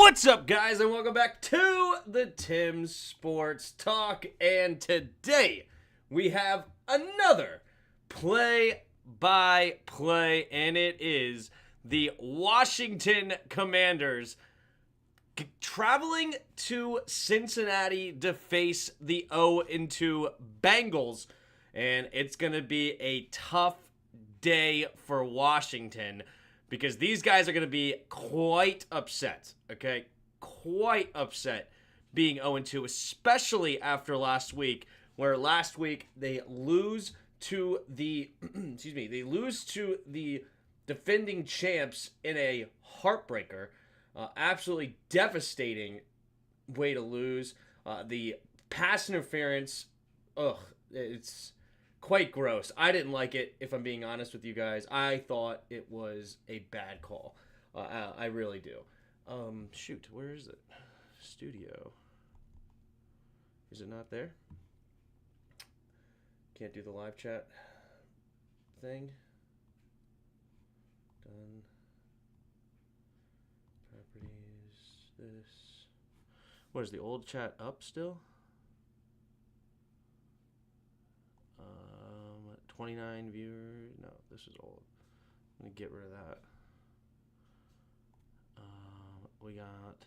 What's up, guys, and welcome back to the Tim's Sports Talk. And today we have another play-by-play, and it is the Washington Commanders traveling to Cincinnati to face the 0-2 Bengals. And it's going to be a tough day for Washington, because these guys are going to be quite upset, okay? Quite upset being 0-2, especially after last week, where last week they lose to the, they lose to the defending champs in a heartbreaker. Absolutely devastating way to lose. The pass interference, it's quite gross. I didn't like it, if I'm being honest with you guys. I thought it was a bad call. I really do. Shoot, where is it? Studio. Is it not there? Can't do the live chat thing. Done. Properties. This. What is the old chat up still? 29 viewers. No, this is old. I'm going to get rid of that. We got...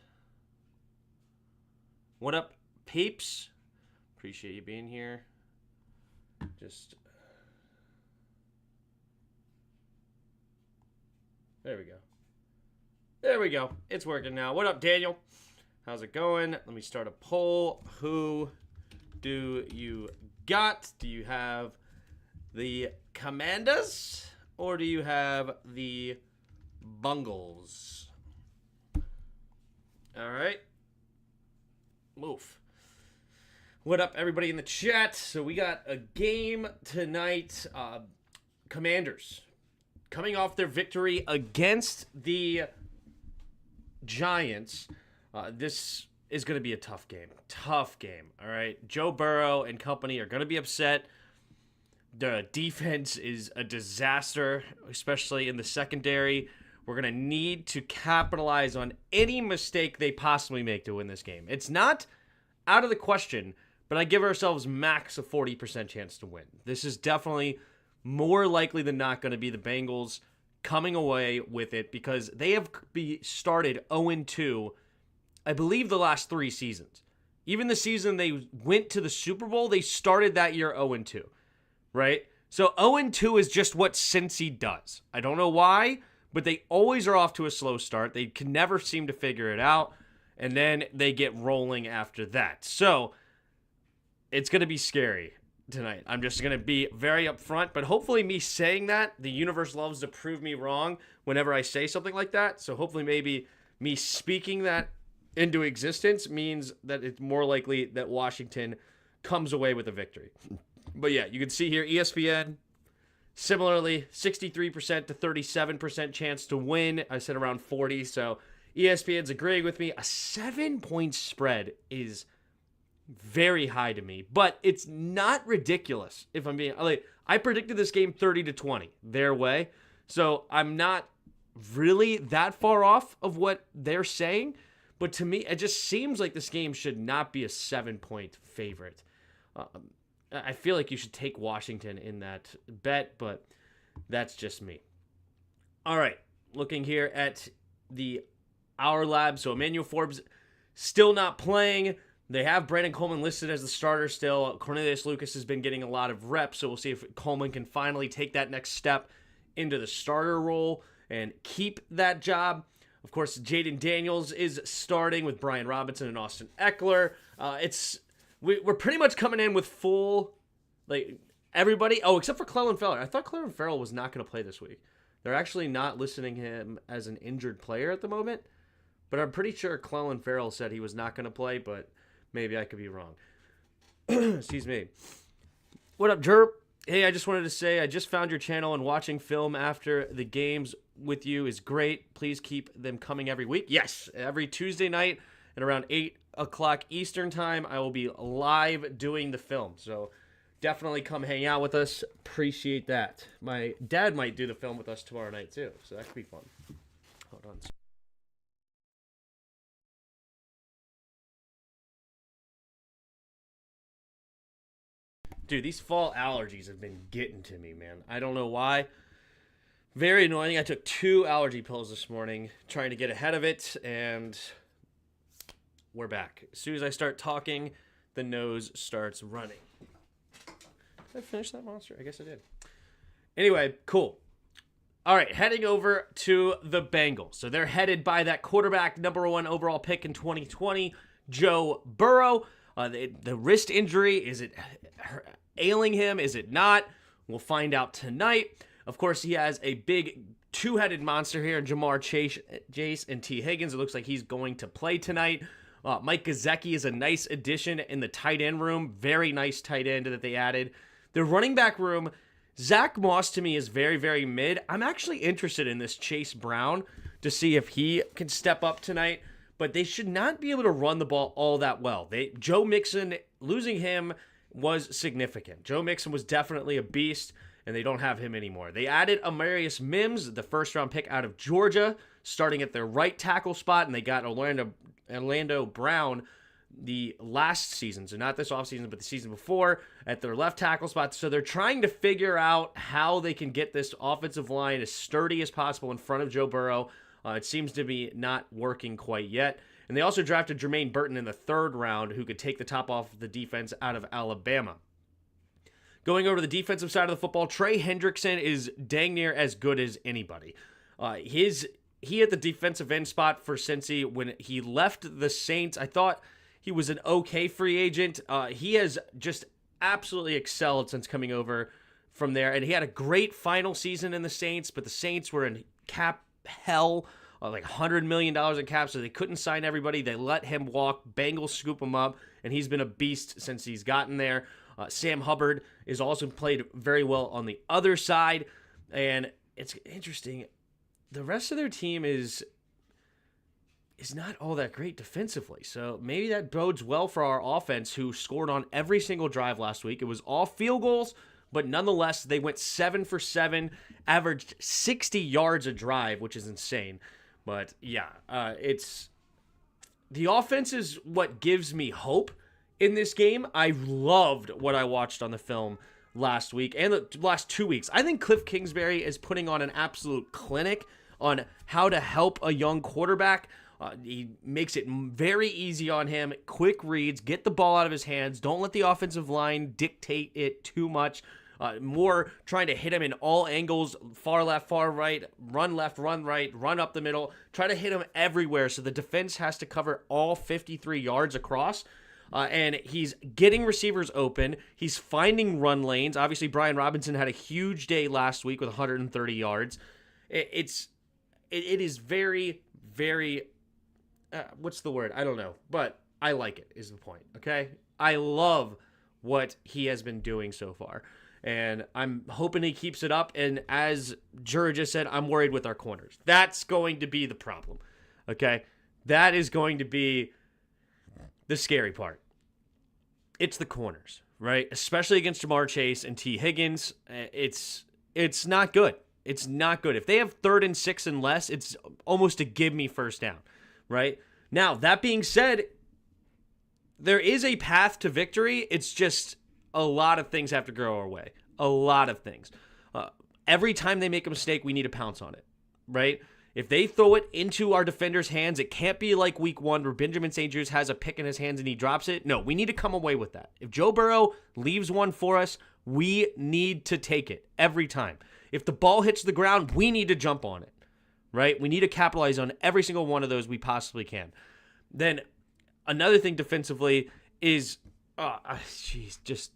What up, peeps? Appreciate you being here. Just... There we go. There we go. It's working now. What up, Daniel? How's it going? Let me start a poll. Who do you got? Do you have the Commanders, or do you have the Bengals? All right. Move. What up, everybody in the chat? So we got a game tonight. Commanders coming off their victory against the Giants. This is going to be a tough game. Tough game, all right? Joe Burrow and company are going to be upset. The defense is a disaster, especially in the secondary. We're going to need to capitalize on any mistake they possibly make to win this game. It's not out of the question, but I give ourselves max a 40% chance to win. This is definitely more likely than not going to be the Bengals coming away with it, because they have started 0-2, I believe, the last 3 seasons. Even the season they went to the Super Bowl, they started that year 0-2. Right? So 0-2 is just what Cincy does. I don't know why, but they always are off to a slow start. They can never seem to figure it out, and then they get rolling after that. So it's going to be scary tonight. I'm just going to be very upfront, but hopefully me saying that, the universe loves to prove me wrong whenever I say something like that. So hopefully maybe me speaking that into existence means that it's more likely that Washington comes away with a victory. But yeah, you can see here, ESPN, similarly, 63% to 37% chance to win. I said around 40, so ESPN's agreeing with me. A 7-point spread is very high to me, but it's not ridiculous, if I'm being... I predicted this game 30-20 their way, so I'm not really that far off of what they're saying, but to me, it just seems like this game should not be a 7-point favorite. I feel like you should take Washington in that bet, but that's just me. All right, looking here at the Our Lab. So Emmanuel Forbes still not playing. They have Brandon Coleman listed as the starter still. Cornelius Lucas has been getting a lot of reps, so we'll see if Coleman can finally take that next step into the starter role and keep that job. Of course, Jaden Daniels is starting with Brian Robinson and Austin Eckler. We're pretty much coming in with full, everybody. Oh, except for Clelin Ferrell. I thought Clelin Ferrell was not going to play this week. They're actually not listing him as an injured player at the moment. But I'm pretty sure Clelin Ferrell said he was not going to play, but maybe I could be wrong. Excuse me. What up, Jerp? Hey, I just wanted to say I just found your channel, and watching film after the games with you is great. Please keep them coming every week. Yes, every Tuesday night at around 8 o'clock Eastern time, I will be live doing the film. So definitely come hang out with us. Appreciate that. My dad might do the film with us tomorrow night too, so that could be fun. Hold on. Dude, these fall allergies have been getting to me, man. I don't know why. Very annoying. I took 2 allergy pills this morning trying to get ahead of it, and we're back. As soon as I start talking, the nose starts running. Did I finish that monster? I guess I did. Anyway, cool. All right, heading over to the Bengals. So they're headed by that quarterback, number 1 overall pick in 2020, Joe Burrow. The wrist injury, is it ailing him? Is it not? We'll find out tonight. Of course, he has a big two-headed monster here, Jamar Chase and T. Higgins. It looks like he's going to play tonight. Mike Gesicki is a nice addition in the tight end room. Very nice tight end that they added. The running back room, Zach Moss to me is very, very mid. I'm actually interested in this Chase Brown to see if he can step up tonight, but they should not be able to run the ball all that well. Joe Mixon, losing him was significant. Joe Mixon was definitely a beast, and they don't have him anymore. They added Amarius Mims, the first-round pick out of Georgia, starting at their right tackle spot, and they got Orlando Brown the last season, so not this offseason, but the season before, at their left tackle spot. So they're trying to figure out how they can get this offensive line as sturdy as possible in front of Joe Burrow. It seems to be not working quite yet. And they also drafted Jermaine Burton in the 3rd round, who could take the top off the defense out of Alabama. Going over to the defensive side of the football, Trey Hendrickson is dang near as good as anybody. He at the defensive end spot for Cincy, when he left the Saints, I thought he was an okay free agent. He has just absolutely excelled since coming over from there. And he had a great final season in the Saints, but the Saints were in cap hell, like $100 million in cap, so they couldn't sign everybody. They let him walk. Bengals scoop him up, and he's been a beast since he's gotten there. Sam Hubbard is also played very well on the other side. And it's interesting. The rest of their team is not all that great defensively. So maybe that bodes well for our offense, who scored on every single drive last week. It was all field goals, but nonetheless, they went 7 for 7, averaged 60 yards a drive, which is insane. But yeah, the offense is what gives me hope in this game. I loved what I watched on the film last week and the last 2 weeks. I think Cliff Kingsbury is putting on an absolute clinic on how to help a young quarterback. He makes it very easy on him. Quick reads, get the ball out of his hands. Don't let the offensive line dictate it too much. More trying to hit him in all angles, far left, far right, run left, run right, run up the middle. Try to hit him everywhere so the defense has to cover all 53 yards across. And he's getting receivers open. He's finding run lanes. Obviously, Brian Robinson had a huge day last week with 130 yards. It is very, very... what's the word? I don't know, but I like it, is the point, okay? I love what he has been doing so far, and I'm hoping he keeps it up, and as Jura just said, I'm worried with our corners. That's going to be the problem, okay? That is going to be the scary part. It's the corners, right? Especially against Jamar Chase and T. Higgins. It's not good. It's not good. If they have 3rd and 6 and less, it's almost a give me first down. Right? Now, that being said, there is a path to victory. It's just a lot of things have to go our way. A lot of things. Every time they make a mistake, we need to pounce on it. Right? If they throw it into our defenders' hands, it can't be like week 1 where Benjamin St. Juste has a pick in his hands and he drops it. No, we need to come away with that. If Joe Burrow leaves one for us, we need to take it every time. If the ball hits the ground, we need to jump on it. Right? We need to capitalize on every single one of those we possibly can. Then another thing defensively is, just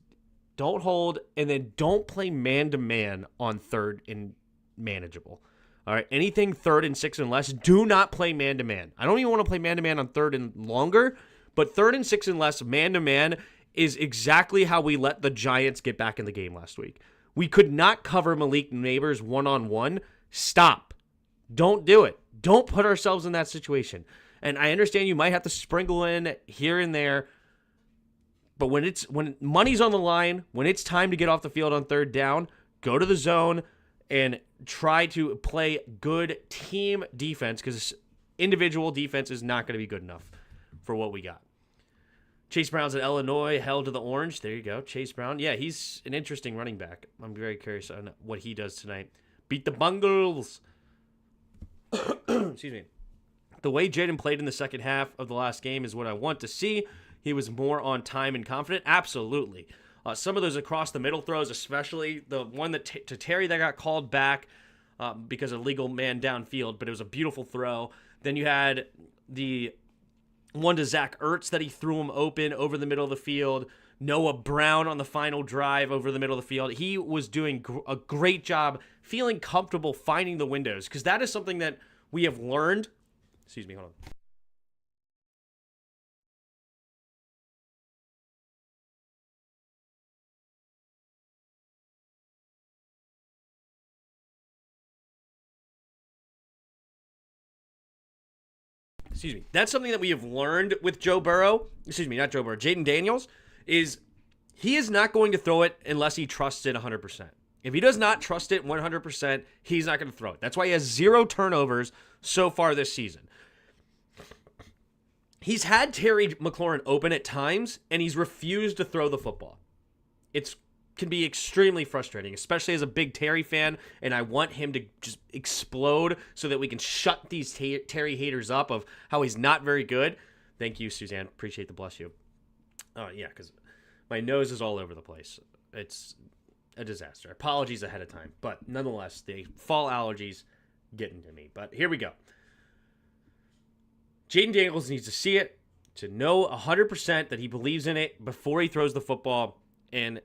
don't hold, and then don't play man-to-man on 3rd and manageable. All right? Anything 3rd and 6 and less, do not play man-to-man. I don't even want to play man-to-man on 3rd and longer, but 3rd and 6 and less, man-to-man is exactly how we let the Giants get back in the game last week. We could not cover Malik Neighbors one-on-one. Stop. Don't do it. Don't put ourselves in that situation. And I understand you might have to sprinkle in here and there, but when money's on the line, when it's time to get off the field on 3rd down, go to the zone and try to play good team defense, because individual defense is not going to be good enough for what we got. Chase Brown's at Illinois, held to the orange. There you go, Chase Brown. Yeah, he's an interesting running back. I'm very curious on what he does tonight. Beat the Bengals. Excuse me. The way Jaden played in the second half of the last game is what I want to see. He was more on time and confident. Absolutely. Some of those across the middle throws, especially the one that to Terry that got called back because of legal man downfield, but it was a beautiful throw. Then you had the one to Zach Ertz that he threw him open over the middle of the field. Noah Brown on the final drive over the middle of the field. He was doing a great job feeling comfortable finding the windows, because that is something that we have learned. Excuse me, hold on. Excuse me. That's something that we have learned with Joe Burrow. Excuse me, not Joe Burrow. Jaden Daniels is he is not going to throw it unless he trusts it 100%. If he does not trust it 100%, he's not going to throw it. That's why he has 0 turnovers so far this season. He's had Terry McLaurin open at times, and he's refused to throw the football. It can be extremely frustrating, especially as a big Terry fan, and I want him to just explode so that we can shut these Terry haters up of how he's not very good. Thank you, Suzanne. Appreciate the bless you. Yeah, because my nose is all over the place. It's a disaster. Apologies ahead of time. But nonetheless, the fall allergies getting to me. But here we go. Jaden Daniels needs to see it, to know 100% that he believes in it before he throws the football. And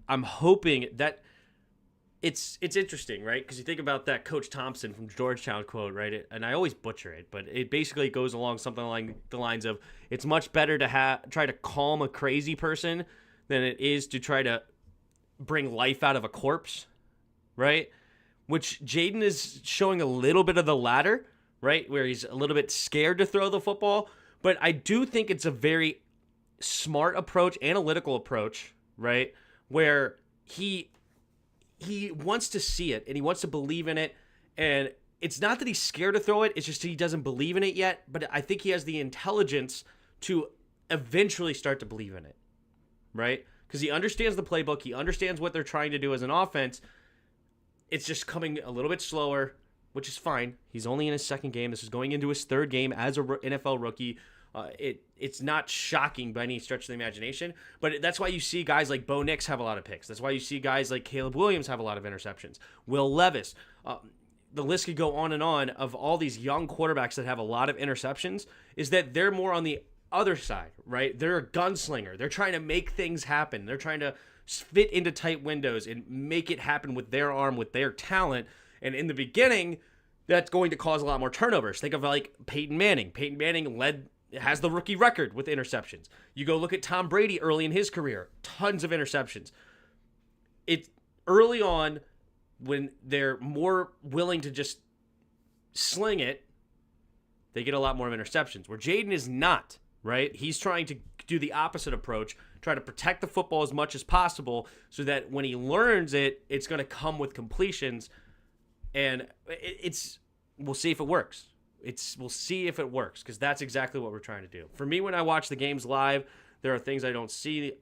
I'm hoping that it's interesting, right? Because you think about that Coach Thompson from Georgetown quote, right? And I always butcher it, but it basically goes along something along the lines of, it's much better to try to calm a crazy person than it is to try to bring life out of a corpse, right? Which Jaden is showing a little bit of the latter, right? Where he's a little bit scared to throw the football. But I do think it's a very smart approach, analytical approach, right? Where he wants to see it and he wants to believe in it. And it's not that he's scared to throw it. It's just he doesn't believe in it yet. But I think he has the intelligence to eventually start to believe in it, right? Because he understands the playbook. He understands what they're trying to do as an offense. It's just coming a little bit slower, which is fine. He's only in his second game. This is going into his third game as a NFL rookie. It's not shocking by any stretch of the imagination, but that's why you see guys like Bo Nix have a lot of picks. That's why you see guys like Caleb Williams have a lot of interceptions. Will Levis. The list could go on and on of all these young quarterbacks that have a lot of interceptions, is that they're more on the other side, right? They're a gunslinger. They're trying to make things happen. They're trying to fit into tight windows and make it happen with their arm, with their talent. And in the beginning, that's going to cause a lot more turnovers. Think of like Peyton Manning. Peyton Manning has the rookie record with interceptions. You go look at Tom Brady early in his career, tons of interceptions. It's early on when they're more willing to just sling it, they get a lot more interceptions. Where Jaden is not, right? He's trying to do the opposite approach, try to protect the football as much as possible so that when he learns it, it's going to come with completions. And we'll see if it works. We'll see if it works, because that's exactly what we're trying to do. For me, when I watch the games live, there are things I don't see.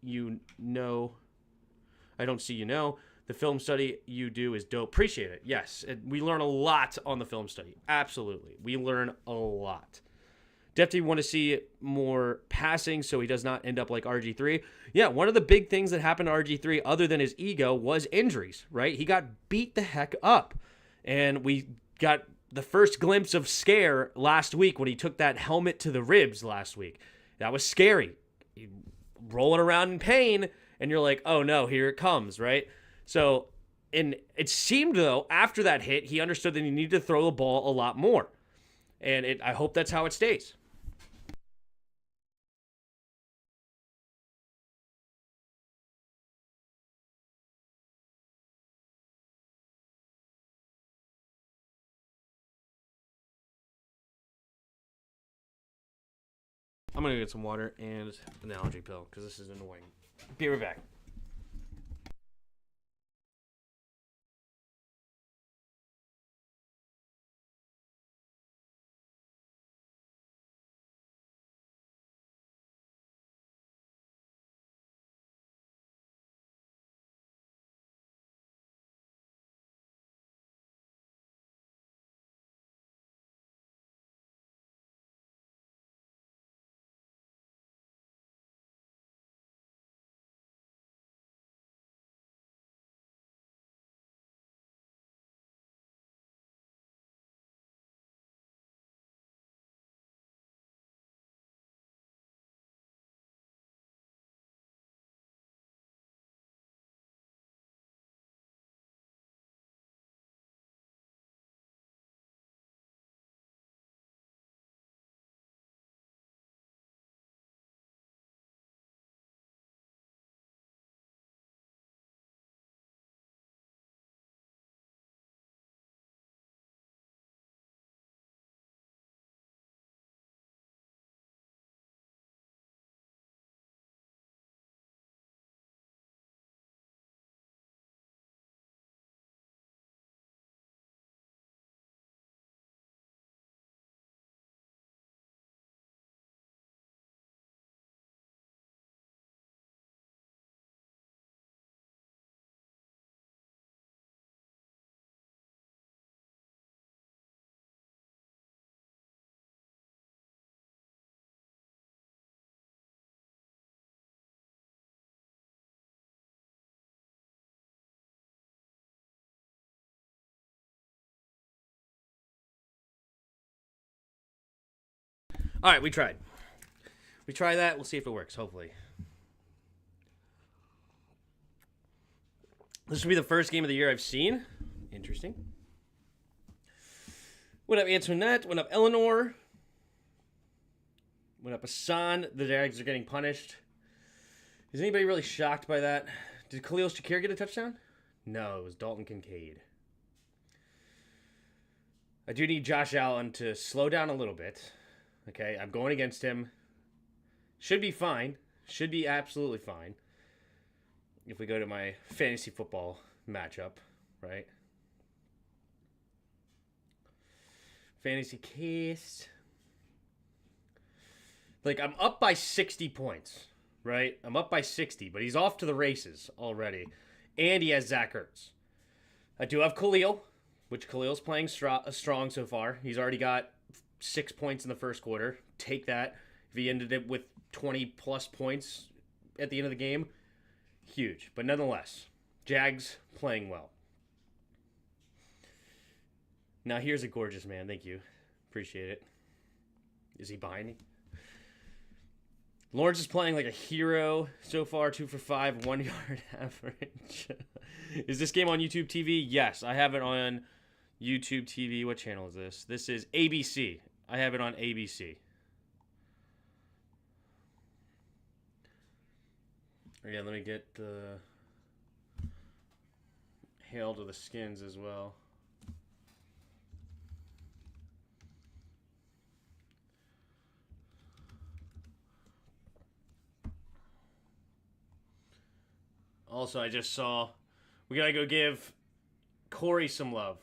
I don't see. The film study you do is dope. Appreciate it. Yes, we learn a lot on the film study. Absolutely, we learn a lot. Definitely want to see more passing so he does not end up like RG3. Yeah, one of the big things that happened to RG3, other than his ego, was injuries, right? He got beat the heck up. And we got the first glimpse of scare last week when he took that helmet to the ribs last week. That was scary. Rolling around in pain, and you're like, oh no, here it comes, right? So, and it seemed, though, after that hit, he understood that he needed to throw the ball a lot more. And I hope that's how it stays. I'm going to get some water and an allergy pill because this is annoying. Be right back. All right, we tried. We try that. We'll see if it works, hopefully. This will be the first game of the year I've seen. Interesting. What up, Antoinette? What up, Eleanor? What up, Hassan? The Jags are getting punished. Is anybody really shocked by that? Did Khalil Shakir get a touchdown? No, it was Dalton Kincaid. I do need Josh Allen to slow down a little bit. Okay, I'm going against him. Should be fine. Should be absolutely fine. If we go to my fantasy football matchup, right? Fantasy case. Like, I'm up by 60 points, right? I'm up by 60, but he's off to the races already. And he has Zach Ertz. I do have Khalil, which Khalil's playing strong so far. He's already got 6 points in the first quarter. Take that. If he ended it with 20-plus points at the end of the game, huge. But nonetheless, Jags playing well. Now, here's a gorgeous man. Thank you. Appreciate it. Is he behind me? Lawrence is playing like a hero so far. 2 for 5, 1 yard average. Is this game on YouTube TV? Yes, I have it on YouTube TV. What channel is this? This is ABC. I have it on ABC. Yeah, let me get the Hail to the Skins as well. Also, I just saw we gotta go give Corey some love.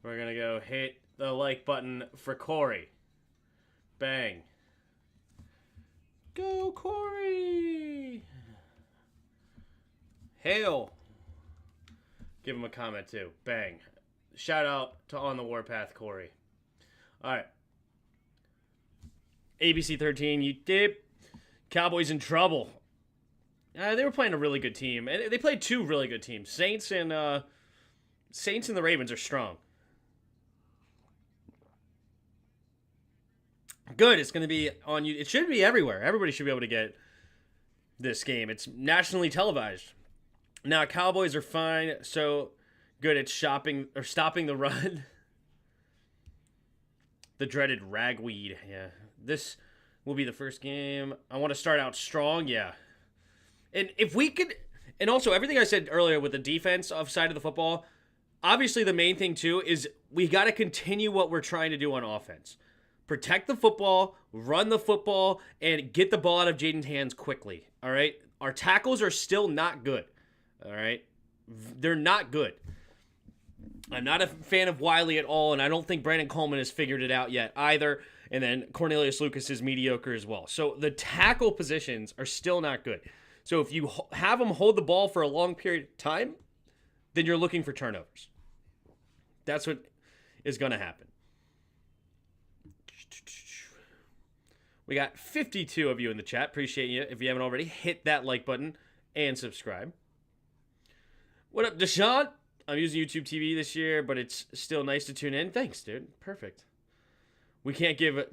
We're gonna go hit the like button for Corey. Bang. Go, Corey! Hail! Give him a comment, too. Bang. Shout out to On the Warpath, Corey. Alright. ABC 13, you dip. Cowboys in trouble. They were playing a really good team. And they played two really good teams. Saints and the Ravens are strong. Good. It's going to be on you. It should be everywhere. Everybody should be able to get this game. It's nationally televised. Now, Cowboys are fine. So good at stopping the run. The dreaded ragweed. Yeah. This will be the first game. I want to start out strong. Yeah. And if we could, and also everything I said earlier with the defense side of the football, obviously the main thing too is we got to continue what we're trying to do on offense. Protect the football, run the football, and get the ball out of Jaden's hands quickly. All right? Our tackles are still not good. All right? They're not good. I'm not a fan of Wiley at all, and I don't think Brandon Coleman has figured it out yet either. And then Cornelius Lucas is mediocre as well. So the tackle positions are still not good. So if you have them hold the ball for a long period of time, then you're looking for turnovers. That's what is going to happen. We got 52 of you in the chat. Appreciate you. If you haven't already, hit that like button and subscribe. What up, Deshaun? I'm using YouTube TV this year, but it's still nice to tune in. Thanks, dude. Perfect. We can't give them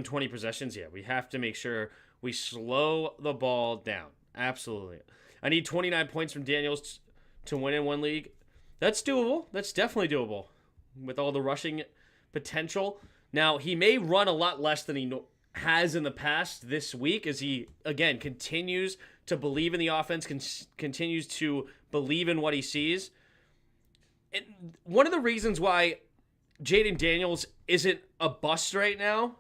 20 possessions yet. We have to make sure we slow the ball down. Absolutely. I need 29 points from Daniels to win in one league. That's doable. That's definitely doable with all the rushing potential. Now, he may run a lot less than he has in the past this week as he, again, continues to believe in the offense, continues to believe in what he sees. And one of the reasons why Jaden Daniels isn't a bust right now,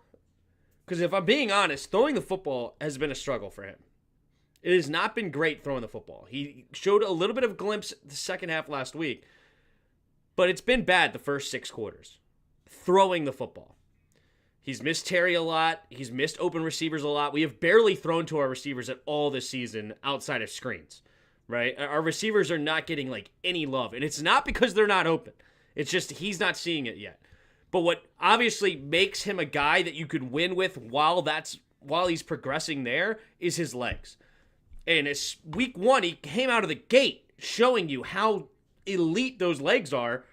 because if I'm being honest, throwing the football has been a struggle for him. It has not been great throwing the football. He showed a little bit of a glimpse the second half last week, but it's been bad the first 6 quarters. Throwing the football. He's missed Terry a lot. He's missed open receivers a lot. We have barely thrown to our receivers at all this season outside of screens, right? Our receivers are not getting like any love, and it's not because they're not open. It's just he's not seeing it yet. But what obviously makes him a guy that you could win with while he's progressing there is his legs. And it's week 1, he came out of the gate showing you how elite those legs are.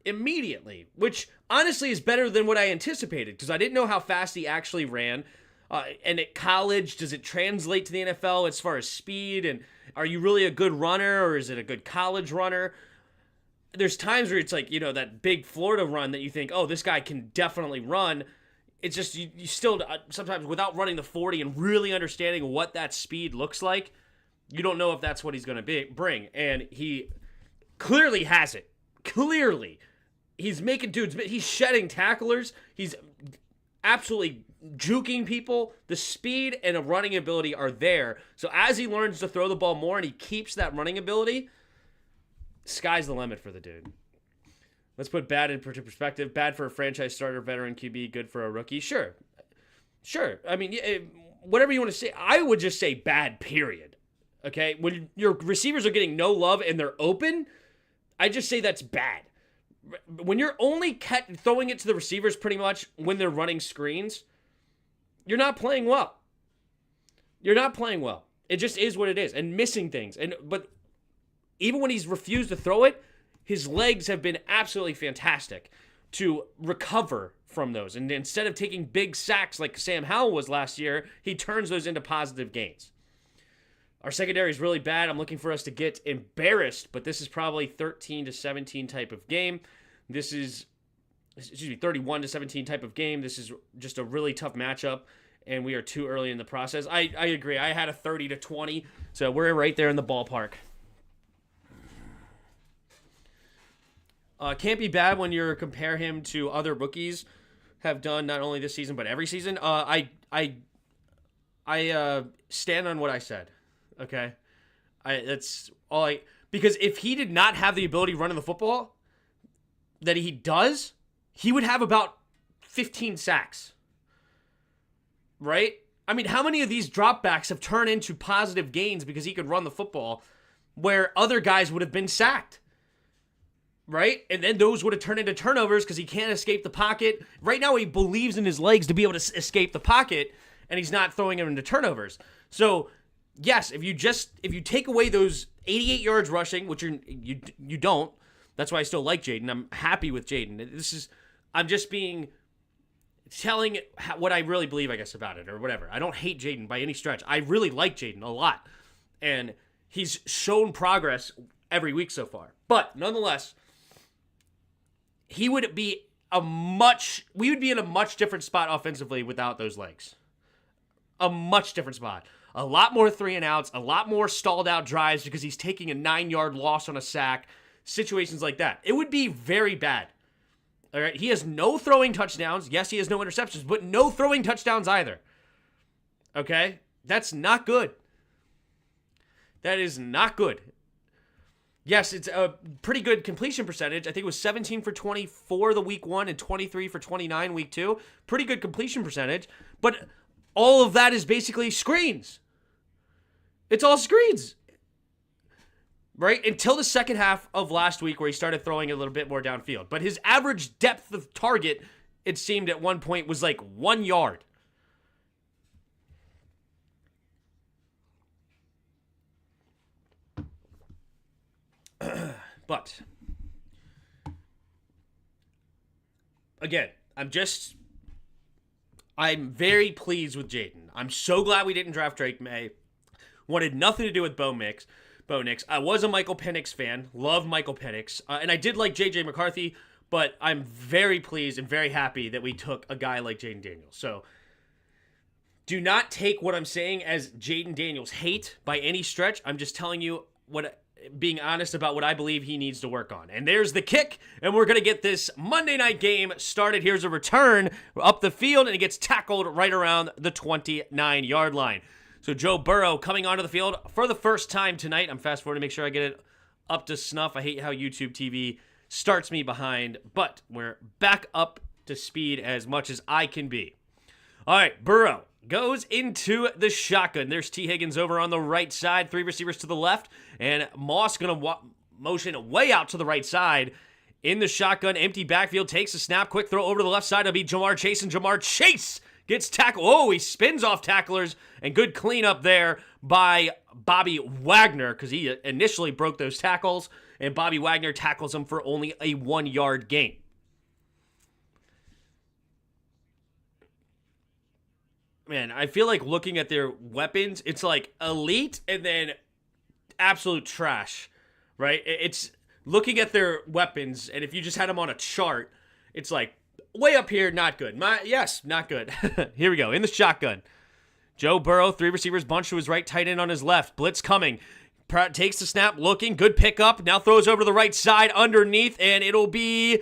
immediately, which honestly is better than what I anticipated because I didn't know how fast he actually ran. And at college, does it translate to the NFL as far as speed? And are you really a good runner, or is it a good college runner? There's times where it's like, that big Florida run that you think, oh, this guy can definitely run. It's just you still, sometimes without running the 40 and really understanding what that speed looks like, you don't know if that's what he's going to bring. And he clearly has it. Clearly. He's making dudes, he's shedding tacklers. He's absolutely juking people. The speed and the running ability are there. So as he learns to throw the ball more and he keeps that running ability, sky's the limit for the dude. Let's put bad into perspective. Bad for a franchise starter, veteran QB, good for a rookie. Sure. I mean, whatever you want to say. I would just say bad, period. Okay? When your receivers are getting no love and they're open, I just say that's bad. When you're only throwing it to the receivers pretty much when they're running screens, you're not playing well. It just is what it is. And missing things. But even when he's refused to throw it, his legs have been absolutely fantastic to recover from those. And instead of taking big sacks like Sam Howell was last year, he turns those into positive gains. Our secondary is really bad. I'm looking for us to get embarrassed, but this is probably 13-17 type of game. This is, 31-17 type of game. This is just a really tough matchup, and we are too early in the process. I agree. I had a 30-20, so we're right there in the ballpark. Can't be bad when you compare him to other rookies have done not only this season but every season. I stand on what I said. Okay, that's all because if he did not have the ability running the football that he does, he would have about 15 sacks. Right? I mean, how many of these dropbacks have turned into positive gains because he could run the football where other guys would have been sacked? Right? And then those would have turned into turnovers because he can't escape the pocket. Right now, he believes in his legs to be able to escape the pocket, and he's not throwing them into turnovers. So, yes, if you take away those 88 yards rushing, which you don't, that's why I still like Jaden. I'm happy with Jaden. I'm just telling what I really believe, I guess, about it or whatever. I don't hate Jaden by any stretch. I really like Jaden a lot, and he's shown progress every week so far. But nonetheless, we would be in a much different spot offensively without those legs. A much different spot. A lot more 3-and-outs, a lot more stalled out drives because he's taking a 9-yard loss on a sack, situations like that. It would be very bad. All right, he has no throwing touchdowns. Yes, he has no interceptions, but no throwing touchdowns either. Okay? That's not good. That is not good. Yes, it's a pretty good completion percentage. I think it was 17 for 24 the week 1 and 23 for 29 week 2. Pretty good completion percentage. But all of that is basically screens. It's all screens. Right? Until the second half of last week where he started throwing a little bit more downfield. But his average depth of target, it seemed at one point, was like 1 yard. But, again, I'm very pleased with Jaden. I'm so glad we didn't draft Drake May. Wanted nothing to do with Bo Nix. I was a Michael Penix fan. Love Michael Penix. And I did like J.J. McCarthy, but I'm very pleased and very happy that we took a guy like Jaden Daniels. So, do not take what I'm saying as Jaden Daniels hate by any stretch. I'm just telling you being honest about what I believe he needs to work on. And there's the kick, and we're going to get this Monday night game started. Here's a return up the field, and it gets tackled right around the 29-yard line. So Joe Burrow coming onto the field for the first time tonight. I'm fast forwarding to make sure I get it up to snuff. I hate how YouTube TV starts me behind, but we're back up to speed as much as I can be. All right, Burrow goes into the shotgun. There's T. Higgins over on the right side, 3 receivers to the left, and Moss going to motion way out to the right side. In the shotgun, empty backfield, takes a snap, quick throw over to the left side. It'll be Jamar Chase, and Jamar Chase gets tackled. Oh, he spins off tacklers, and good cleanup there by Bobby Wagner because he initially broke those tackles, and Bobby Wagner tackles him for only a 1-yard gain. Man, I feel like looking at their weapons, it's like elite and then absolute trash, right? It's looking at their weapons, and if you just had them on a chart, it's like way up here, not good. Not good. Here we go. In the shotgun. Joe Burrow, 3 receivers, bunch to his right, tight end on his left. Blitz coming. Takes the snap, looking. Good pickup. Now throws over to the right side underneath, and it'll be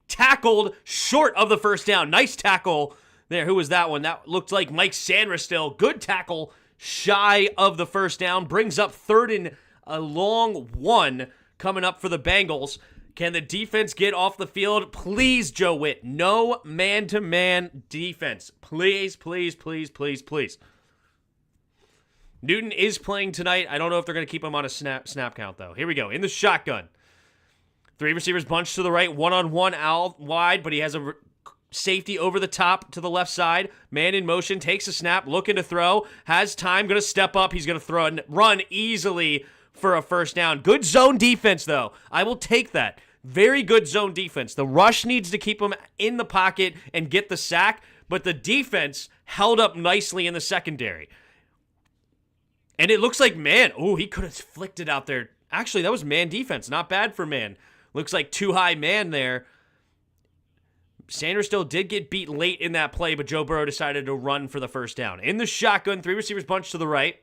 tackled short of the first down. Nice tackle there. Who was that one? That looked like Mike Sanders still. Good tackle shy of the first down. Brings up 3rd and a long 1 coming up for the Bengals. Can the defense get off the field? Please, Joe Witt. No man-to-man defense. Please, please, please, please, please. Newton is playing tonight. I don't know if they're going to keep him on a snap count, though. Here we go. In the shotgun. 3 receivers bunched to the right. 1-on-1 out wide, but he has a safety over the top to the left side. Man in motion. Takes a snap. Looking to throw. Has time. Going to step up. He's going to throw and run easily for a first down. Good zone defense, though. I will take that. Very good zone defense. The rush needs to keep him in the pocket and get the sack, but the defense held up nicely in the secondary. And it looks like man. Oh, he could have flicked it out there. Actually, that was man defense. Not bad for man. Looks like too high man there. Sanders still did get beat late in that play, but Joe Burrow decided to run for the first down. In the shotgun, 3 receivers bunched to the right.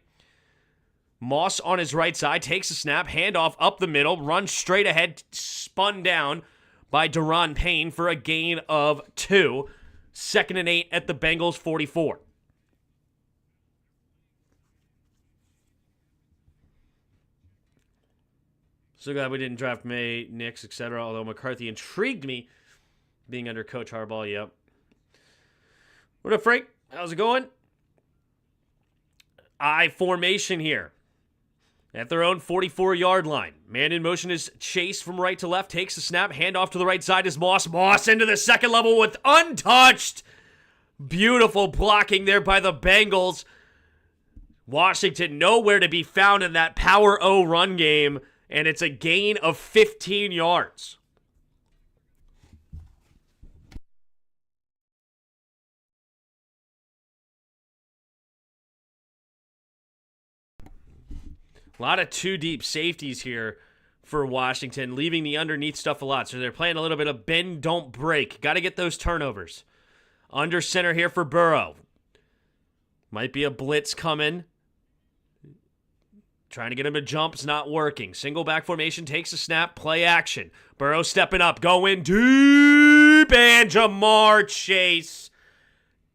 Moss on his right side, takes a snap, handoff up the middle, runs straight ahead, spun down by Daron Payne for a gain of 2. 2nd and 8 at the Bengals 44. So glad we didn't draft May, Nix, etc., although McCarthy intrigued me being under Coach Harbaugh, yep. What up, Frank? How's it going? I formation here. At their own 44-yard line. Man in motion is Chase from right to left. Takes the snap. Handoff to the right side is Moss. Moss into the second level with untouched. Beautiful blocking there by the Bengals. Washington nowhere to be found in that power O run game. And it's a gain of 15 yards. A lot of 2-deep safeties here for Washington, leaving the underneath stuff a lot. So they're playing a little bit of bend, don't break. Got to get those turnovers. Under center here for Burrow. Might be a blitz coming. Trying to get him to jump. It's not working. Single back formation, takes a snap, play action. Burrow stepping up, going deep, and Jamar Chase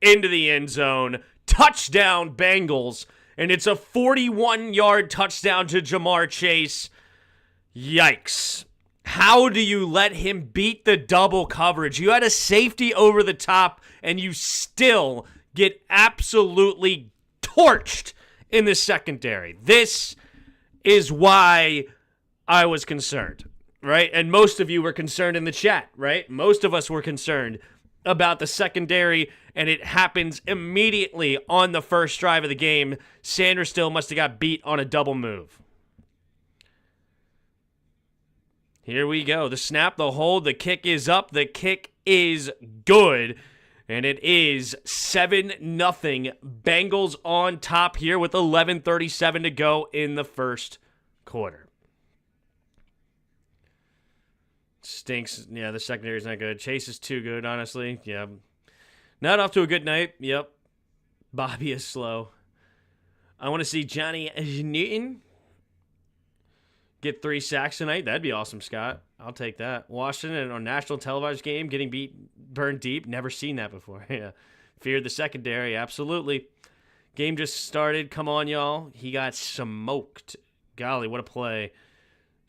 into the end zone. Touchdown, Bengals. And it's a 41-yard touchdown to Jamar Chase. Yikes. How do you let him beat the double coverage? You had a safety over the top, and you still get absolutely torched in the secondary. This is why I was concerned, right? And most of you were concerned in the chat, right? Most of us were concerned about the secondary, and it happens immediately on the first drive of the game. Sanders still must have got beat on a double move. Here we go. The snap, the hold, the kick is up. The kick is good. And it is 7-0. Bengals on top here with 11:37 to go in the first quarter. Stinks. Yeah, the secondary's not good. Chase is too good, honestly. Yeah. Not off to a good night. Yep. Bobby is slow. I want to see Johnny Newton get 3 sacks tonight. That'd be awesome, Scott. I'll take that. Washington on national televised game, getting burned deep. Never seen that before. Yeah. Feared the secondary. Absolutely. Game just started. Come on, y'all. He got smoked. Golly, what a play.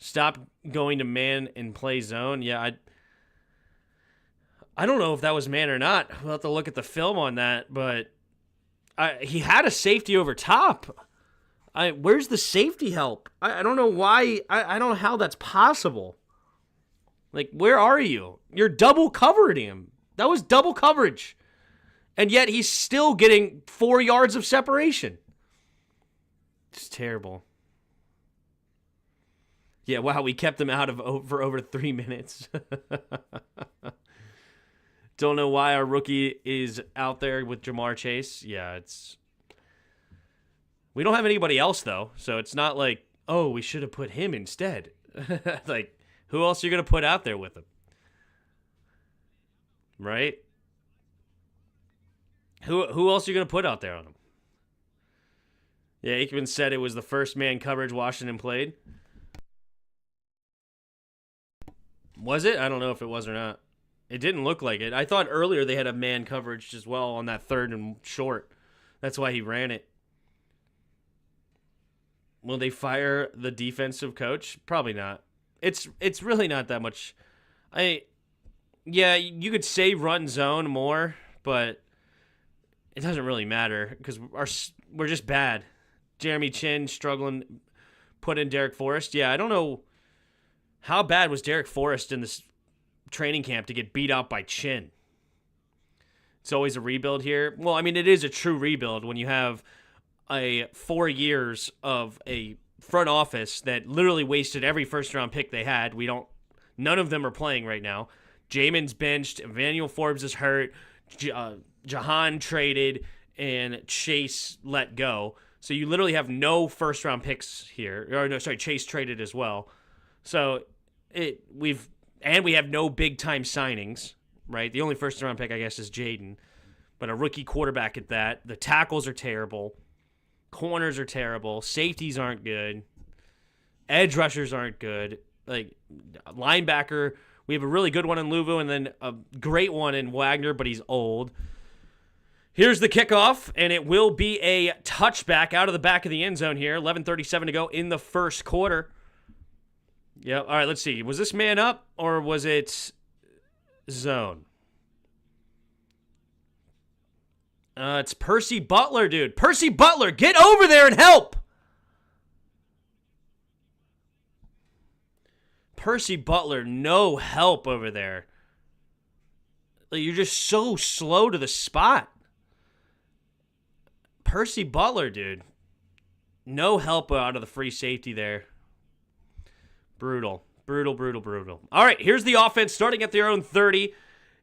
Stop going to man and play zone. Yeah, I don't know if that was man or not. We'll have to look at the film on that, but he had a safety over top. Where's the safety help? I don't know why. I don't know how that's possible. Like, where are you? You're double covering him. That was double coverage. And yet he's still getting 4 yards of separation. It's terrible. Yeah, wow, we kept him out for over 3 minutes. Don't know why our rookie is out there with Jamar Chase. Yeah, we don't have anybody else, though, so it's not like, oh, we should have put him instead. Like, who else are you going to put out there with him? Right? Who else are you going to put out there on him? Yeah, Aikman said it was the first man coverage Washington played. Was it? I don't know if it was or not. It didn't look like it. I thought earlier they had a man coverage as well on that 3rd and short. That's why he ran it. Will they fire the defensive coach? Probably not. It's really not that much. Yeah, you could say run zone more, but it doesn't really matter because we're just bad. Jeremy Chin struggling, put in Derek Forrest. Yeah, I don't know how bad was Derek Forrest in this training camp to get beat out by Chin. It's always a rebuild here. Well, I mean, it is a true rebuild when you have 4 years of a front office that literally wasted every first-round pick they had. None of them are playing right now. Jamin's benched. Emmanuel Forbes is hurt. Jahan traded, and Chase let go. So you literally have no first-round picks here. Or no, sorry, Chase traded as well. So we have no big-time signings, right? The only first-round pick, I guess, is Jaden. But a rookie quarterback at that. The tackles are terrible. Corners are terrible. Safeties aren't good. Edge rushers aren't good. Like, linebacker, we have a really good one in Luvu and then a great one in Wagner, but he's old. Here's the kickoff, and it will be a touchback out of the back of the end zone here. 11:37 to go in the first quarter. Yeah, all right, let's see. Was this man up or was it zone? It's Percy Butler, dude. Percy Butler, get over there and help! Percy Butler, no help over there. Like, you're just so slow to the spot. Percy Butler, dude. No help out of the free safety there. Brutal. Brutal, brutal, brutal. All right, here's the offense starting at their own 30.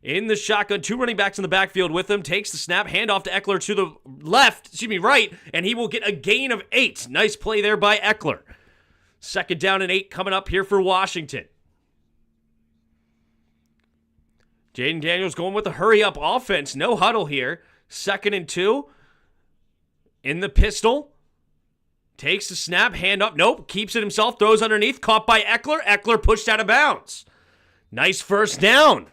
In the shotgun, 2 running backs in the backfield with him. Takes the snap, handoff to Eckler to the right, and he will get a gain of 8. Nice play there by Eckler. 2nd down and 8 coming up here for Washington. Jaden Daniels going with a hurry-up offense. No huddle here. 2nd and 2. In the pistol. Takes the snap, hand up. Nope, keeps it himself. Throws underneath. Caught by Eckler. Eckler pushed out of bounds. Nice first down.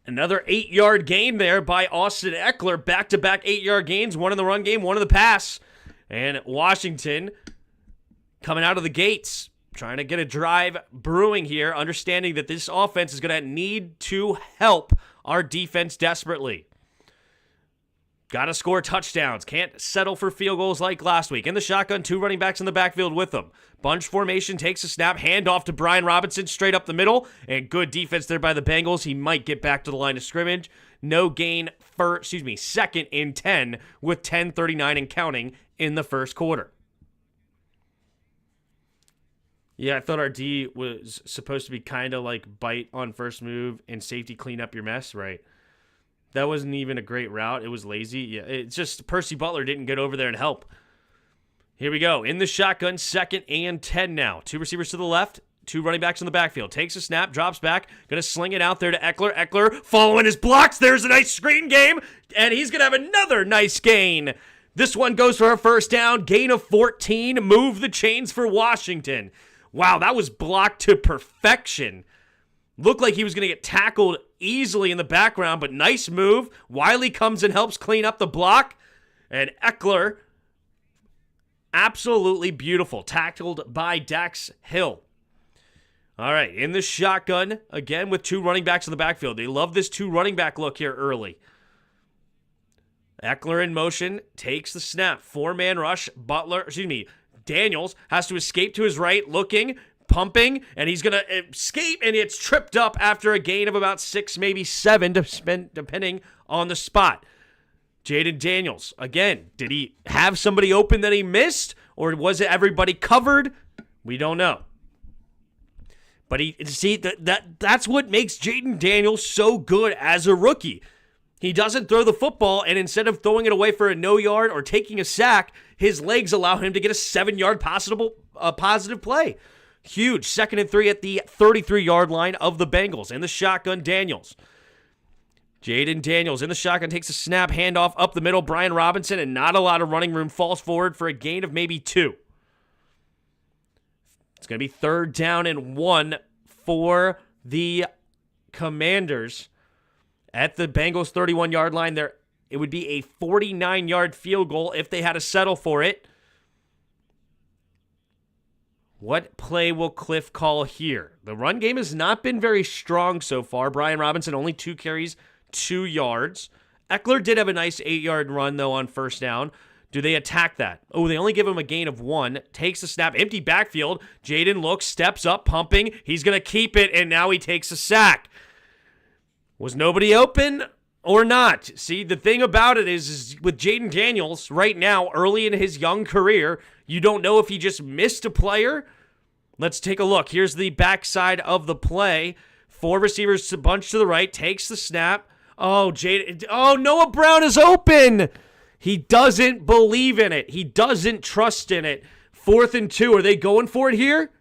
Another 8-yard gain there by Austin Eckler. Back-to-back 8-yard gains. One in the run game, one in the pass. And Washington coming out of the gates, trying to get a drive brewing here, understanding that this offense is going to need to help our defense desperately. Got to score touchdowns. Can't settle for field goals like last week. In the shotgun, 2 running backs in the backfield with them. Bunch formation, takes a snap, handoff to Brian Robinson straight up the middle, and good defense there by the Bengals. He might get back to the line of scrimmage. No gain for, 2nd and 10 with 10:39 and counting in the first quarter. Yeah, I thought our D was supposed to be kind of like bite on first move and safety clean up your mess, right? That wasn't even a great route. It was lazy. Yeah, it's just Percy Butler didn't get over there and help. Here we go. In the shotgun, 2nd and 10 now. 2 receivers to the left, 2 running backs in the backfield. Takes a snap, drops back, going to sling it out there to Eckler. Eckler following his blocks. There's a nice screen game, and he's going to have another nice gain. This one goes for a first down, gain of 14. Move the chains for Washington. Wow, that was blocked to perfection. Looked like he was going to get tackled easily in the background, but nice move. Wiley comes and helps clean up the block. And Eckler, absolutely beautiful. Tackled by Dax Hill. All right, in the shotgun, again with 2 running backs in the backfield. They love this 2 running back look here early. Eckler in motion, takes the snap. 4-man rush. Daniels has to escape to his right, looking, pumping, and he's going to escape, and it's tripped up after a gain of about 6, maybe 7, depending on the spot. Jaden Daniels, again, did he have somebody open that he missed? Or was it everybody covered? We don't know. But that's what makes Jaden Daniels so good as a rookie. He doesn't throw the football, and instead of throwing it away for a no yard or taking a sack, his legs allow him to get a 7-yard positive play. Huge. 2nd and 3 at the 33-yard line of the Bengals. In the shotgun, Daniels. Jaden Daniels in the shotgun takes a snap, handoff up the middle. Brian Robinson, and not a lot of running room, falls forward for a gain of maybe 2. It's going to be 3rd down and 1 for the Commanders at the Bengals 31-yard line. It would be a 49-yard field goal if they had to settle for it. What play will Cliff call here? The run game has not been very strong so far. Brian Robinson, only 2 carries, 2 yards. Eckler did have a nice 8-yard run, though, on 1st down. Do they attack that? Oh, they only give him a gain of 1. Takes the snap, empty backfield. Jaden looks, steps up, pumping. He's going to keep it, and now he takes a sack. Was nobody open or not? See, the thing about it is with Jaden Daniels right now, early in his young career, you don't know if he just missed a player. Let's take a look. Here's the backside of the play. 4 receivers to bunch to the right. Takes the snap. Oh, Noah Brown is open. He doesn't believe in it. He doesn't trust in it. 4th and 2. Are they going for it here?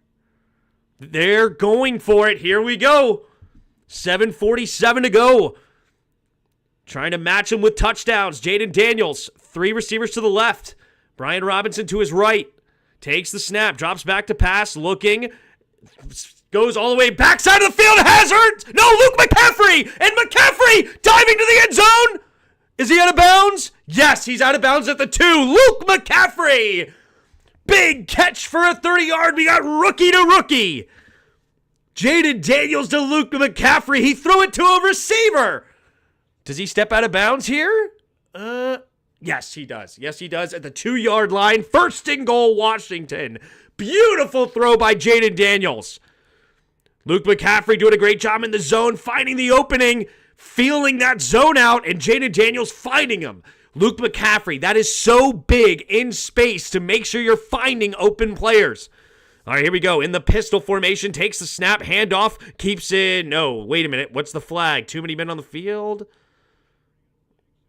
They're going for it. Here we go. 7:47 to go. Trying to match him with touchdowns. Jaden Daniels, 3 receivers to the left. Brian Robinson to his right. Takes the snap, drops back to pass, looking, goes all the way backside of the field. Hazard! No, Luke McCaffrey! And McCaffrey diving to the end zone! Is he out of bounds? Yes, he's out of bounds at the 2. Luke McCaffrey! Big catch for a 30-yard. We got rookie to rookie. Jaden Daniels to Luke McCaffrey. He threw it to a receiver. Does he step out of bounds here? Yes, he does. Yes, he does at the 2-yard line. 1st and goal, Washington. Beautiful throw by Jaden Daniels. Luke McCaffrey doing a great job in the zone, finding the opening, feeling that zone out, and Jaden Daniels finding him. Luke McCaffrey, that is so big in space to make sure you're finding open players. All right, here we go. In the pistol formation, takes the snap, handoff, keeps it. No, wait a minute. What's the flag? Too many men on the field?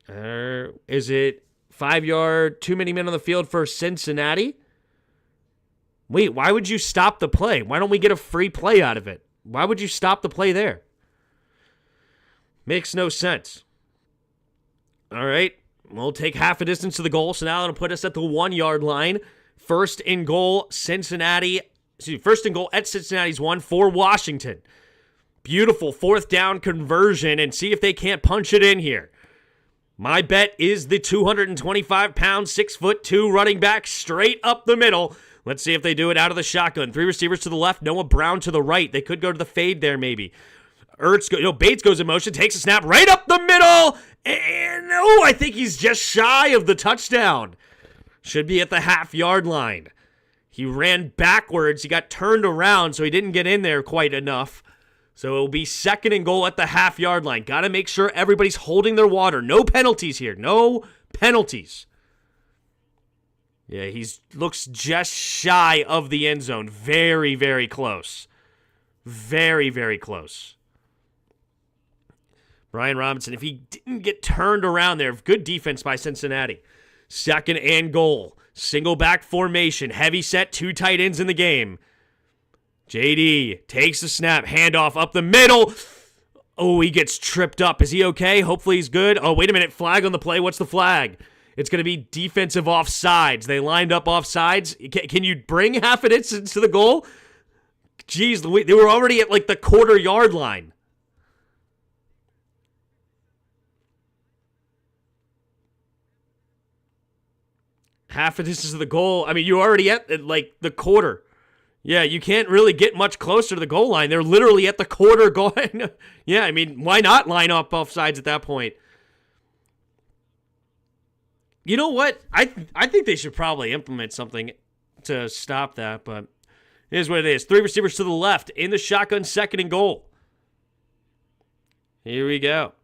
Is it 5-yard, too many men on the field for Cincinnati? Wait, why would you stop the play? Why don't we get a free play out of it? Why would you stop the play there? Makes no sense. All right, we'll take half a distance to the goal, so now it'll put us at the 1-yard line. 1st and goal, Cincinnati. 1st and goal at Cincinnati's 1 for Washington. Beautiful 4th down conversion, and see if they can't punch it in here. My bet is the 225-pound, 6'2" running back straight up the middle. Let's see if they do it out of the shotgun. 3 receivers to the left, Noah Brown to the right. They could go to the fade there maybe. Bates goes in motion, takes a snap right up the middle, and I think he's just shy of the touchdown. Should be at the half-yard line. He ran backwards. He got turned around, so he didn't get in there quite enough. So it will be 2nd and goal at the half-yard line. Got to make sure everybody's holding their water. No penalties here. No penalties. Yeah, he looks just shy of the end zone. Very, very close. Very, very close. Brian Robinson, if he didn't get turned around there, good defense by Cincinnati. 2nd and goal. Single back formation. Heavy set, 2 tight ends in the game. JD takes the snap, handoff up the middle. Oh, he gets tripped up. Is he okay? Hopefully he's good. Oh, wait a minute. Flag on the play. What's the flag? It's going to be defensive offsides. They lined up offsides. Can you bring half a distance to the goal? Jeez, they were already at like the 1/4-yard line. Half a distance to the goal. I mean, you're already at like the 1/4. Yeah, you can't really get much closer to the goal line. They're literally at the 1/4 goal line. Yeah, I mean, why not line up both sides at that point? You know what? I think they should probably implement something to stop that, but it is what it is. 3 receivers to the left in the shotgun, 2nd and goal. Here we go.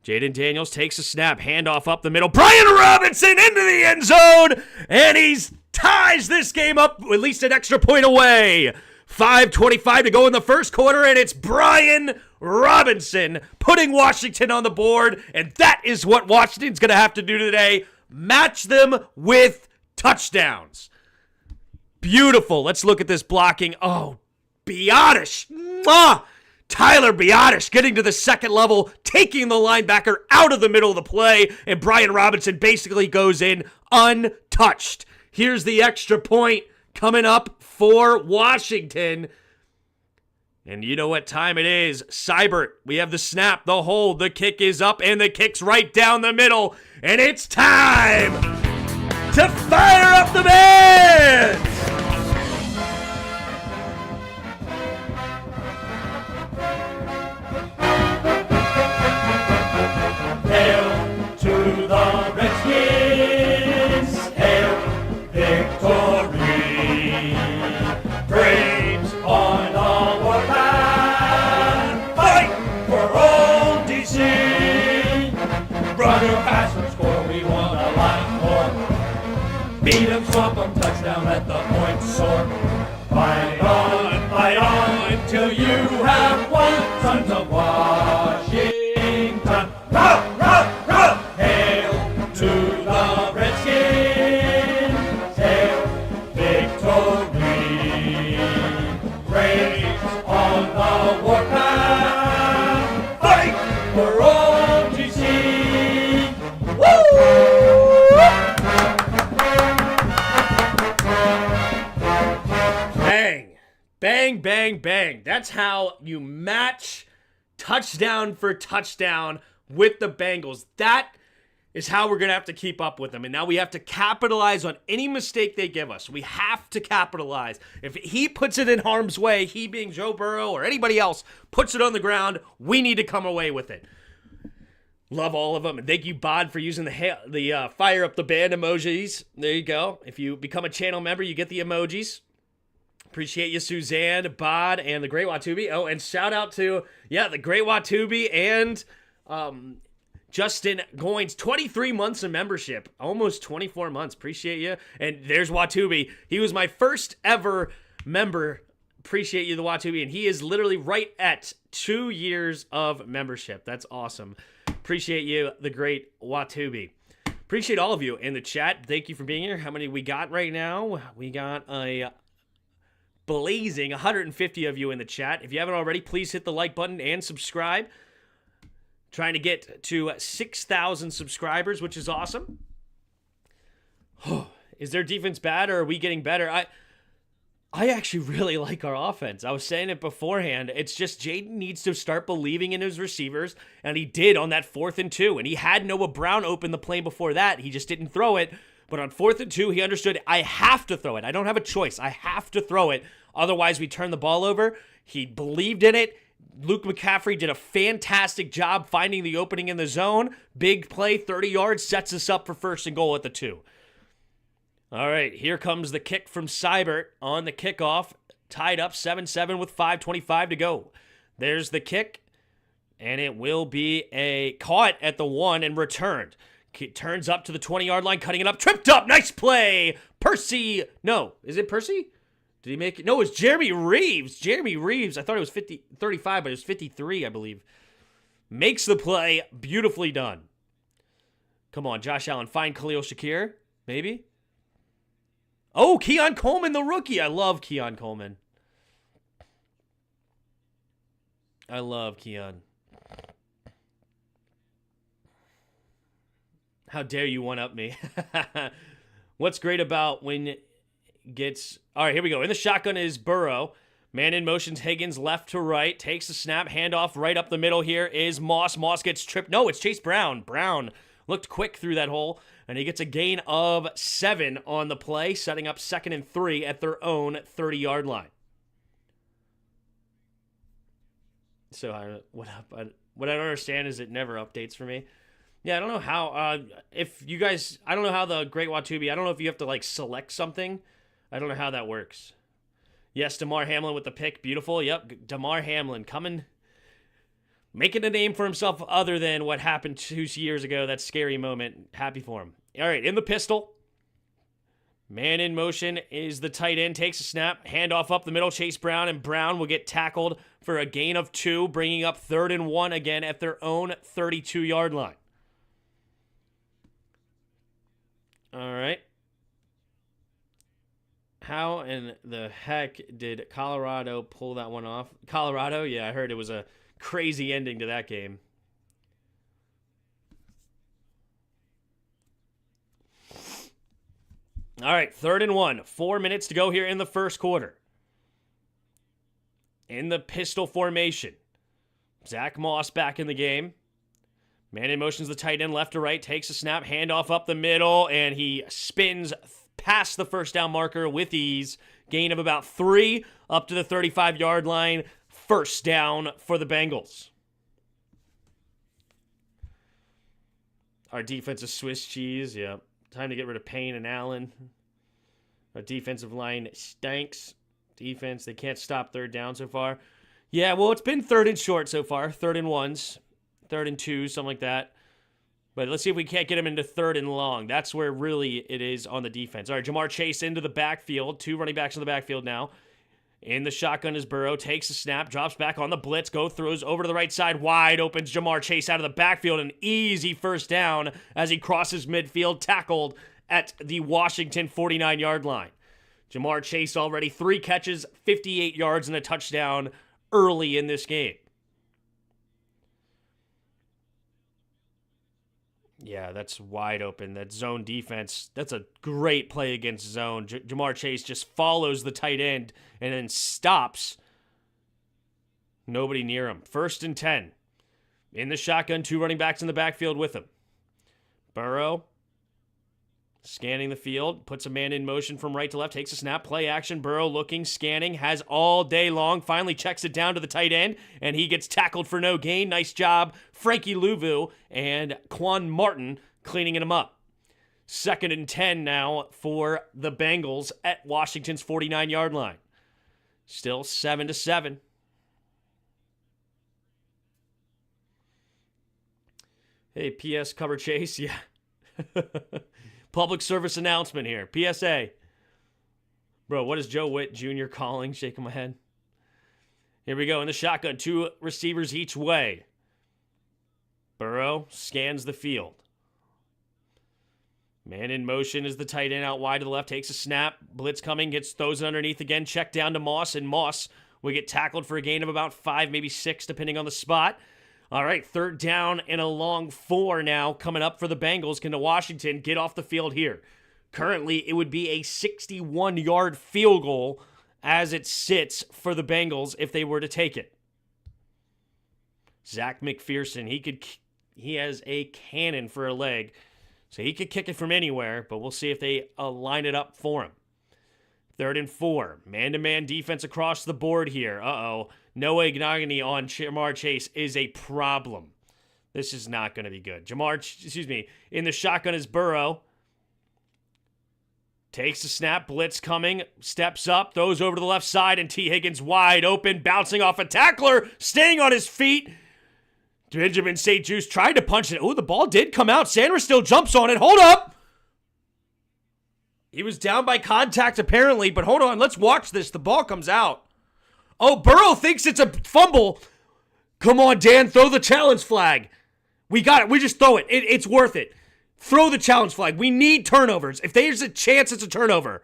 Jaden Daniels takes a snap, handoff up the middle. Brian Robinson into the end zone, and he ties this game up at least an extra point away. 5:25 to go in the first quarter, and it's Brian Robinson putting Washington on the board, and that is what Washington's going to have to do today. Match them with touchdowns. Beautiful. Let's look at this blocking. Oh, Biotish. Tyler Biotish getting to the second level, taking the linebacker out of the middle of the play, and Brian Robinson basically goes in untouched. Here's the extra point coming up for Washington. And you know what time it is. Seibert, we have the snap, the hold, the kick is up, and the kick's right down the middle. And it's time to fire up the bands! Hail to the Redskins, hail victory, braves on the warpath, fight for old DC, run or pass or score, we want a lot more, beat 'em, swamp 'em, touchdown, let the points soar, fight on, till you have won, sons of Washington. Row, row, row! Hail to the Redskins, hail victory, braves on the warpath, fight for old GC. Woo! Bang, bang, bang, bang. That's how you match touchdown for touchdown with the Bengals. That is how we're going to have to keep up with them. And now we have to capitalize on any mistake they give us. We have to capitalize. If he puts it in harm's way, he being Joe Burrow or anybody else, puts it on the ground, we need to come away with it. Love all of them. And thank you, Bod, for using the fire up the band emojis. There you go. If you become a channel member, you get the emojis. Appreciate you, Suzanne, Bod, and the Great Watubi. Oh, and shout out to, the Great Watubi and Justin Goins. 23 months of membership. Almost 24 months. Appreciate you. And there's Watubi. He was my first ever member. Appreciate you, the Watubi. And he is literally right at 2 years of membership. That's awesome. Appreciate you, the Great Watubi. Appreciate all of you in the chat. Thank you for being here. How many we got right now? We got a blazing 150 of you in the chat. If you haven't already, please hit the like button and subscribe. Trying to get to 6,000 subscribers, which is awesome. Is their defense bad, or are we getting better? I actually really like our offense. I was saying it beforehand. It's just Jaden needs to start believing in his receivers, and he did on that 4th and 2. And he had Noah Brown open the play before that. He just didn't throw it. But on 4th and 2, he understood, I have to throw it. I don't have a choice. I have to throw it. Otherwise, we turn the ball over. He believed in it. Luke McCaffrey did a fantastic job finding the opening in the zone. Big play, 30 yards, sets us up for 1st and goal at the 2. All right, here comes the kick from Seibert on the kickoff. Tied up 7-7 with 5:25 to go. There's the kick, and it will be a caught at the 1 and returned. Turns up to the 20-yard line, cutting it up, tripped up, nice play. Percy, no, is it Percy? Did he make it? No, it was Jeremy Reeves. Jeremy Reeves, I thought it was 35, but it was 53, I believe. Makes the play, beautifully done. Come on, Josh Allen, find Khalil Shakir, maybe? Oh, Keon Coleman, the rookie. I love Keon Coleman. I love Keon. How dare you one-up me? What's great about when gets... All right, here we go. In the shotgun is Burrow. Man in motions Higgins left to right. Takes the snap. Handoff right up the middle here is Moss. Moss gets tripped. No, it's Chase Brown. Brown looked quick through that hole, and he gets a gain of 7 on the play, setting up 2nd and 3 at their own 30-yard line. So what I don't understand is it never updates for me. Yeah, I don't know how, if you guys, I don't know how the Great Watubi, I don't know if you have to, like, select something. I don't know how that works. Yes, Damar Hamlin with the pick. Beautiful. Yep, Damar Hamlin coming. making a name for himself other than what happened 2 years ago. That scary moment. Happy for him. All right, in the pistol. Man in motion is the tight end. Takes a snap. Handoff up the middle. Chase Brown, and Brown will get tackled for a gain of 2, bringing up 3rd and 1 again at their own 32-yard line. All right. How in the heck did Colorado pull that one off? Colorado? Yeah, I heard it was a crazy ending to that game. All right, 3rd and 1. 4 minutes to go here in the first quarter. In the pistol formation. Zach Moss back in the game. Man in motion is the tight end left to right. Takes a snap, handoff up the middle, and he spins past the first down marker with ease. Gain of about 3 up to the 35-yard line. First down for the Bengals. Our defense is Swiss cheese. Yeah. Time to get rid of Payne and Allen. Our defensive line stinks. Defense, they can't stop 3rd down so far. Yeah, well, it's been 3rd and short so far. 3rd and 1s. 3rd and 2s, something like that. But let's see if we can't get him into 3rd and long. That's where really it is on the defense. All right, Jamar Chase into the backfield. 2 running backs in the backfield now. In the shotgun is Burrow. Takes a snap. Drops back on the blitz. Throws over to the right side. Wide opens Jamar Chase out of the backfield. An easy first down as he crosses midfield. Tackled at the Washington 49-yard line. Jamar Chase already 3 catches, 58 yards, and a touchdown early in this game. Yeah, that's wide open. That zone defense, that's a great play against zone. Jamar Chase just follows the tight end and then stops. Nobody near him. 1st and 10. In the shotgun, 2 running backs in the backfield with him. Burrow scanning the field, puts a man in motion from right to left, takes a snap, play action. Burrow looking, scanning, has all day long, finally checks it down to the tight end, and he gets tackled for no gain. Nice job, Frankie Louvu and Quan Martin cleaning him up. 2nd and 10 now for the Bengals at Washington's 49-yard line. Still 7-7. Hey, PS cover Chase, yeah. Public service announcement here. PSA. Bro, what is Joe Witt Jr. calling? Shaking my head. Here we go. In the shotgun. 2 receivers each way. Burrow scans the field. Man in motion is the tight end out wide to the left. Takes a snap. Blitz coming. Throws it underneath again. Check down to Moss. And Moss will get tackled for a gain of about 5, maybe 6, depending on the spot. All right, 3rd down and a long 4 now coming up for the Bengals. Can the Washington get off the field here? Currently, it would be a 61-yard field goal as it sits for the Bengals if they were to take it. Zach McPherson, he has a cannon for a leg, so he could kick it from anywhere, but we'll see if they line it up for him. 3rd and 4. Man-to-man defense across the board here. Uh-oh. Noah Ignagni on Jamar Chase is a problem. This is not going to be good. In the shotgun is Burrow. Takes a snap, blitz coming, steps up, throws over to the left side, and T. Higgins wide open, bouncing off a tackler, staying on his feet. Benjamin St-Juste tried to punch it. Oh, the ball did come out. Sanders still jumps on it. Hold up! He was down by contact apparently, but hold on, let's watch this. The ball comes out. Oh, Burrow thinks it's a fumble. Come on, Dan, throw the challenge flag. We got it. We just throw it. It's worth it. Throw the challenge flag. We need turnovers. If there's a chance it's a turnover,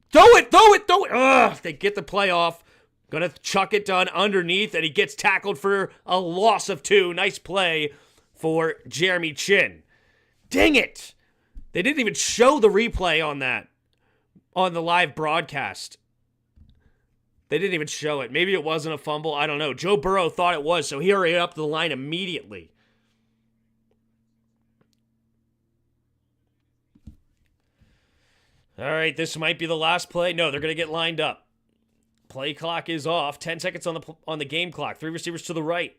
throw it. Ugh, they get the play off. Gonna chuck it down underneath, and he gets tackled for a loss of 2. Nice play for Jeremy Chin. Dang it. They didn't even show the replay on that, on the live broadcast. They didn't even show it. Maybe it wasn't a fumble. I don't know. Joe Burrow thought it was, so he hurried up the line immediately. All right, this might be the last play. No, they're going to get lined up. Play clock is off. 10 seconds on the game clock. 3 receivers to the right.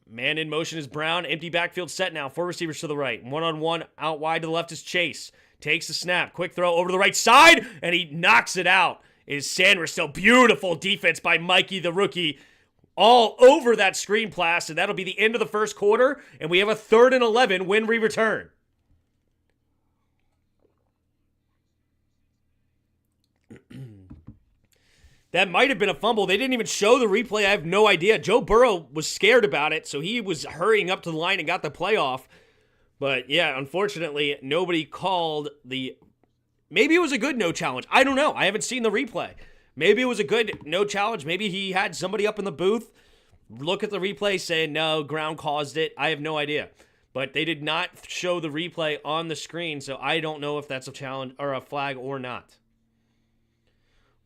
Man in motion is Brown. Empty backfield set now. 4 receivers to the right. 1-on-1 out wide to the left is Chase. Takes the snap. Quick throw over to the right side, and he knocks it out. Is Sanders still. Beautiful defense by Mikey the rookie. all over that screen pass, and that'll be the end of the first quarter, and we have a 3rd and 11 when we return. That might have been a fumble. They didn't even show the replay. I have no idea. Joe Burrow was scared about it, so he was hurrying up to the line and got the play off. But yeah, unfortunately, nobody called the... Maybe it was a good no challenge. I don't know. I haven't seen the replay. Maybe it was a good no challenge. Maybe he had somebody up in the booth look at the replay saying, no, ground caused it. I have no idea. But they did not show the replay on the screen, so I don't know if that's a challenge or a flag or not.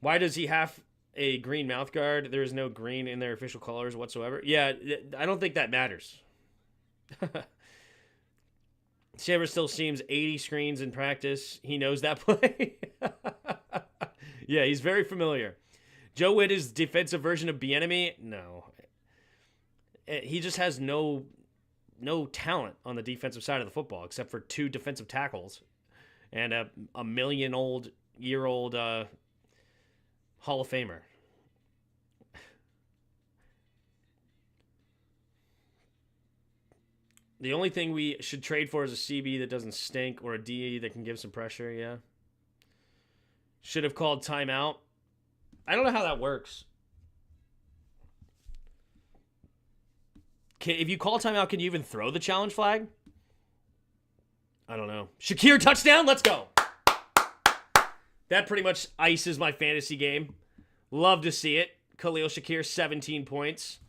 Why does he have a green mouth guard? There is no green in their official colors whatsoever. Yeah, I don't think that matters. Saber still seems 80 screens in practice. He knows that play. Yeah, he's very familiar. Joe Witt is defensive version of Bieniemy? No. He just has no talent on the defensive side of the football except for 2 defensive tackles and a million-year-old Hall of Famer. The only thing we should trade for is a CB that doesn't stink or a DE that can give some pressure, yeah. Should have called timeout. I don't know how that works. If you call timeout, can you even throw the challenge flag? I don't know. Shakir touchdown, let's go. That pretty much ices my fantasy game. Love to see it. Khalil Shakir, 17 points.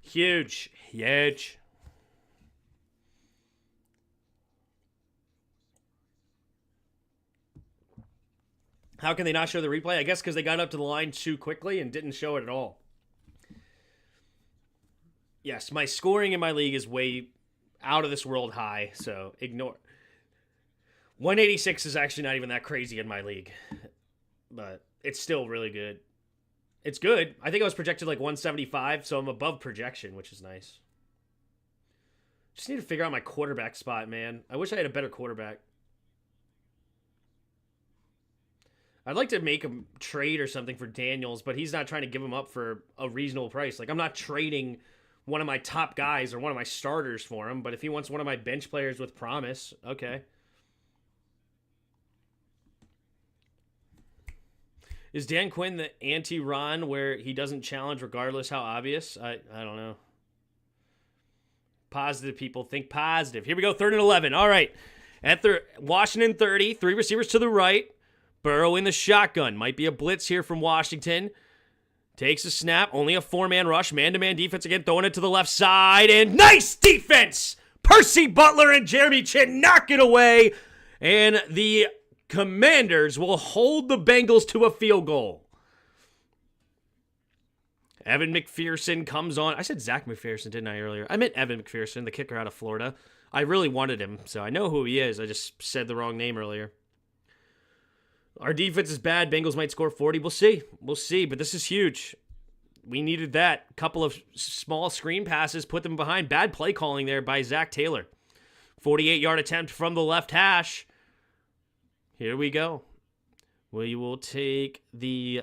Huge. Huge. How can they not show the replay? I guess because they got up to the line too quickly and didn't show it at all. Yes, my scoring in my league is way out of this world high, so ignore. 186 is actually not even that crazy in my league, but it's still really good. It's good. I think I was projected like 175, so I'm above projection, which is nice. Just need to figure out my quarterback spot, man. I wish I had a better quarterback. I'd like to make a trade or something for Daniels, but he's not trying to give him up for a reasonable price. Like, I'm not trading one of my top guys or one of my starters for him, but if he wants one of my bench players with promise, okay. Is Dan Quinn the anti-Ron where he doesn't challenge regardless how obvious? I don't know. Positive people think positive. Here we go, 3rd and 11. All right. At the Washington 30, 3 receivers to the right. Burrow in the shotgun. Might be a blitz here from Washington. Takes a snap. Only a 4-man rush. Man-to-man defense again. Throwing it to the left side. And nice defense! Percy Butler and Jeremy Chin knock it away. And the Commanders will hold the Bengals to a field goal. Evan McPherson comes on. I said Zach McPherson, didn't I, earlier? I meant Evan McPherson, the kicker out of Florida. I really wanted him, so I know who he is. I just said the wrong name earlier. Our defense is bad. Bengals might score 40. We'll see. We'll see, but this is huge. We needed that. Couple of small screen passes, put them behind. Bad play calling there by Zach Taylor. 48-yard attempt from the left hash. Here we go. We will take the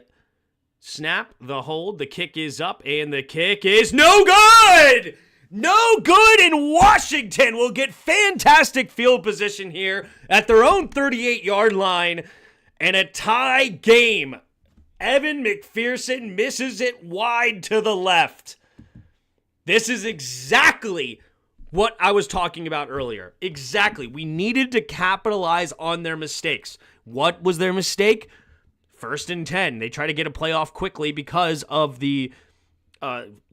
snap, the hold. The kick is up, and the kick is no good! No good, and Washington will get fantastic field position here at their own 38-yard line. And a tie game. Evan McPherson misses it wide to the left. This is exactly what I was talking about earlier. Exactly. We needed to capitalize on their mistakes. What was their mistake? 1st and 10. They try to get a playoff quickly because of the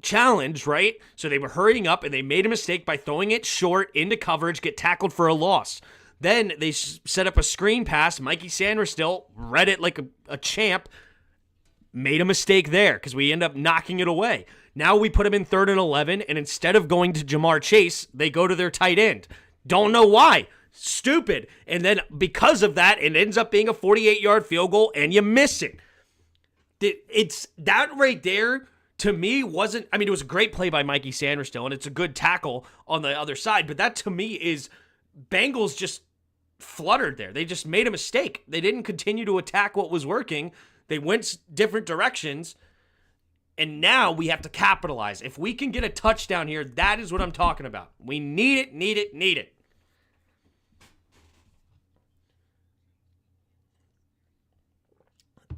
challenge, right? So they were hurrying up, and they made a mistake by throwing it short into coverage, get tackled for a loss. Then they set up a screen pass. Mikey Sanders still read it like a champ. Made a mistake there because we end up knocking it away. Now we put him in 3rd and 11, and instead of going to Jamar Chase, they go to their tight end. Don't know why. Stupid. And then because of that, it ends up being a 48-yard field goal, and you miss it. It's that right there, to me, wasn't... I mean, it was a great play by Mikey Sanders still, and it's a good tackle on the other side, but that to me is... Bengals just fluttered there. They just made a mistake. They didn't continue to attack what was working. They went different directions, and now we have to capitalize. If we can get a touchdown here, that is what I'm talking about. We need it, need it, need it.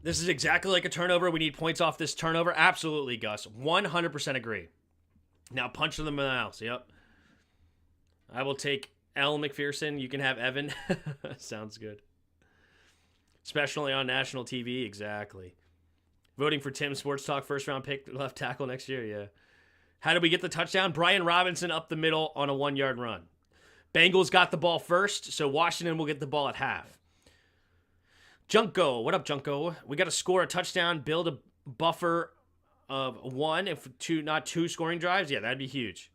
This is exactly like a turnover. We need points off this turnover. Absolutely, Gus. 100% agree. Now punch them in the mouth. Yep. I will take L. McPherson. You can have Evan. Sounds good. Especially on national TV. Exactly. Voting for Tim Sports Talk first round pick left tackle next year. Yeah. How did we get the touchdown? Brian Robinson up the middle on a 1-yard run. Bengals got the ball first, so Washington will get the ball at half. Junko. What up, Junko? We got to score a touchdown, build a buffer of 1, if not 2 scoring drives. Yeah, that'd be huge.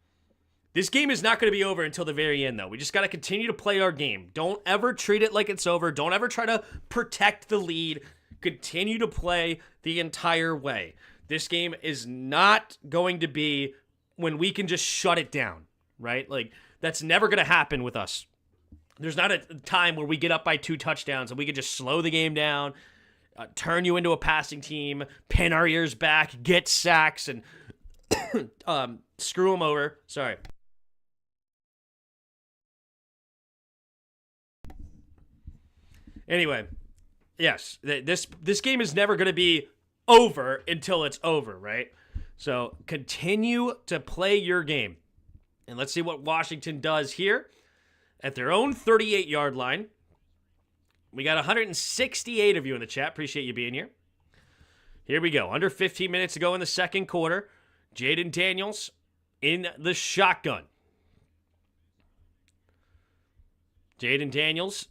This game is not going to be over until the very end, though. We just got to continue to play our game. Don't ever treat it like it's over. Don't ever try to protect the lead. Continue to play the entire way. This game is not going to be when we can just shut it down, right? Like, that's never going to happen with us. There's not a time where we get up by 2 touchdowns and we can just slow the game down, turn you into a passing team, pin our ears back, get sacks, and screw them over. Sorry. Anyway, yes, this game is never going to be over until it's over, right? So continue to play your game. And let's see what Washington does here at their own 38-yard line. We got 168 of you in the chat. Appreciate you being here. Here we go. Under 15 minutes to go in the second quarter. Jaden Daniels in the shotgun. Jaden Daniels,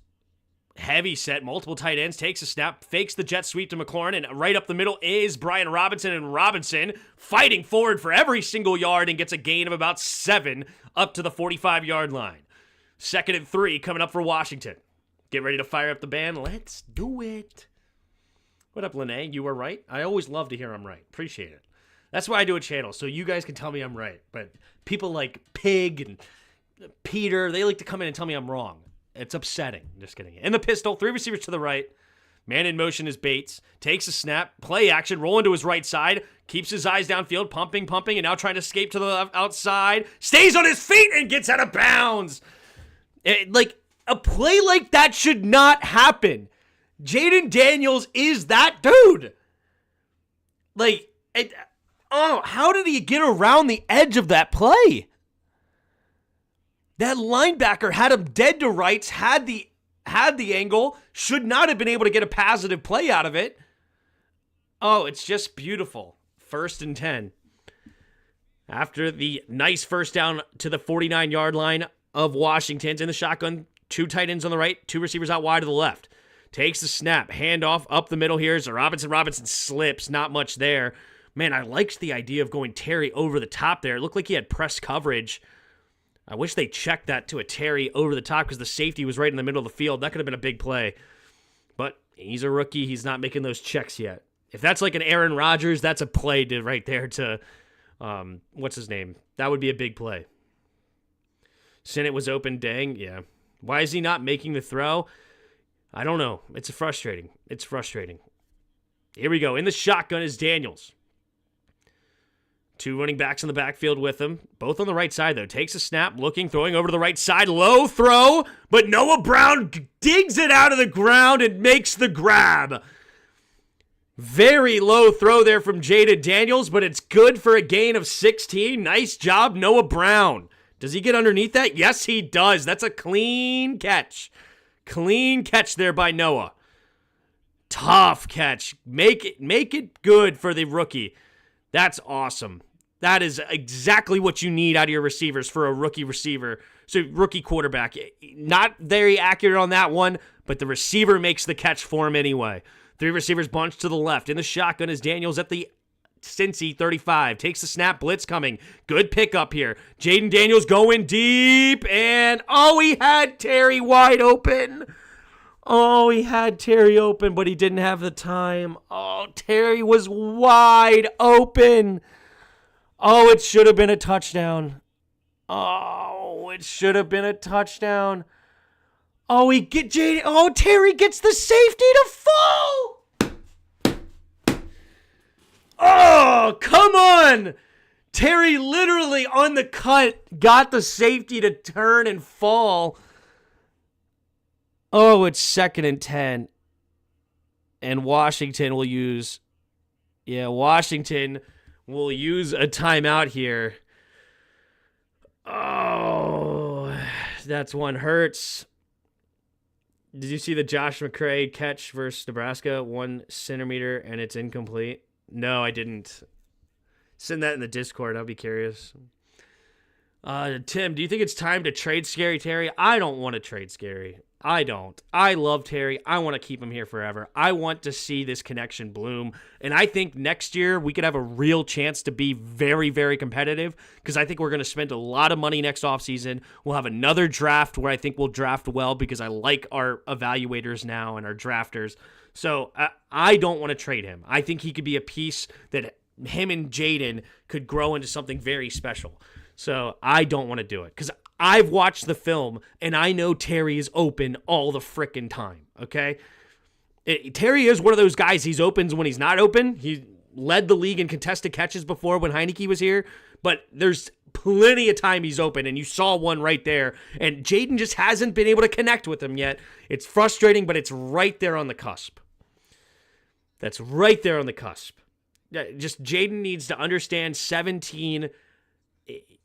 heavy set, multiple tight ends, takes a snap, fakes the jet sweep to McLaurin, and right up the middle is Brian Robinson, and Robinson fighting forward for every single yard and gets a gain of about 7 up to the 45-yard line. 2nd and 3 coming up for Washington. Get ready to fire up the band. Let's do it. What up, Lene? You were right. I always love to hear I'm right. Appreciate it. That's why I do a channel, so you guys can tell me I'm right. But people like Pig and Peter, they like to come in and tell me I'm wrong. It's upsetting. Just kidding. In the pistol, 3 receivers to the right. Man in motion is Bates. Takes a snap. Play action. Rolling to his right side. Keeps his eyes downfield. Pumping, and now trying to escape to the outside. Stays on his feet and gets out of bounds. A play like that should not happen. Jaden Daniels is that dude. How did he get around the edge of that play? That linebacker had him dead to rights, had the angle, should not have been able to get a positive play out of it. Oh, it's just beautiful. 1st and 10. After the nice first down to the 49-yard line of Washington's in the shotgun, 2 tight ends on the right, 2 receivers out wide to the left. Takes the snap, handoff up the middle here. So Robinson slips, not much there. Man, I liked the idea of going Terry over the top there. It looked like he had press coverage. I wish they checked that to a Terry over the top because the safety was right in the middle of the field. That could have been a big play. But he's a rookie. He's not making those checks yet. If that's like an Aaron Rodgers, that's a play right there to, what's his name? That would be a big play. Sinnott was open, dang, yeah. Why is he not making the throw? I don't know. It's frustrating. Here we go. In the shotgun is Daniels. 2 running backs in the backfield with him. Both on the right side, though. Takes a snap, looking, throwing over to the right side. Low throw, but Noah Brown digs it out of the ground and makes the grab. Very low throw there from Jaden Daniels, but it's good for a gain of 16. Nice job, Noah Brown. Does he get underneath that? Yes, he does. That's a clean catch. Clean catch there by Noah. Tough catch. Make it good for the rookie. That's awesome. That is exactly what you need out of your receivers for a rookie receiver. So rookie quarterback. Not very accurate on that one, but the receiver makes the catch for him anyway. 3 receivers bunched to the left. In the shotgun is Daniels at the Cincy 35. Takes the snap. Blitz coming. Good pickup here. Jaden Daniels going deep. And, he had Terry wide open. He had Terry open, but he didn't have the time. Terry was wide open. It should have been a touchdown. It should have been a touchdown. Terry gets the safety to fall. Oh, come on! Terry literally on the cut got the safety to turn and fall. Oh, it's 2nd and 10. And Washington will use a timeout here. Oh, that's one. Hurts. Did you see the Josh McCray catch versus Nebraska? 1 centimeter and it's incomplete. No, I didn't. Send that in the Discord. I'll be curious. Tim, do you think it's time to trade Scary Terry? I don't want to trade Scary. I don't. I love Terry. I want to keep him here forever. I want to see this connection bloom. And I think next year we could have a real chance to be very, very competitive because I think we're going to spend a lot of money next offseason. We'll have another draft where I think we'll draft well because I like our evaluators now and our drafters. So I don't want to trade him. I think he could be a piece that him and Jaden could grow into something very special. So I don't want to do it because I've watched the film and I know Terry is open all the frickin' time, okay? Terry is one of those guys, he's open when he's not open. He led the league in contested catches before when Heineke was here, but there's plenty of time he's open, and you saw one right there, and Jaden just hasn't been able to connect with him yet. It's frustrating, but it's right there on the cusp. That's right there on the cusp. Just Jaden needs to understand 17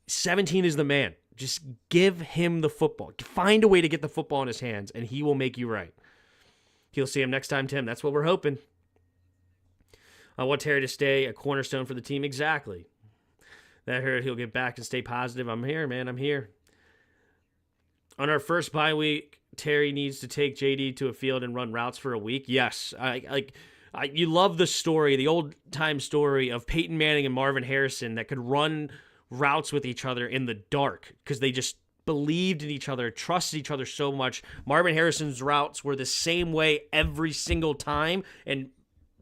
is the man. Just give him the football. Find a way to get the football in his hands, and he will make you right. You'll see him next time, Tim. That's what we're hoping. I want Terry to stay a cornerstone for the team. Exactly. That hurt. He'll get back and stay positive. I'm here, man. I'm here. On our first bye week, Terry needs to take JD to a field and run routes for a week. Yes. You love the story, the old-time story of Peyton Manning and Marvin Harrison that could run routes with each other in the dark because they just believed in each other, trusted each other so much. Marvin Harrison's routes were the same way every single time, and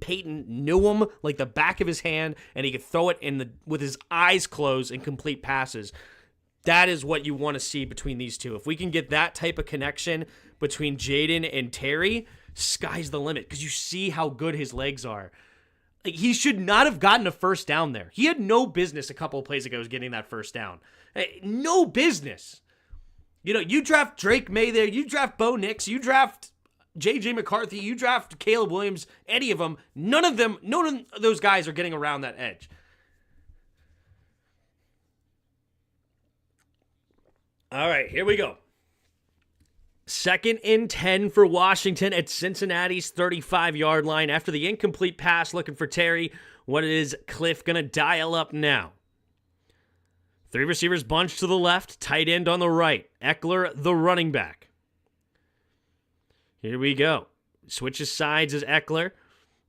Peyton knew him like the back of his hand, and he could throw it with his eyes closed and complete passes. That is what you want to see between these two. If we can get that type of connection between Jaden and Terry, sky's the limit because you see how good his legs are. Like, he should not have gotten a first down there. He had no business a couple of plays ago getting that first down. No business. You draft Drake May there. You draft Bo Nix. You draft J.J. McCarthy. You draft Caleb Williams. Any of them. None of those guys are getting around that edge. All right, here we go. 2nd and 10 for Washington at Cincinnati's 35-yard line. After the incomplete pass, looking for Terry. What is Cliff going to dial up now? 3 receivers bunched to the left, tight end on the right. Eckler, the running back. Here we go. Switches sides as Eckler.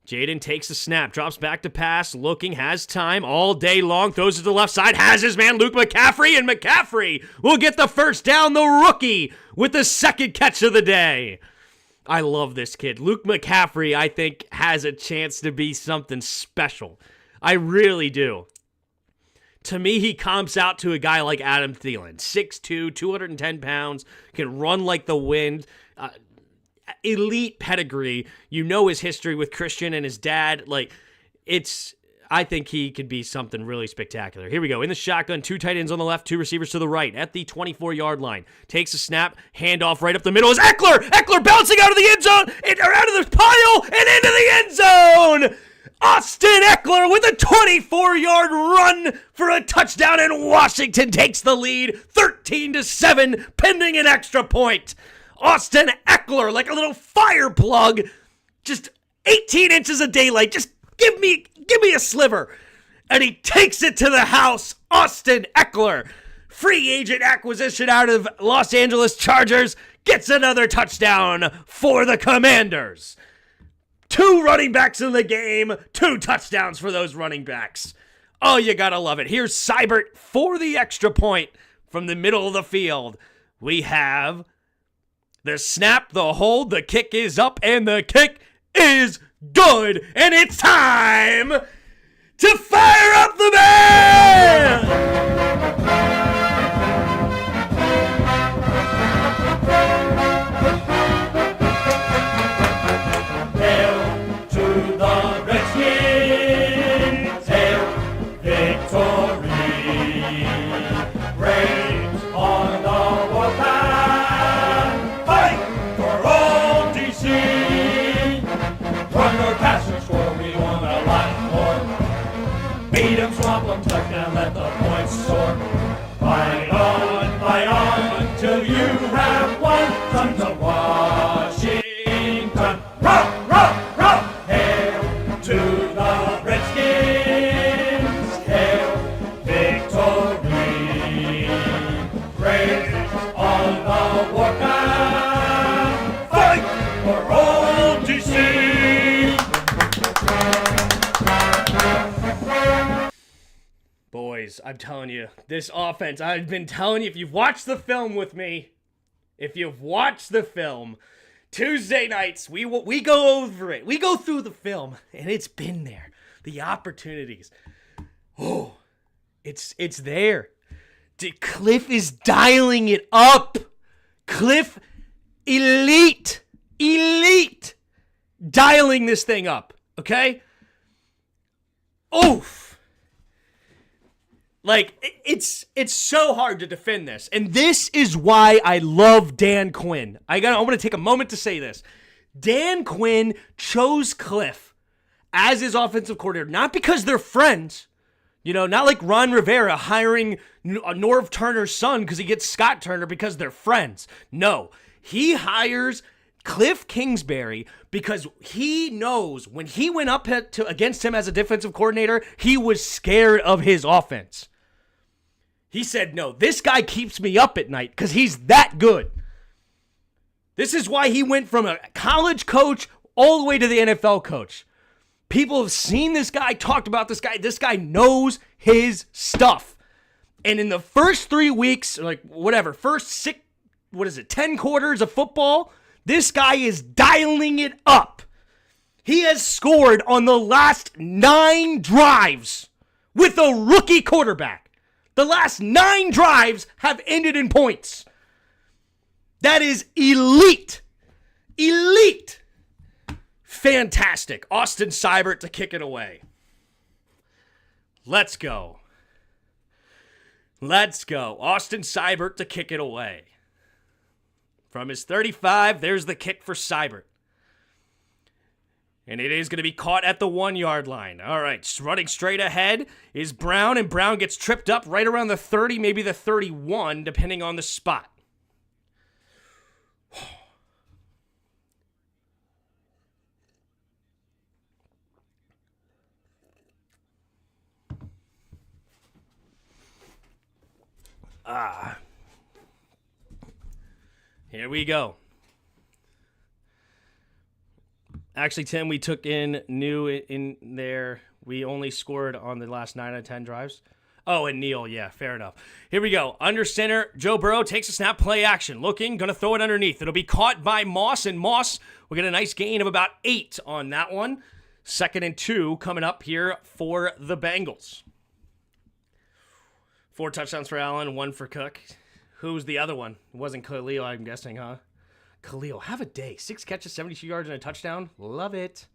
Jaden takes the snap, drops back to pass, looking, has time all day long, throws to the left side, has his man Luke McCaffrey, and McCaffrey will get the first down, the rookie, with the second catch of the day. I love this kid. Luke McCaffrey, I think, has a chance to be something special. I really do. To me, he comps out to a guy like Adam Thielen, 6'2", 210 pounds, can run like the wind, elite pedigree. You know his history with Christian and his dad. I think he could be something really spectacular. Here we go. In the shotgun, 2 tight ends on the left, 2 receivers to the right at the 24-yard line. Takes a snap, handoff right up the middle is Eckler. Eckler bouncing out of the end zone, or out of the pile, and into the end zone. Austin Eckler with a 24-yard run for a touchdown, and Washington takes the lead 13-7, pending an extra point. Austin Eckler, like a little fire plug, just 18 inches of daylight. Just give me a sliver. And he takes it to the house. Austin Eckler, free agent acquisition out of Los Angeles Chargers, gets another touchdown for the Commanders. 2 running backs in the game, 2 touchdowns for those running backs. Oh, you gotta love it. Here's Seibert for the extra point from the middle of the field. We have the snap, the hold, the kick is up, and the kick is good. And it's time to fire up the band! Hail to the Redskins! Hail I'm telling you, this offense, I've been telling you, if you've watched the film with me, Tuesday nights, we go over it. We go through the film, and it's been there. The opportunities. Oh, it's there. Cliff is dialing it up. Cliff, elite, dialing this thing up, okay? Oof. Like, it's so hard to defend this. And this is why I love Dan Quinn. I want to take a moment to say this. Dan Quinn chose Cliff as his offensive coordinator, not because they're friends. You know, not like Ron Rivera hiring Norv Turner's son because he gets Scott Turner because they're friends. No, he hires Cliff Kingsbury because he knows when he went up against him as a defensive coordinator, he was scared of his offense. He said, no, this guy keeps me up at night because he's that good. This is why he went from a college coach all the way to the NFL coach. People have seen this guy, talked about this guy. This guy knows his stuff. And in the first 3 weeks, like whatever, first 10 quarters of football, this guy is dialing it up. He has scored on the last 9 drives with a rookie quarterback. The last 9 drives have ended in points. That is elite. Elite. Fantastic. Austin Seibert to kick it away. Let's go. Austin Seibert to kick it away. From his 35, there's the kick for Seibert. And it is going to be caught at the 1-yard line. All right, running straight ahead is Brown, and Brown gets tripped up right around the 30, maybe the 31, depending on the spot. Here we go. Actually, Tim, we took in new in there. We only scored on the last 9 out of 10 drives. Oh, and Neal. Yeah, fair enough. Here we go. Under center, Joe Burrow takes a snap, play action. Looking, going to throw it underneath. It'll be caught by Moss, and Moss will get a nice gain of about 8 on that one. 2nd and 2 coming up here for the Bengals. 4 touchdowns for Allen, 1 for Cook. Who's the other one? It wasn't Khalil, I'm guessing, huh? Khalil, have a day. 6 catches, 72 yards, and a touchdown. Love it.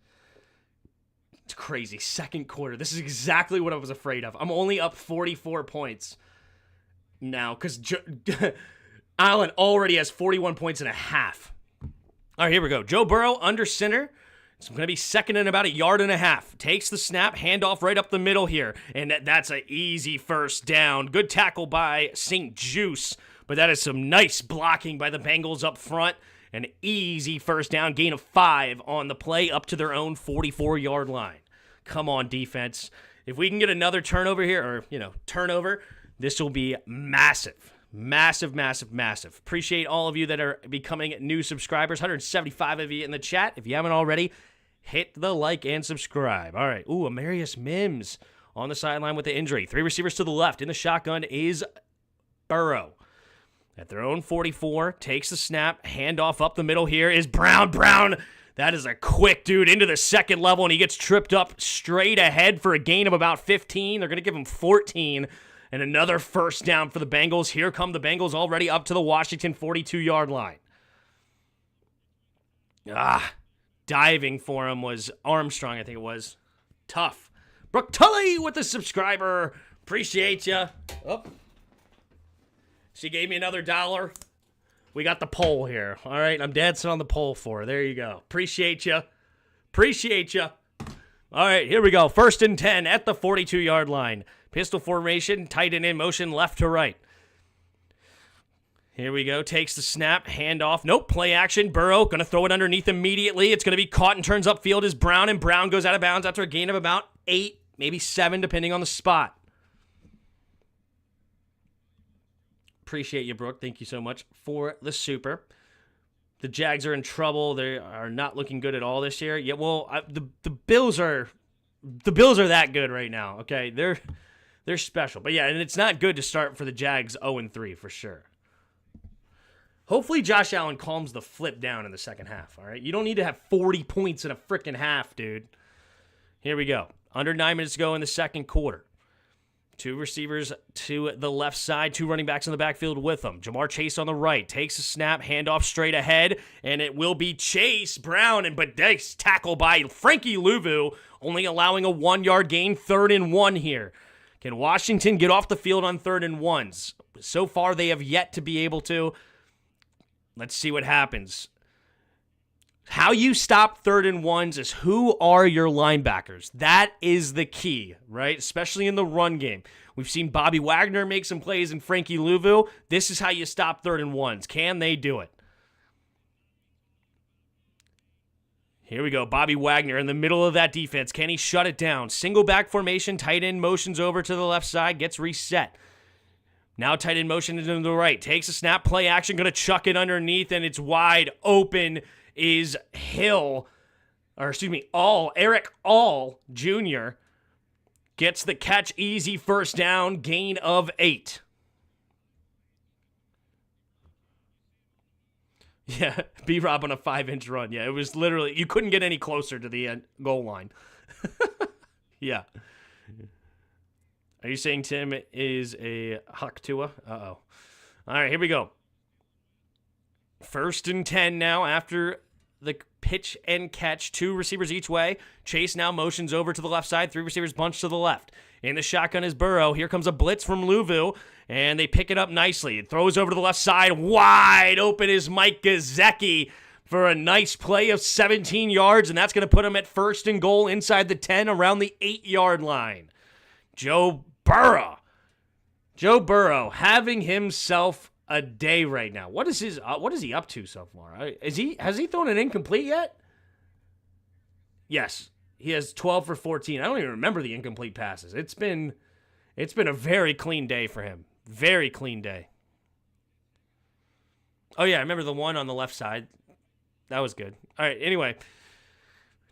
It's crazy. 2nd quarter. This is exactly what I was afraid of. I'm only up 44 points now because Allen already has 41 points and a half. All right, here we go. Joe Burrow under center. It's going to be 2nd and about 1.5 yards. Takes the snap, handoff right up the middle here. And that's an easy first down. Good tackle by St. Juice. But that is some nice blocking by the Bengals up front. An easy first down, gain of 5 on the play up to their own 44-yard line. Come on, defense. If we can get another turnover here, or, turnover, this will be massive. Massive, massive, massive. Appreciate all of you that are becoming new subscribers. 175 of you in the chat. If you haven't already, hit the like and subscribe. All right. Ooh, Amarius Mims on the sideline with the injury. 3 receivers to the left. In the shotgun is Burrow. At their own 44, takes the snap, handoff up the middle here is Brown. Brown, that is a quick dude into the 2nd level, and he gets tripped up straight ahead for a gain of about 15. They're going to give him 14, and another first down for the Bengals. Here come the Bengals already up to the Washington 42-yard line. Diving for him was Armstrong, I think it was. Tough. Brooke Tully with the subscriber. Appreciate ya. Oh. She gave me another $1. We got the poll here. All right, I'm dancing on the poll for her. There you go. Appreciate you. All right, here we go. 1st and 10 at the 42-yard line. Pistol formation, tight end in motion, left to right. Here we go. Takes the snap, handoff. Nope, play action. Burrow going to throw it underneath immediately. It's going to be caught and turns upfield as Brown, and Brown goes out of bounds after a gain of about 8, maybe 7, depending on the spot. Appreciate you, Brooke. Thank you so much for the super. The Jags are in trouble. They are not looking good at all this year. Yeah, well, the Bills are that good right now. Okay, They're special. But yeah, and it's not good to start for the Jags 0-3 for sure. Hopefully Josh Allen calms the flip down in the second half, all right? You don't need to have 40 points in a freaking half, dude. Here we go. Under 9 minutes to go in the second quarter. 2 receivers to the left side, 2 running backs in the backfield with them. Jamar Chase on the right, takes a snap, handoff straight ahead, and it will be Chase Brown, but nice tackle by Frankie Louvu, only allowing a 1-yard gain, 3rd and 1 here. Can Washington get off the field on 3rd and 1s? So far, they have yet to be able to. Let's see what happens. How you stop 3rd and 1s is who are your linebackers. That is the key, right? Especially in the run game. We've seen Bobby Wagner make some plays and Frankie Louvu. This is how you stop 3rd and 1s. Can they do it? Here we go. Bobby Wagner in the middle of that defense. Can he shut it down? Single back formation. Tight end motions over to the left side. Gets reset. Now tight end motion to the right. Takes a snap. Play action. Going to chuck it underneath, and it's wide open. Is Eric All Jr. gets the catch, easy first down, gain of 8. Yeah, B-Rob on a 5-inch run. Yeah, it was literally, you couldn't get any closer to the goal line. Yeah. Are you saying Tim is a Huck Tua? Uh-oh. All right, here we go. 1st and 10 now after the pitch and catch. 2 receivers each way. Chase now motions over to the left side. 3 receivers bunched to the left. In the shotgun is Burrow. Here comes a blitz from Louvu, and they pick it up nicely. It throws over to the left side. Wide open is Mike Gesicki for a nice play of 17 yards, and that's going to put him at 1st and goal inside the 10 around the 8-yard line. Joe Burrow having himself a day right now. What is he up to so far? Has he thrown an incomplete yet? Yes, he has 12 for 14. I don't even remember the incomplete passes. It's been a very clean day for him. Very clean day. Oh yeah, I remember the one on the left side. That was good. All right, anyway.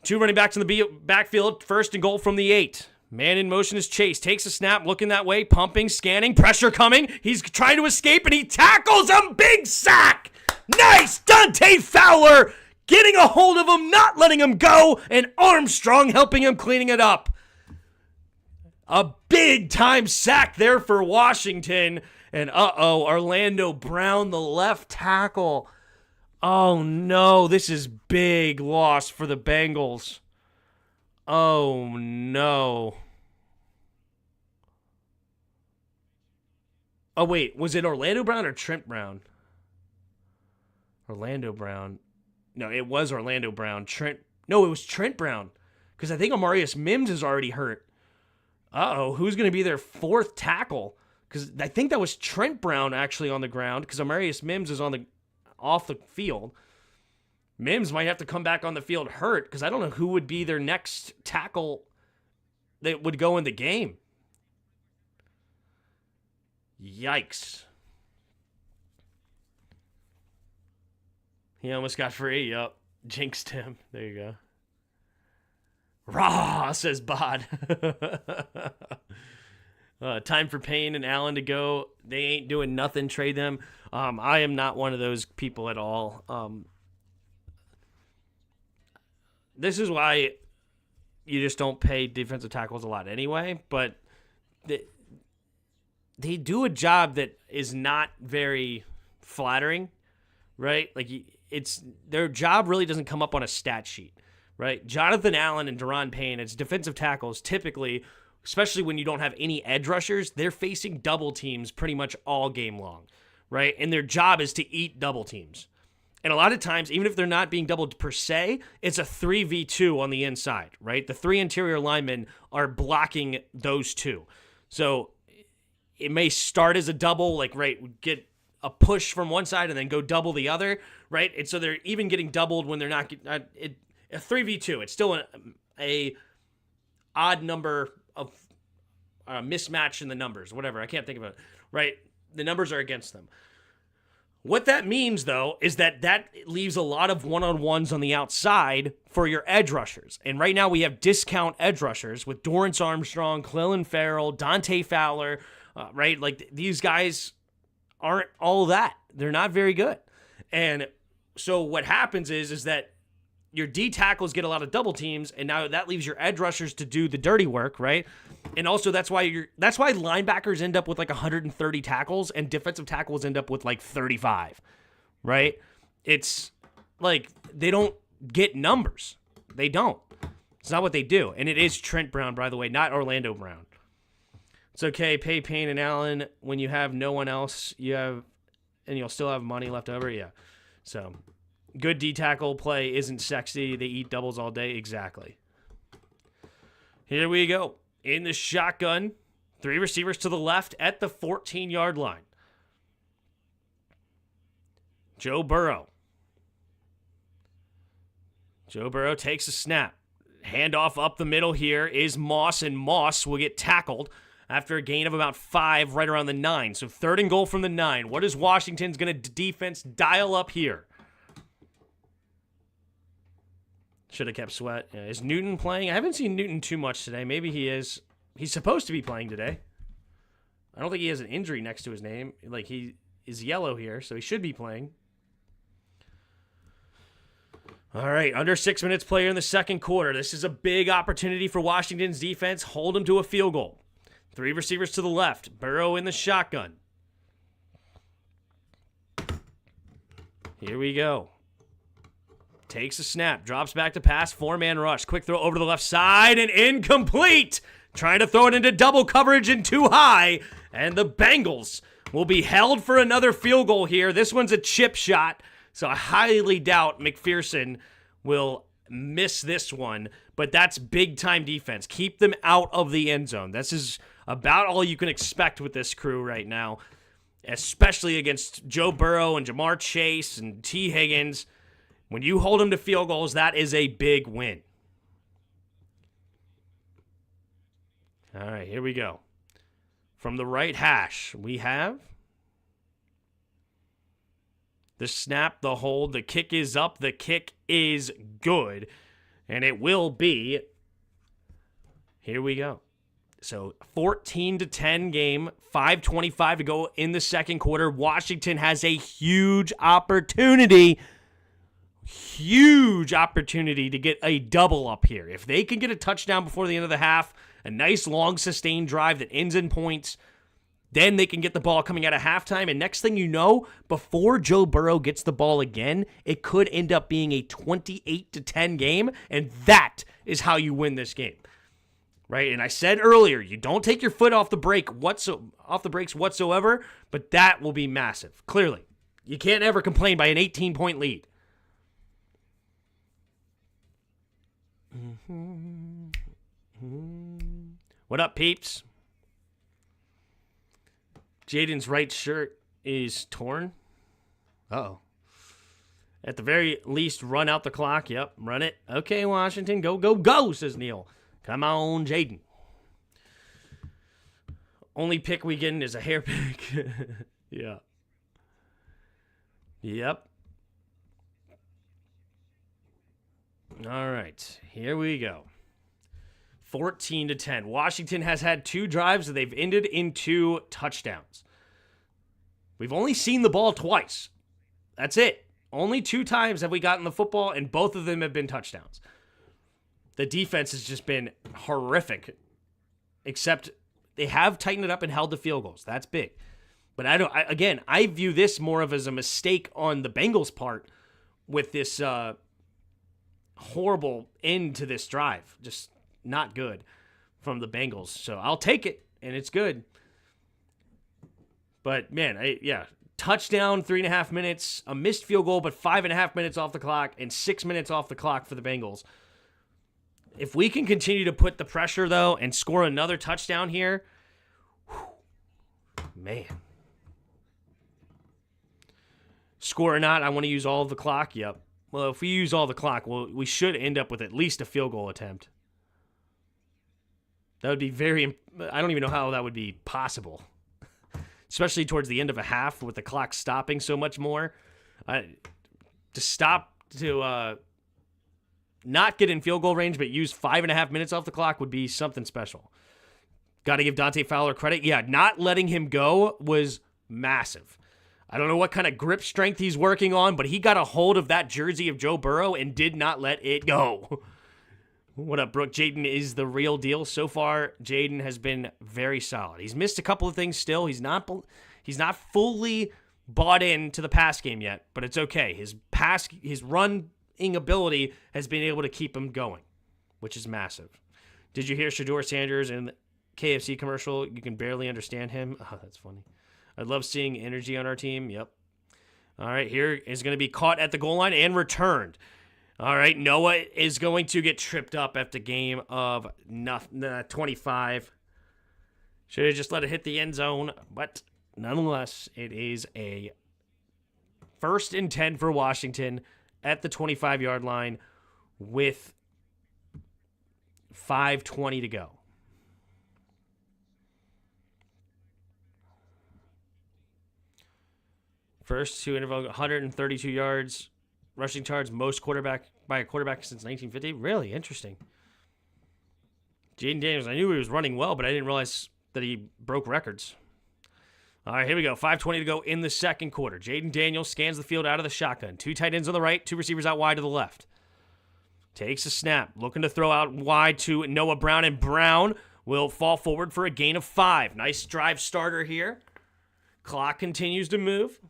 2 running backs in the backfield, 1st and goal from the 8. Man in motion is Chase. Takes a snap, looking that way, pumping, scanning, pressure coming. He's trying to escape, and he tackles him. Big sack! Nice! Dante Fowler getting a hold of him, not letting him go, and Armstrong helping him cleaning it up. A big-time sack there for Washington. And Orlando Brown, the left tackle. Oh, no, this is big loss for the Bengals. Oh, no. Oh, wait. Was it Orlando Brown or Trent Brown? Orlando Brown. No, it was Orlando Brown. No, it was Trent Brown. Because I think Amarius Mims is already hurt. Who's going to be their 4th tackle? Because I think that was Trent Brown actually on the ground. Because Amarius Mims is off the field. Mims might have to come back on the field hurt because I don't know who would be their next tackle that would go in the game. Yikes. He almost got free. Yup. Jinxed him. There you go. Rah, says Bod. Time for Payne and Allen to go. They ain't doing nothing. Trade them. I am not one of those people at all. This is why you just don't pay defensive tackles a lot anyway, but they do a job that is not very flattering, right? Like, their job really doesn't come up on a stat sheet, right? Jonathan Allen and Daron Payne as defensive tackles typically, especially when you don't have any edge rushers, they're facing double teams pretty much all game long, right? And their job is to eat double teams. And a lot of times, even if they're not being doubled per se, it's a 3v2 on the inside, right? The 3 interior linemen are blocking those 2. So it may start as a double, like, right, get a push from one side and then go double the other, right? And so they're even getting doubled when they're not a 3v2. It's still a odd number of mismatch in the numbers, whatever. I can't think of it, right? The numbers are against them. What that means, though, is that leaves a lot of one-on-ones on the outside for your edge rushers. And right now we have discount edge rushers with Dorrance Armstrong, Clelin Ferrell, Dante Fowler, right? Like, these guys aren't all that. They're not very good. And so what happens is that your D tackles get a lot of double teams, and now that leaves your edge rushers to do the dirty work, right? And also that's why linebackers end up with like 130 tackles and defensive tackles end up with like 35, right? It's like they don't get numbers. They don't. It's not what they do. And it is Trent Brown, by the way, not Orlando Brown. It's okay, pay Payne and Allen when you have no one else. And you'll still have money left over. Yeah. So good D tackle play isn't sexy. They eat doubles all day. Exactly. Here we go. In the shotgun, 3 receivers to the left at the 14-yard line. Joe Burrow. Joe Burrow takes a snap. Handoff up the middle here is Moss, and Moss will get tackled after a gain of about 5 right around the 9. So 3rd and goal from the 9. What is Washington's going to defense dial up here? Should have kept Sweat. Yeah, is Newton playing? I haven't seen Newton too much today. Maybe he is. He's supposed to be playing today. I don't think he has an injury next to his name. Like, he is yellow here, so he should be playing. All right, under 6 minutes player in the second quarter. This is a big opportunity for Washington's defense. Hold them to a field goal. 3 receivers to the left. Burrow in the shotgun. Here we go. Takes a snap, drops back to pass, 4-man rush. Quick throw over to the left side and incomplete. Trying to throw it into double coverage and too high. And the Bengals will be held for another field goal here. This one's a chip shot, so I highly doubt McPherson will miss this one. But that's big-time defense. Keep them out of the end zone. This is about all you can expect with this crew right now, especially against Joe Burrow and Jamar Chase and T. Higgins. When you hold them to field goals, that is a big win. All right, here we go. From the right hash, we have the snap, the hold, the kick is up, the kick is good, and it will be. Here we go. So 14-10 game, 5:25 to go in the second quarter. Washington has a huge opportunity to get a double up here. If they can get a touchdown before the end of the half, a nice long sustained drive that ends in points, then they can get the ball coming out of halftime. And next thing you know, before Joe Burrow gets the ball again, it could end up being a 28-10 game. And that is how you win this game. Right? And I said earlier, you don't take your foot off the brakes whatsoever, but that will be massive. Clearly. You can't ever complain by an 18-point lead. What up, peeps? Jaden's right shirt is torn. Uh-oh. At the very least, run out the clock. Yep, run it. Okay, Washington, go, go, go, says Neil. Come on, Jaden. Only pick we getting is a hair pick. Yeah. Yep. All right, here we go. 14-10. Washington has had 2 drives that they've ended in 2 touchdowns. We've only seen the ball twice. That's it. Only 2 times have we gotten the football, and both of them have been touchdowns. The defense has just been horrific, except they have tightened it up and held the field goals. That's big. But I view this more of as a mistake on the Bengals' part with this horrible end to this drive. Just not good from the Bengals. So I'll take it, and it's good. But, man, touchdown, 3.5 minutes, a missed field goal, but 5.5 minutes off the clock, and 6 minutes off the clock for the Bengals. If we can continue to put the pressure, though, and score another touchdown here, man. Score or not, I want to use all of the clock. Yep. Well, if we use all the clock, we should end up with at least a field goal attempt. That would be I don't even know how that would be possible. especially towards the end of a half with the clock stopping so much more. To not get in field goal range but use 5.5 minutes off the clock would be something special. Got to give Dante Fowler credit. Yeah, not letting him go was massive. I don't know what kind of grip strength he's working on, but he got a hold of that jersey of Joe Burrow and did not let it go. What up, Brooke? Jaden is the real deal. So far, Jaden has been very solid. He's missed a couple of things still. He's not fully bought into the pass game yet, but it's okay. His running ability has been able to keep him going, which is massive. Did you hear Shedeur Sanders in the KFC commercial? You can barely understand him. Oh, that's funny. I love seeing energy on our team. Yep. All right, here is going to be caught at the goal line and returned. All right, Noah is going to get tripped up after game of 25. Should have just let it hit the end zone, but nonetheless, it is a 1st and 10 for Washington at the 25-yard line with 5:20 to go. First two interval, 132 yards. Rushing yards, most by a quarterback since 1950. Really interesting. Jaden Daniels, I knew he was running well, but I didn't realize that he broke records. All right, here we go. 5:20 to go in the second quarter. Jaden Daniels scans the field out of the shotgun. 2 tight ends on the right, 2 receivers out wide to the left. Takes a snap, looking to throw out wide to Noah Brown, and Brown will fall forward for a gain of 5. Nice drive starter here. Clock continues to move.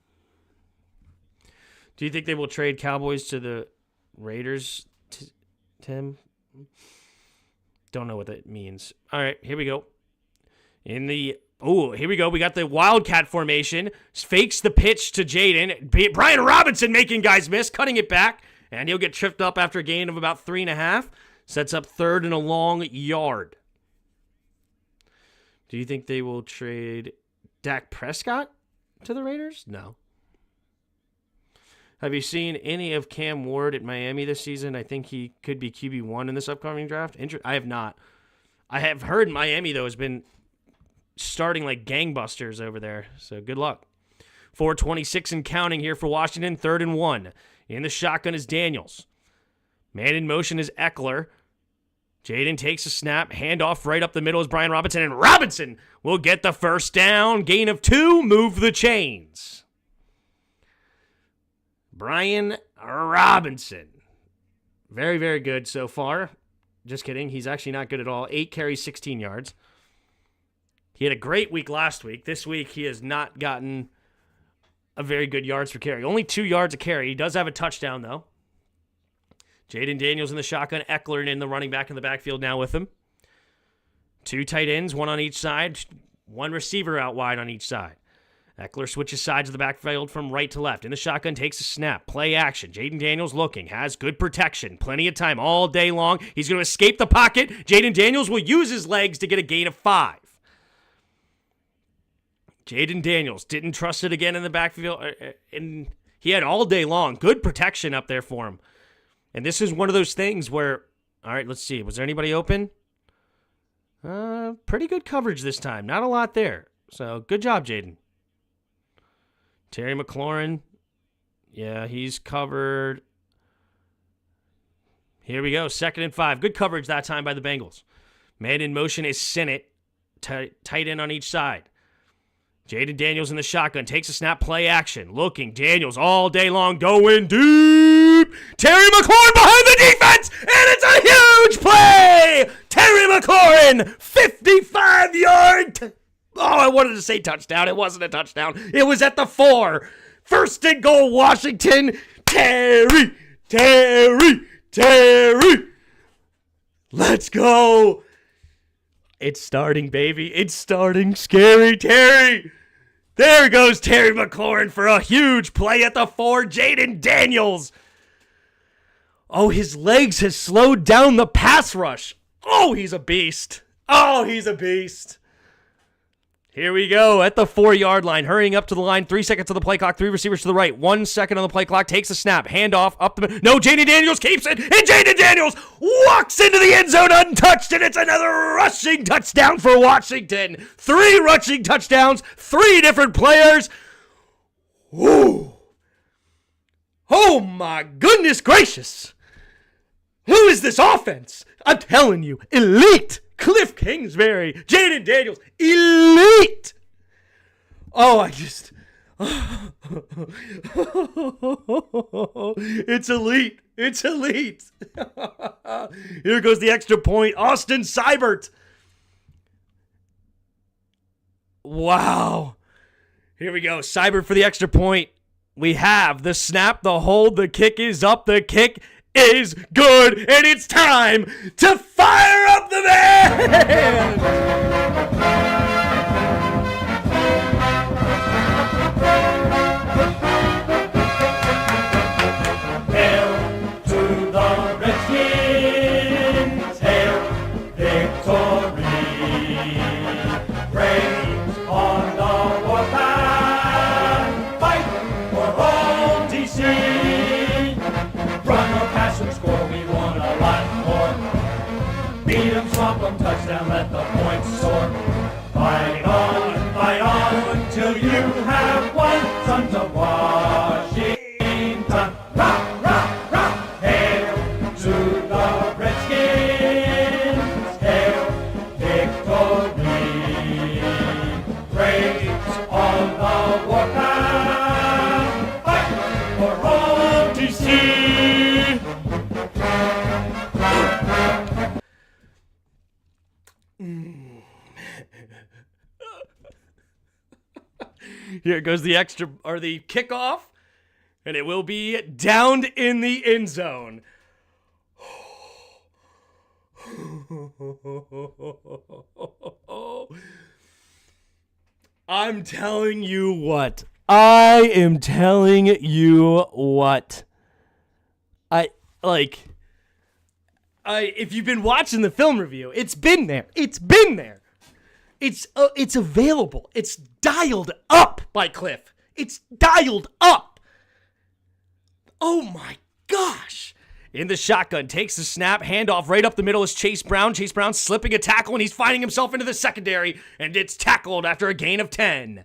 Do you think they will trade Cowboys to the Raiders, Tim? Don't know what that means. All right, here we go. Here we go. We got the Wildcat formation. Fakes the pitch to Jaden. Brian Robinson making guys miss, cutting it back, and he'll get tripped up after a gain of about 3.5. Sets up 3rd and a long yard. Do you think they will trade Dak Prescott to the Raiders? No. Have you seen any of Cam Ward at Miami this season? I think he could be QB1 in this upcoming draft. I have not. I have heard Miami, though, has been starting like gangbusters over there. So good luck. 4:26 and counting here for Washington. 3rd and 1. In the shotgun is Daniels. Man in motion is Eckler. Jaden takes a snap. Handoff right up the middle is Brian Robinson. And Robinson will get the first down. Gain of 2. Move the chains. Brian Robinson. Very, very good so far. Just kidding. He's actually not good at all. 8 carries, 16 yards. He had a great week last week. This week, he has not gotten a very good yards per carry. Only 2 yards a carry. He does have a touchdown, though. Jaden Daniels in the shotgun. Eckler in the running back in the backfield now with him. 2 tight ends, 1 on each side. 1 receiver out wide on each side. Eckler switches sides of the backfield from right to left. In the shotgun, takes a snap. Play action. Jaden Daniels looking. Has good protection. Plenty of time all day long. He's going to escape the pocket. Jaden Daniels will use his legs to get a gain of 5. Jaden Daniels didn't trust it again in the backfield. And he had all day long. Good protection up there for him. And this is one of those things where, all right, let's see. Was there anybody open? Pretty good coverage this time. Not a lot there. So good job, Jaden. Terry McLaurin, yeah, he's covered. Here we go, 2nd and 5. Good coverage that time by the Bengals. Man in motion is Sinnott, tight end on each side. Jaden Daniels in the shotgun, takes a snap, play action. Looking, Daniels all day long, going deep. Terry McLaurin behind the defense, and it's a huge play. Terry McLaurin, 55-yard. Oh, I wanted to say touchdown. It wasn't a touchdown. It was at the 4. 1st and goal, Washington. Terry. Let's go. It's starting, baby. It's starting. Scary Terry. There goes Terry McLaurin for a huge play at the 4. Jaden Daniels. Oh, his legs has slowed down the pass rush. Oh, he's a beast. Here we go at the 4-yard line, hurrying up to the line. 3 seconds on the play clock. 3 receivers to the right. 1 second on the play clock. Takes the snap. Handoff up the middle. No, Jaden Daniels keeps it. And Jaden Daniels walks into the end zone untouched. And it's another rushing touchdown for Washington. 3 rushing touchdowns. 3 different players. Woo. Oh, my goodness gracious. Who is this offense? I'm telling you, elite. Cliff Kingsbury, Jaden Daniels, elite. Oh, it's elite. It's elite. Here goes the extra point. Austin Seibert. Wow. Here we go. Seibert for the extra point. We have the snap, the hold, the kick is up, the kick is good, and it's time to fire up the band! Hail to the Redskins, hail victory, praise on the warpath, fight for home DC. Run or pass and score, we want a lot more. Beat 'em, swamp 'em, touchdown, let the points soar. Fight on until you have won. Sons of Washington, rah, rah, rah. Hail to the Redskins, hail victory. Praise on the warpath, fight for home DC. Here goes the the kickoff, and it will be down in the end zone. I'm telling you what. I am telling you what. If you've been watching the film review, it's been there. It's been there. It's available. It's dialed up by Cliff. It's dialed up. Oh my gosh. In the shotgun, takes the snap, handoff right up the middle is Chase Brown. Chase Brown slipping a tackle, and he's finding himself into the secondary, and it's tackled after a gain of 10.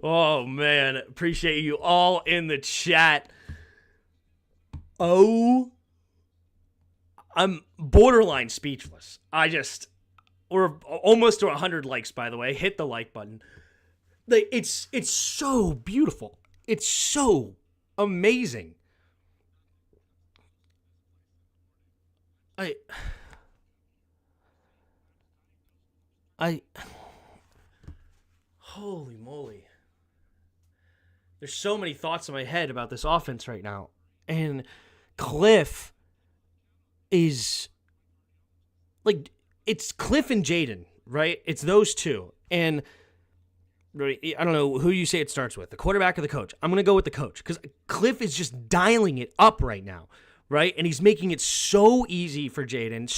Oh, man. Appreciate you all in the chat. Oh, I'm borderline speechless. We're almost to 100 likes, by the way. Hit the like button. It's so beautiful. It's so amazing. Holy moly. There's so many thoughts in my head about this offense right now. And Cliff is it's Cliff and Jaden, right? It's those two. And I don't know who you say it starts with, the quarterback or the coach. I'm going to go with the coach because Cliff is just dialing it up right now, right? And he's making it so easy for Jaden.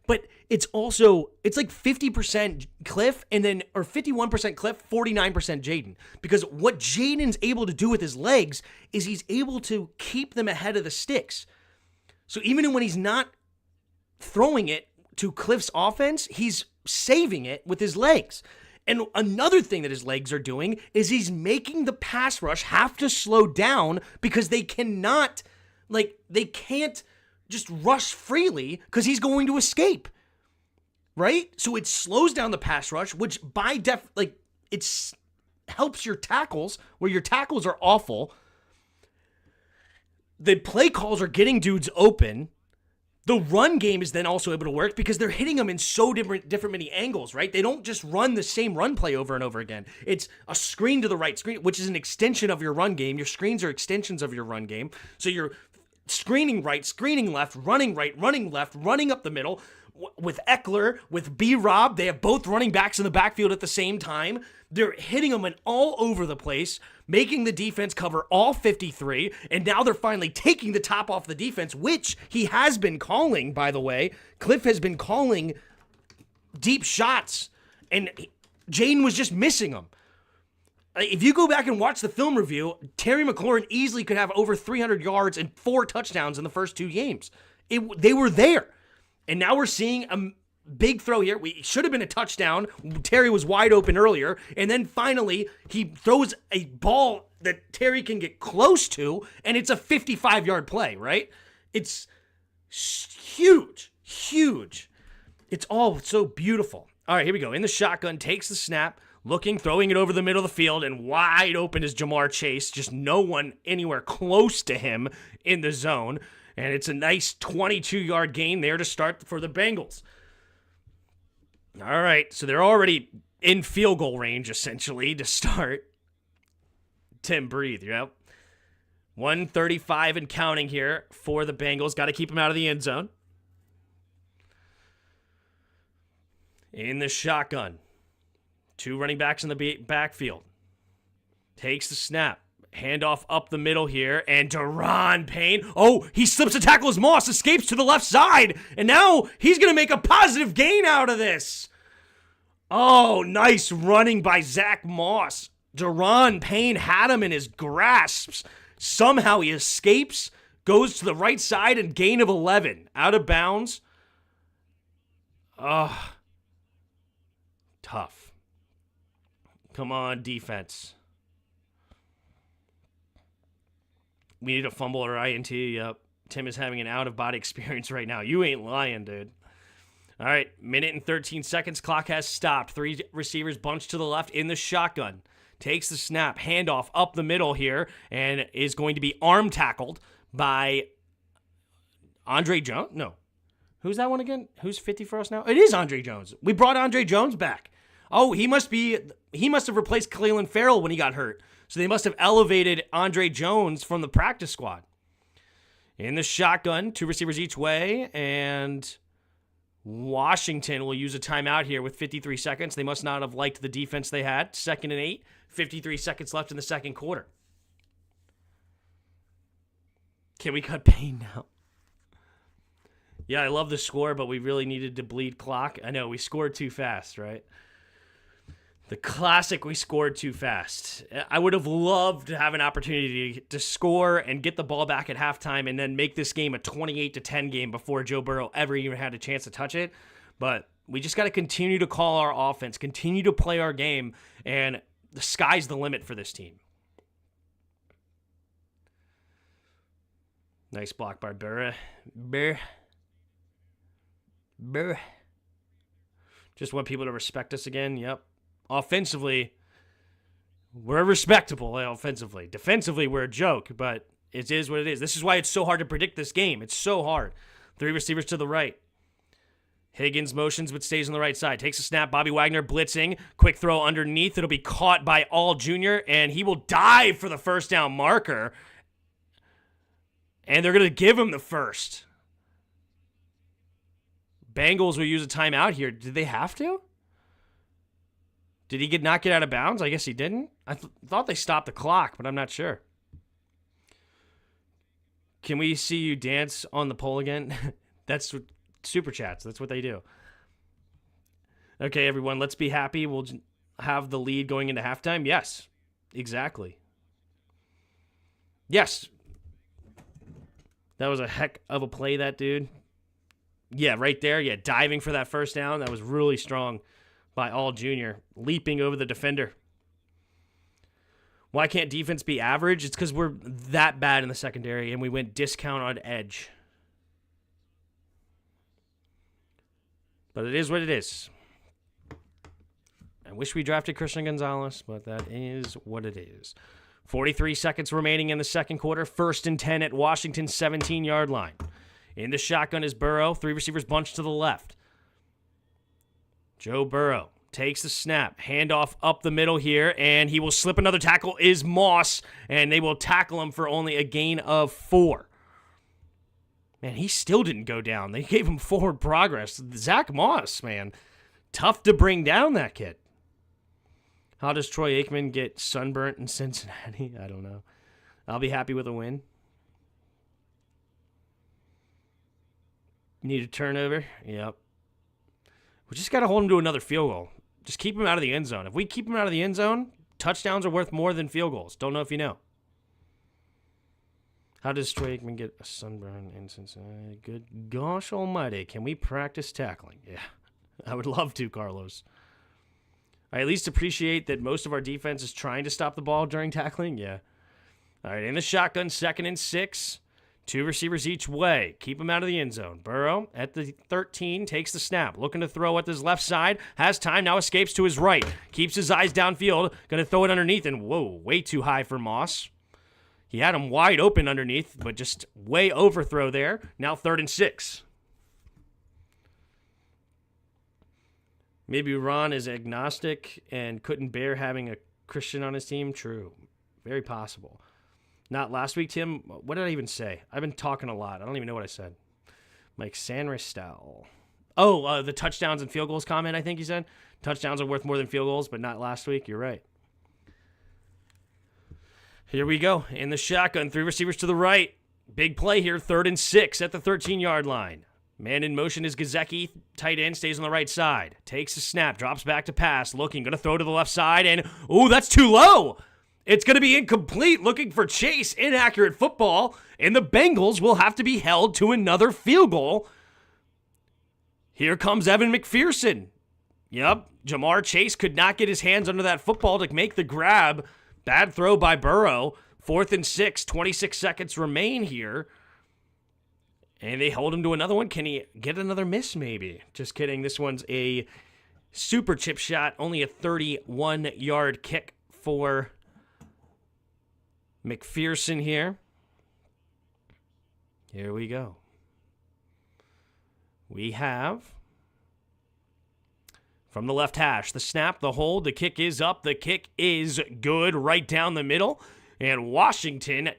But it's like 50% Cliff or 51% Cliff, 49% Jaden. Because what Jaden's able to do with his legs is he's able to keep them ahead of the sticks. So even when he's not throwing it to Cliff's offense, he's saving it with his legs. And another thing that his legs are doing is he's making the pass rush have to slow down because they can't just rush freely because he's going to escape. Right? So it slows down the pass rush, which it helps your tackles, where your tackles are awful. The play calls are getting dudes open. The run game is then also able to work because they're hitting them in so different many angles, right? They don't just run the same run play over and over again. It's a screen to the right screen, which is an extension of your run game. Your screens are extensions of your run game. So you're screening right, screening left, running right, running left, running up the middle. With Eckler, with B-Rob, they have both running backs in the backfield at the same time. They're hitting them all over the place. making the defense cover all 53, and now they're finally taking the top off the defense, which he has been calling, by the way. Cliff has been calling deep shots, and Jaden was just missing them. If you go back and watch the film review, Terry McLaurin easily could have over 300 yards and 4 touchdowns in the first 2 games. They were there. And now we're seeing a big throw here. It should have been a touchdown. Terry was wide open earlier. And then finally, he throws a ball that Terry can get close to, and it's a 55-yard play, right? It's huge, huge. It's all so beautiful. All right, here we go. In the shotgun, takes the snap. Looking, throwing it over the middle of the field, and wide open is Jamar Chase. Just no one anywhere close to him in the zone. And it's a nice 22-yard gain there to start for the Bengals. All right, so they're already in field goal range, essentially, to start. Tim, breathe, yep. 135 and counting here for the Bengals. Got to keep them out of the end zone. In the shotgun. 2 running backs in the backfield. Takes the snap. Handoff up the middle here. And Deron Payne. Oh, he slips a tackle as Moss escapes to the left side. And now he's going to make a positive gain out of this. Oh, nice running by Zach Moss. Deron Payne had him in his grasps. Somehow he escapes, goes to the right side, and gain of 11. Out of bounds. Tough. Come on, defense. We need a fumble or INT. Yep. Tim is having an out-of-body experience right now. You ain't lying, dude. All right, minute and 13 seconds. Clock has stopped. 3 receivers bunched to the left in the shotgun. Takes the snap. Handoff up the middle here and is going to be arm tackled by Andre Jones. No. Who's that one again? Who's 50 for us now? It is Andre Jones. We brought Andre Jones back. Oh, he must have replaced Cleveland Farrell when he got hurt. So they must have elevated Andre Jones from the practice squad. In the shotgun, 2 receivers each way, and Washington will use a timeout here with 53 seconds. They must not have liked the defense they had. 2nd and 8, 53 seconds left in the second quarter. Can we cut Payne now? Yeah, I love the score, but we really needed to bleed clock. I know, we scored too fast, right? The classic, we scored too fast. I would have loved to have an opportunity to score and get the ball back at halftime and then make this game a 28-10 game before Joe Burrow ever even had a chance to touch it. But we just got to continue to call our offense, continue to play our game, and the sky's the limit for this team. Nice block by Burr. Just want people to respect us again. Yep. Offensively, we're respectable offensively. Defensively, we're a joke, but it is what it is. This is why it's so hard to predict this game. It's so hard. 3 receivers to the right. Higgins motions but stays on the right side. Takes a snap. Bobby Wagner blitzing. Quick throw underneath. It'll be caught by All Jr., and he will dive for the first down marker. And they're going to give him the first. Bengals will use a timeout here. Did they have to? Did he not get out of bounds? I guess he didn't. I thought they stopped the clock, but I'm not sure. Can we see you dance on the pole again? That's Super Chats. That's what they do. Okay, everyone, let's be happy. We'll have the lead going into halftime. Yes, exactly. Yes. That was a heck of a play, that dude. Yeah, right there. Yeah, diving for that first down. That was really strong by All Jr., leaping over the defender. Why can't defense be average? It's because we're that bad in the secondary, and we went discount on edge. But it is what it is. I wish we drafted Christian Gonzalez, but that is what it is. 43 seconds remaining in the second quarter. 1st and 10 at Washington's 17-yard line. In the shotgun is Burrow. 3 receivers bunched to the left. Joe Burrow takes the snap. Handoff up the middle here, and he will slip another tackle is Moss, and they will tackle him for only a gain of 4. Man, he still didn't go down. They gave him forward progress. Zach Moss, man. Tough to bring down that kid. How does Troy Aikman get sunburnt in Cincinnati? I don't know. I'll be happy with a win. Need a turnover? Yep. We just got to hold him to another field goal. Just keep him out of the end zone. If we keep him out of the end zone, touchdowns are worth more than field goals. Don't know if you know. How does Troy Aikman get a sunburn in Cincinnati? Good gosh almighty. Can we practice tackling? Yeah. I would love to, Carlos. I at least appreciate that most of our defense is trying to stop the ball during tackling. Yeah. All right, in the shotgun, 2nd and 6. 2 receivers each way. Keep him out of the end zone. Burrow at the 13 takes the snap. Looking to throw at his left side. Has time, now escapes to his right. Keeps his eyes downfield. Going to throw it underneath, and whoa, way too high for Moss. He had him wide open underneath, but just way overthrow there. Now 3rd and 6. Maybe Ron is agnostic and couldn't bear having a Christian on his team. True. Very possible. Not last week, Tim. What did I even say? I've been talking a lot. I don't even know what I said. Mike Sanristal. Oh, the touchdowns and field goals comment, I think you said. Touchdowns are worth more than field goals, but not last week. You're right. Here we go. In the shotgun, 3 receivers to the right. Big play here, 3rd and 6 at the 13-yard line. Man in motion is Gazeki. Tight end stays on the right side. Takes a snap, drops back to pass. Looking, going to throw to the left side, and ooh, that's too low. It's going to be incomplete, looking for Chase. Inaccurate football, and the Bengals will have to be held to another field goal. Here comes Evan McPherson. Yep, Jamar Chase could not get his hands under that football to make the grab. Bad throw by Burrow. 4th and 6, 26 seconds remain here. And they hold him to another one. Can he get another miss, maybe? Just kidding. This one's a super chip shot. Only a 31-yard kick for McPherson here. Here we go. We have, from the left hash, the snap, the hold, the kick is up, the kick is good, right down the middle, and Washington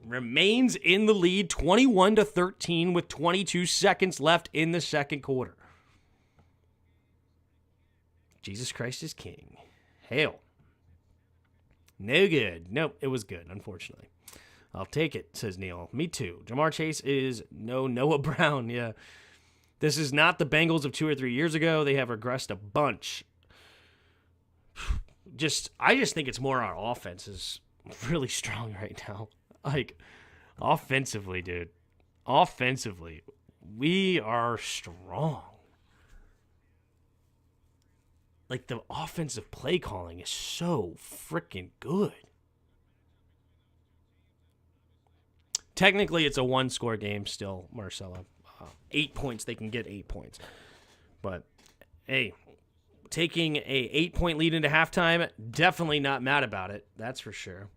remains in the lead, 21-13, with 22 seconds left in the second quarter. Jesus Christ is King. Hail. No good. Nope, it was good, unfortunately. I'll take it, says Neil. Me too. Jamar Chase is no Noah Brown, yeah. This is not the Bengals of 2 or 3 years ago. They have regressed a bunch. I just think it's more our offense is really strong right now. Like, offensively, dude. Offensively, we are strong. Like, the offensive play calling is so freaking good. Technically, it's a 1-score game still, Marcella. 8 points, they can get 8 points. But, hey, taking a 8-point lead into halftime, definitely not mad about it. That's for sure.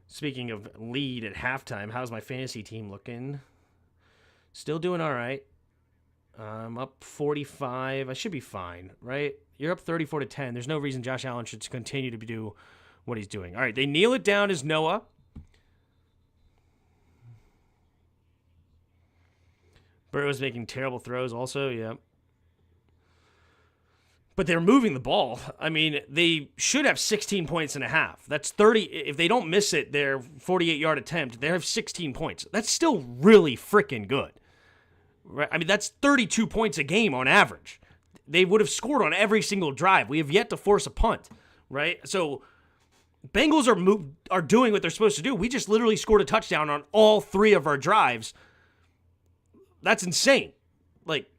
Speaking of lead at halftime, how's my fantasy team looking? Still doing all right. I'm up 45. I should be fine, right? You're up 34-10. There's no reason Josh Allen should continue to do what he's doing. All right, they kneel it down as Noah. Burrow's making terrible throws also, yeah. But they're moving the ball. I mean, they should have 16 points and a half. That's 30. If they don't miss it, their 48-yard attempt, they have 16 points. That's still really freaking good. Right? I mean, that's 32 points a game on average. They would have scored on every single drive. We have yet to force a punt, right? So Bengals are doing what they're supposed to do. We just literally scored a touchdown on all 3 of our drives. That's insane. Like,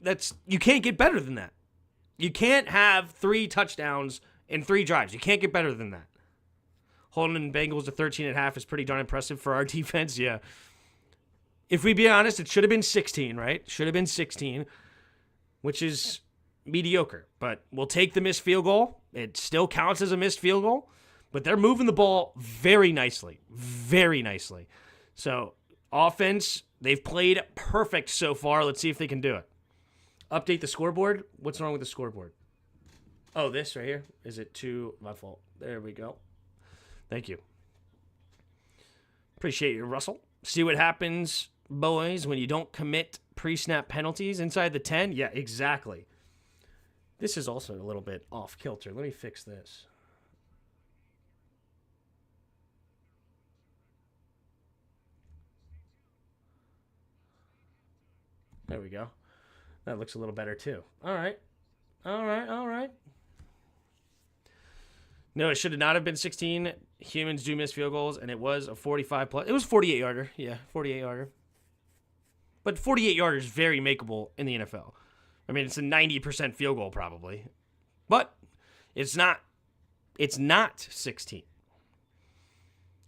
you can't get better than that. You can't have 3 touchdowns in 3 drives. You can't get better than that. Holding Bengals to 13.5 is pretty darn impressive for our defense, yeah. If we be honest, it should have been 16, right? Should have been 16, which is mediocre. But we'll take the missed field goal. It still counts as a missed field goal. But they're moving the ball very nicely. Very nicely. So, offense, they've played perfect so far. Let's see if they can do it. Update the scoreboard. What's wrong with the scoreboard? Oh, this right here. Is it too... My fault. There we go. Thank you. Appreciate you, Russell. See what happens, boys, when you don't commit pre-snap penalties inside the 10? Yeah, exactly. This is also a little bit off kilter. Let me fix this. There we go. That looks a little better too. All right. No, it should not have been 16. Humans do miss field goals, and it was a 45 plus. It was 48-yarder. Yeah, 48-yarder. But 48-yarder is very makeable in the NFL. I mean, it's a 90% field goal probably. But it's not 16.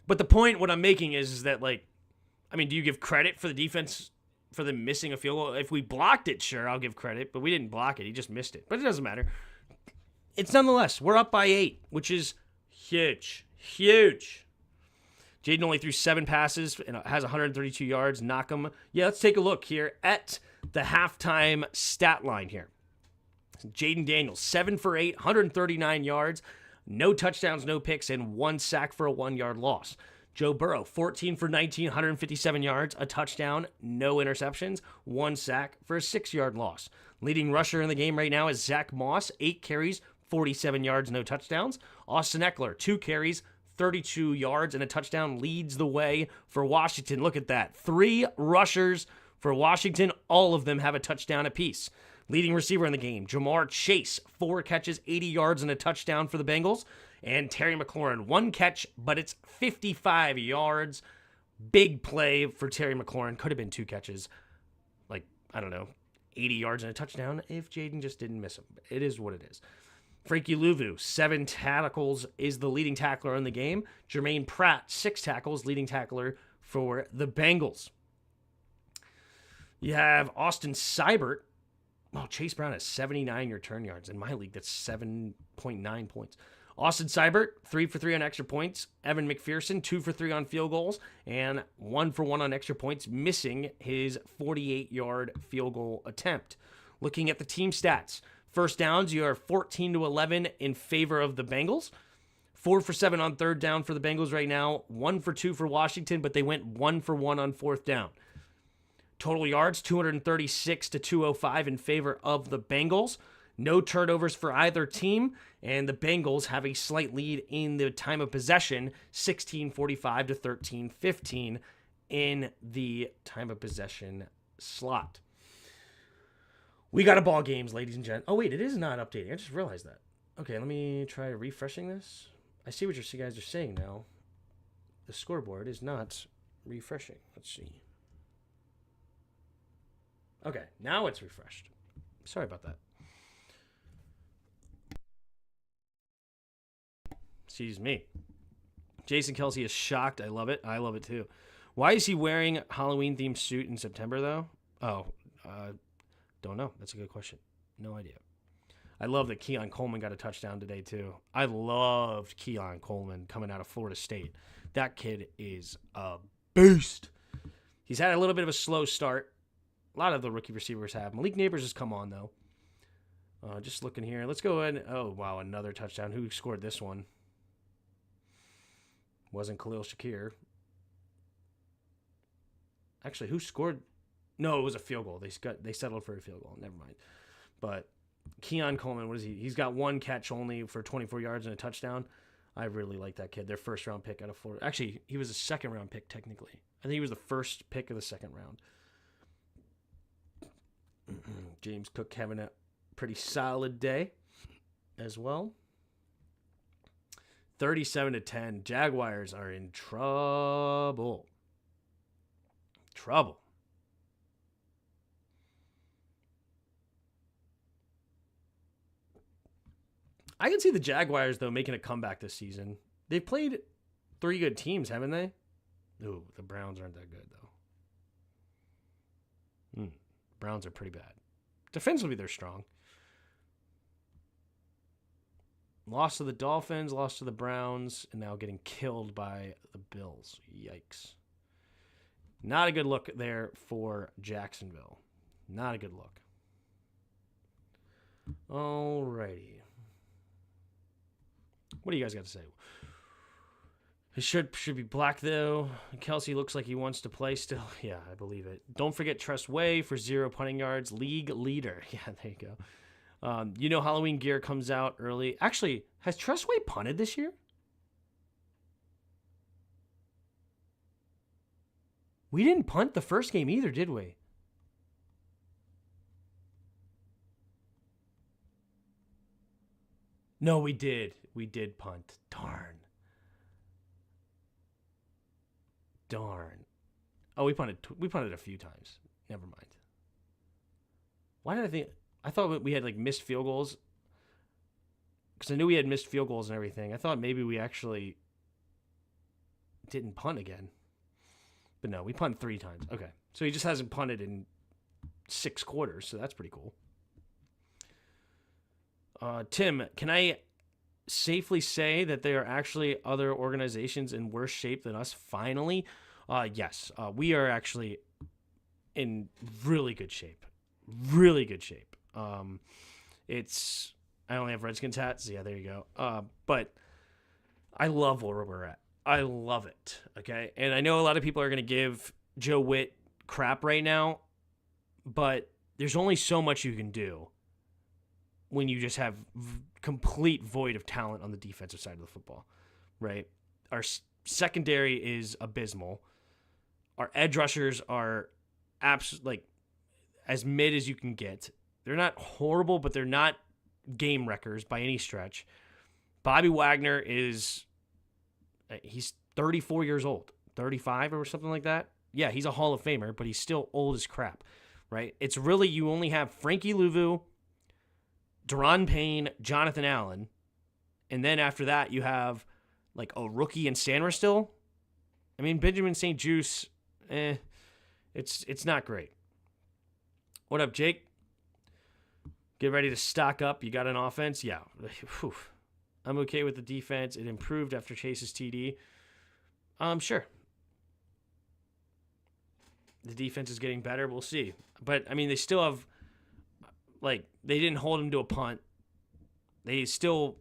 But the point what I'm making is that, like, I mean, do you give credit for the defense for them missing a field goal? If we blocked it, sure, I'll give credit. But we didn't block it. He just missed it. But it doesn't matter. It's nonetheless, we're up by 8, which is huge. Huge. Jaden only threw 7 passes and has 132 yards. Knock him. Yeah, let's take a look here at the halftime stat line here. Jaden Daniels, 7 for 8, 139 yards. No touchdowns, no picks, and 1 sack for a 1-yard loss. Joe Burrow, 14 for 19, 157 yards, a touchdown, no interceptions, 1 sack for a 6-yard loss. Leading rusher in the game right now is Zach Moss, 8 carries, 47 yards, no touchdowns. Austin Eckler, 2 carries, 32 yards, and a touchdown, leads the way for Washington. Look at that. 3 rushers for Washington. All of them have a touchdown apiece. Leading receiver in the game, Jamar Chase, 4 catches, 80 yards, and a touchdown for the Bengals. And Terry McLaurin, 1 catch, but it's 55 yards. Big play for Terry McLaurin. Could have been 2 catches. Like, I don't know, 80 yards and a touchdown if Jaden just didn't miss him. It is what it is. Frankie Louvu, 7 tackles, is the leading tackler in the game. Jermaine Pratt, 6 tackles, leading tackler for the Bengals. You have Austin Seibert. Oh, Chase Brown has 79 return yards. In my league, that's 7.9 points. Austin Seibert, 3 for 3 on extra points. Evan McPherson, 2 for 3 on field goals. And 1 for 1 on extra points, missing his 48-yard field goal attempt. Looking at the team stats. First downs, you are 14-11 in favor of the Bengals. 4 for 7 on third down for the Bengals right now. 1 for 2 for Washington, but they went 1 for 1 on fourth down. Total yards, 236 to 205 in favor of the Bengals. No turnovers for either team, and the Bengals have a slight lead in the time of possession, 16:45 to 13:15 in the time of possession slot. We got a ball games, ladies and gents. Oh, wait, it is not updating. I just realized that. Okay, let me try refreshing this. I see what you guys are saying now. The scoreboard is not refreshing. Let's see. Okay, now it's refreshed. Sorry about that. Excuse me. Jason Kelsey is shocked. I love it. I love it too. Why is he wearing a Halloween-themed suit in September, though? Don't know. That's a good question. No idea. I love that Keon Coleman got a touchdown today, too. I loved Keon Coleman coming out of Florida State. That kid is a beast. He's had a little bit of a slow start. A lot of the rookie receivers have. Malik Neighbors has come on, though. Just looking here. Let's go ahead. Oh, wow, another touchdown. Who scored this one? Wasn't Khalil Shakir. Actually, who scored? No, it was a field goal. They settled for a field goal. Never mind. But Keon Coleman, what is he? He's got 1 catch only for 24 yards and a touchdown. I really like that kid. Their first-round pick out of Florida. Actually, he was a second-round pick, technically. I think he was the first pick of the second round. James Cook having a pretty solid day as well. 37-10. Jaguars are in trouble. Trouble. I can see the Jaguars, though, making a comeback this season. They've played 3 good teams, haven't they? Ooh, the Browns aren't that good, though. Browns are pretty bad. Defensively, they're strong. Lost to the Dolphins, lost to the Browns, and now getting killed by the Bills. Yikes. Not a good look there for Jacksonville. Not a good look. Alrighty. What do you guys got to say? He should be black, though. Kelsey looks like he wants to play still. Yeah, I believe it. Don't forget Tress Way for 0 punting yards. League leader. Yeah, there you go. Halloween gear comes out early. Actually, has Trustway punted this year? We didn't punt the first game either, did we? No, we did. We did punt. Darn. Oh, we punted a few times. Never mind. Why did I think... I thought we had, missed field goals. Because I knew we had missed field goals and everything. I thought maybe we actually didn't punt again. But no, we punted 3 times. Okay. So he just hasn't punted in 6 quarters, so that's pretty cool. Tim, can I safely say that there are actually other organizations in worse shape than us finally? Yes. We are actually in really good shape. Really good shape. I only have Redskins hats. Yeah, there you go. But I love where we're at. I love it. Okay. And I know a lot of people are going to give Joe Witt crap right now, but there's only so much you can do when you just have complete void of talent on the defensive side of the football, right? Our secondary is abysmal. Our edge rushers are absolutely as mid as you can get. They're not horrible, but they're not game wreckers by any stretch. Bobby Wagner he's 34 years old, 35 or something like that. Yeah, he's a Hall of Famer, but he's still old as crap, right? It's really, you only have Frankie Louvu, Deron Payne, Jonathan Allen, and then after that you have a rookie in Sandler still. I mean, Benjamin St. Juste, it's not great. What up, Jake? Get ready to stock up. You got an offense? Yeah. Whew. I'm okay with the defense. It improved after Chase's TD. Sure. The defense is getting better. We'll see. But, I mean, they still have, they didn't hold him to a punt. They still,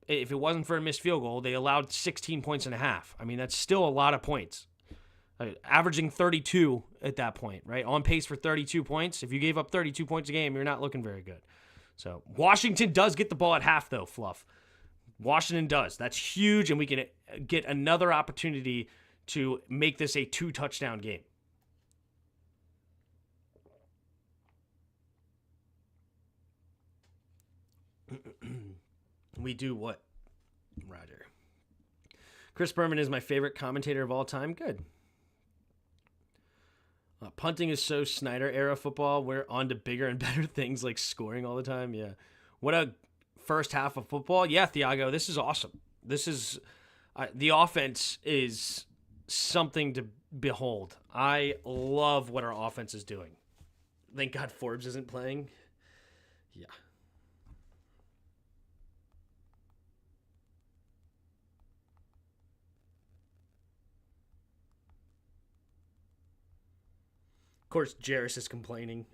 if it wasn't for a missed field goal, they allowed 16 points and a half. I mean, that's still a lot of points. Averaging 32 at that point, right? On pace for 32 points. If you gave up 32 points a game, you're not looking very good. So, Washington does get the ball at half, though, Fluff. Washington does. That's huge, and we can get another opportunity to make this a 2-touchdown game. We do what, Roger? Chris Berman is my favorite commentator of all time. Good. Punting is so Snyder-era football. We're on to bigger and better things like scoring all the time. Yeah. What a first half of football. Yeah, Thiago, this is awesome. This is the offense is something to behold. I love what our offense is doing. Thank God Forbes isn't playing. Yeah. Of course, Jarris is complaining.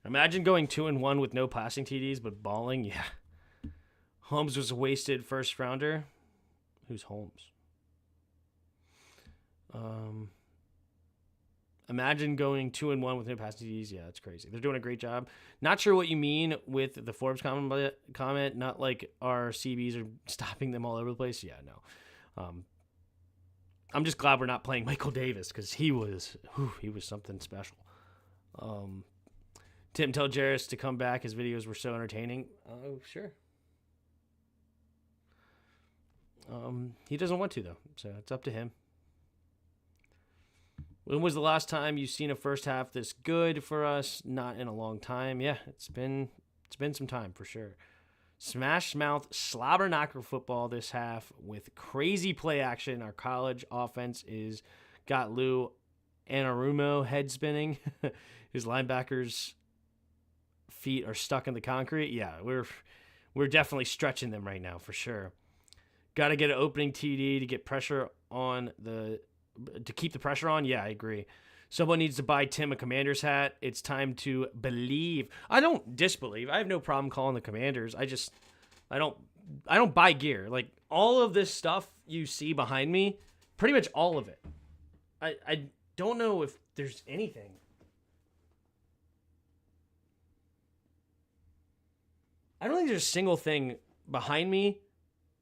Imagine going 2-1 with no passing TDs, but balling. Yeah. Holmes was a wasted first rounder. Who's Holmes? Imagine going 2-1 with no passing TDs. Yeah, that's crazy. They're doing a great job. Not sure what you mean with the Forbes comment. Not like our CBs are stopping them all over the place. Yeah, no. I'm just glad we're not playing Michael Davis because he was something special. Tim, tell Jarris to come back. His videos were so entertaining. Oh, sure. He doesn't want to, though, so it's up to him. When was the last time you've seen a first half this good for us? Not in a long time. Yeah, it's been some time for sure. Smash mouth slobber knocker football this half with crazy play action. Our college offense got Lou Anarumo head spinning. His linebackers' feet are stuck in the concrete. Yeah, we're definitely stretching them right now for sure. Got to get an opening TD to get pressure on to keep the pressure on. Yeah, I agree. Someone needs to buy Tim a Commander's hat. It's time to believe. I don't disbelieve. I have no problem calling the Commanders. I don't buy gear. Like, all of this stuff you see behind me, pretty much all of it. I don't know if there's anything. I don't think there's a single thing behind me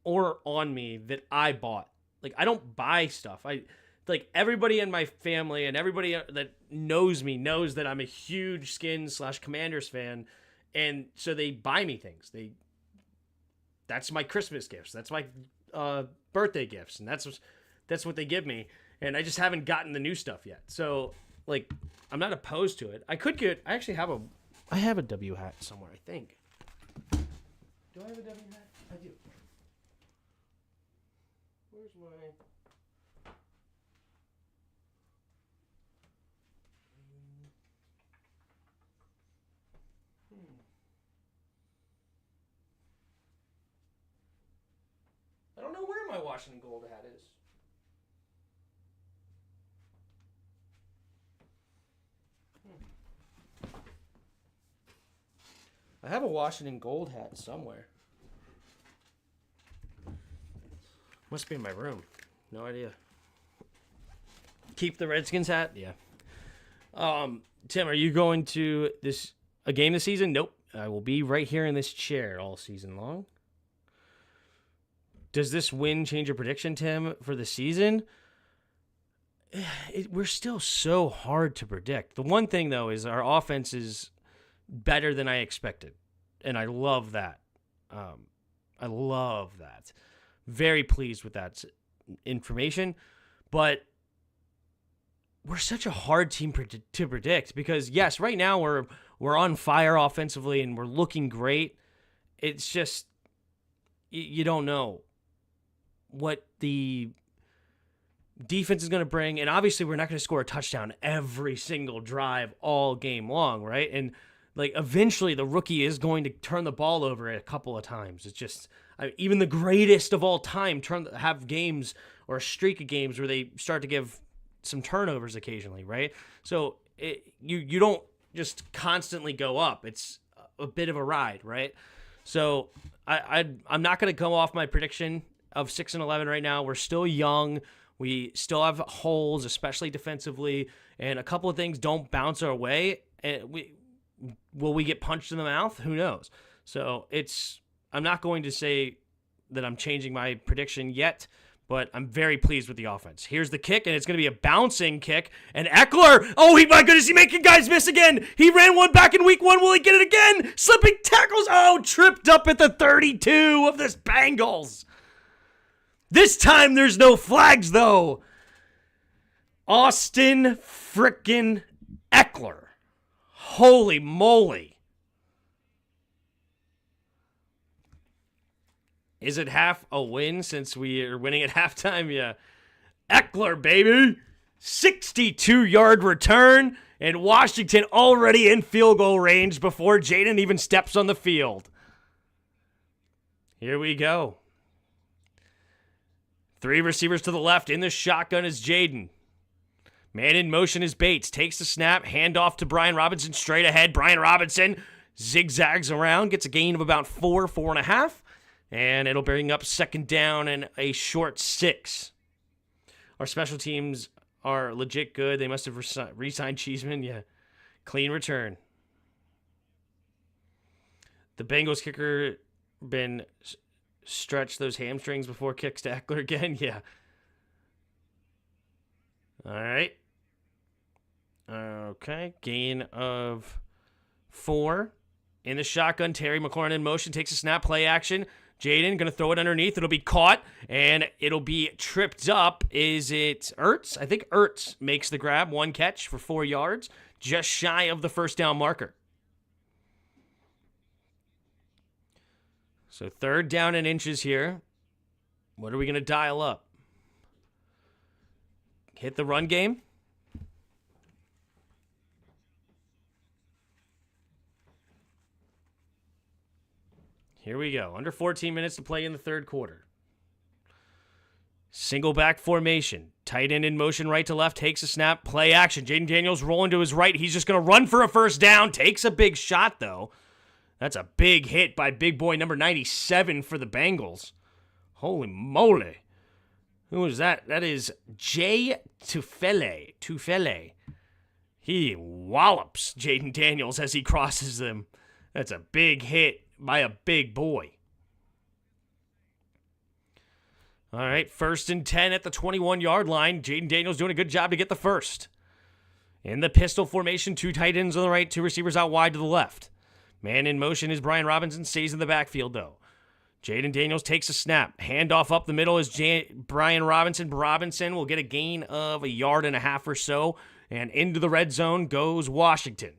or on me that I bought. Like, I don't buy stuff. Like, everybody in my family and everybody that knows me knows that I'm a huge Skins/Commanders fan, and so they buy me things. That's my Christmas gifts. That's my birthday gifts, and that's what they give me. And I just haven't gotten the new stuff yet. So, like, I'm not opposed to it. I actually have a W hat somewhere, I think. Do I have a W hat? I do. Where's my... I don't know where my Washington Gold hat is. I have a Washington Gold hat somewhere. Must be in my room. No idea. Keep the Redskins hat? Yeah. Tim, are you going to a game this season? Nope. I will be right here in this chair all season long. Does this win change your prediction, Tim, for the season? We're still so hard to predict. The one thing, though, is our offense is better than I expected, and I love that. I love that. Very pleased with that information, but we're such a hard team to predict because, yes, right now we're on fire offensively and we're looking great. It's just you don't know what the defense is going to bring, and obviously we're not going to score a touchdown every single drive all game long, right? And like eventually the rookie is going to turn the ball over a couple of times. It's just even the greatest of all time have games or a streak of games where they start to give some turnovers occasionally, right? So you don't just constantly go up. It's a bit of a ride, right? So I'm not going to go off my prediction of 6-11 right now. We're still young. We still have holes, especially defensively, and a couple of things don't bounce our way. And will we get punched in the mouth? Who knows? So I'm not going to say that I'm changing my prediction yet, but I'm very pleased with the offense. Here's the kick, and it's going to be a bouncing kick. And Eckler, my goodness, he's making guys miss again. He ran one back in week 1. Will he get it again? Slipping tackles. Tripped up at the 32 of this Bengals. This time there's no flags, though. Austin frickin' Eckler. Holy moly. Is it half a win since we are winning at halftime? Yeah. Eckler, baby. 62-yard return, and Washington already in field goal range before Jaden even steps on the field. Here we go. 3 receivers to the left. In the shotgun is Jaden. Man in motion is Bates. Takes the snap. Handoff to Brian Robinson. Straight ahead. Brian Robinson zigzags around. Gets a gain of about 4.5. And it'll bring up second down and a short 6. Our special teams are legit good. They must have re-signed Cheeseman. Yeah. Clean return. The Bengals kicker been stretch those hamstrings before kicks to Eckler again. Yeah. All right. Okay. Gain of 4. In the shotgun, Terry McLaurin in motion. Takes a snap, play action. Jaden going to throw it underneath. It'll be caught, and it'll be tripped up. Is it Ertz? I think Ertz makes the grab. 1 catch for 4 yards. Just shy of the first down marker. So 3rd down and inches here. What are we going to dial up? Hit the run game. Here we go. Under 14 minutes to play in the third quarter. Single back formation. Tight end in motion right to left. Takes a snap. Play action. Jaden Daniels rolling to his right. He's just going to run for a first down. Takes a big shot, though. That's a big hit by big boy number 97 for the Bengals. Holy moly. Who is that? That is Jay Tufele. He wallops Jaden Daniels as he crosses them. That's a big hit by a big boy. All right, 1st and 10 at the 21-yard line. Jaden Daniels doing a good job to get the first. In the pistol formation, 2 tight ends on the right, 2 receivers out wide to the left. Man in motion is Brian Robinson, stays in the backfield, though. Jaden Daniels takes a snap. Handoff up the middle is Brian Robinson. Robinson will get a gain of 1.5 yards or so. And into the red zone goes Washington.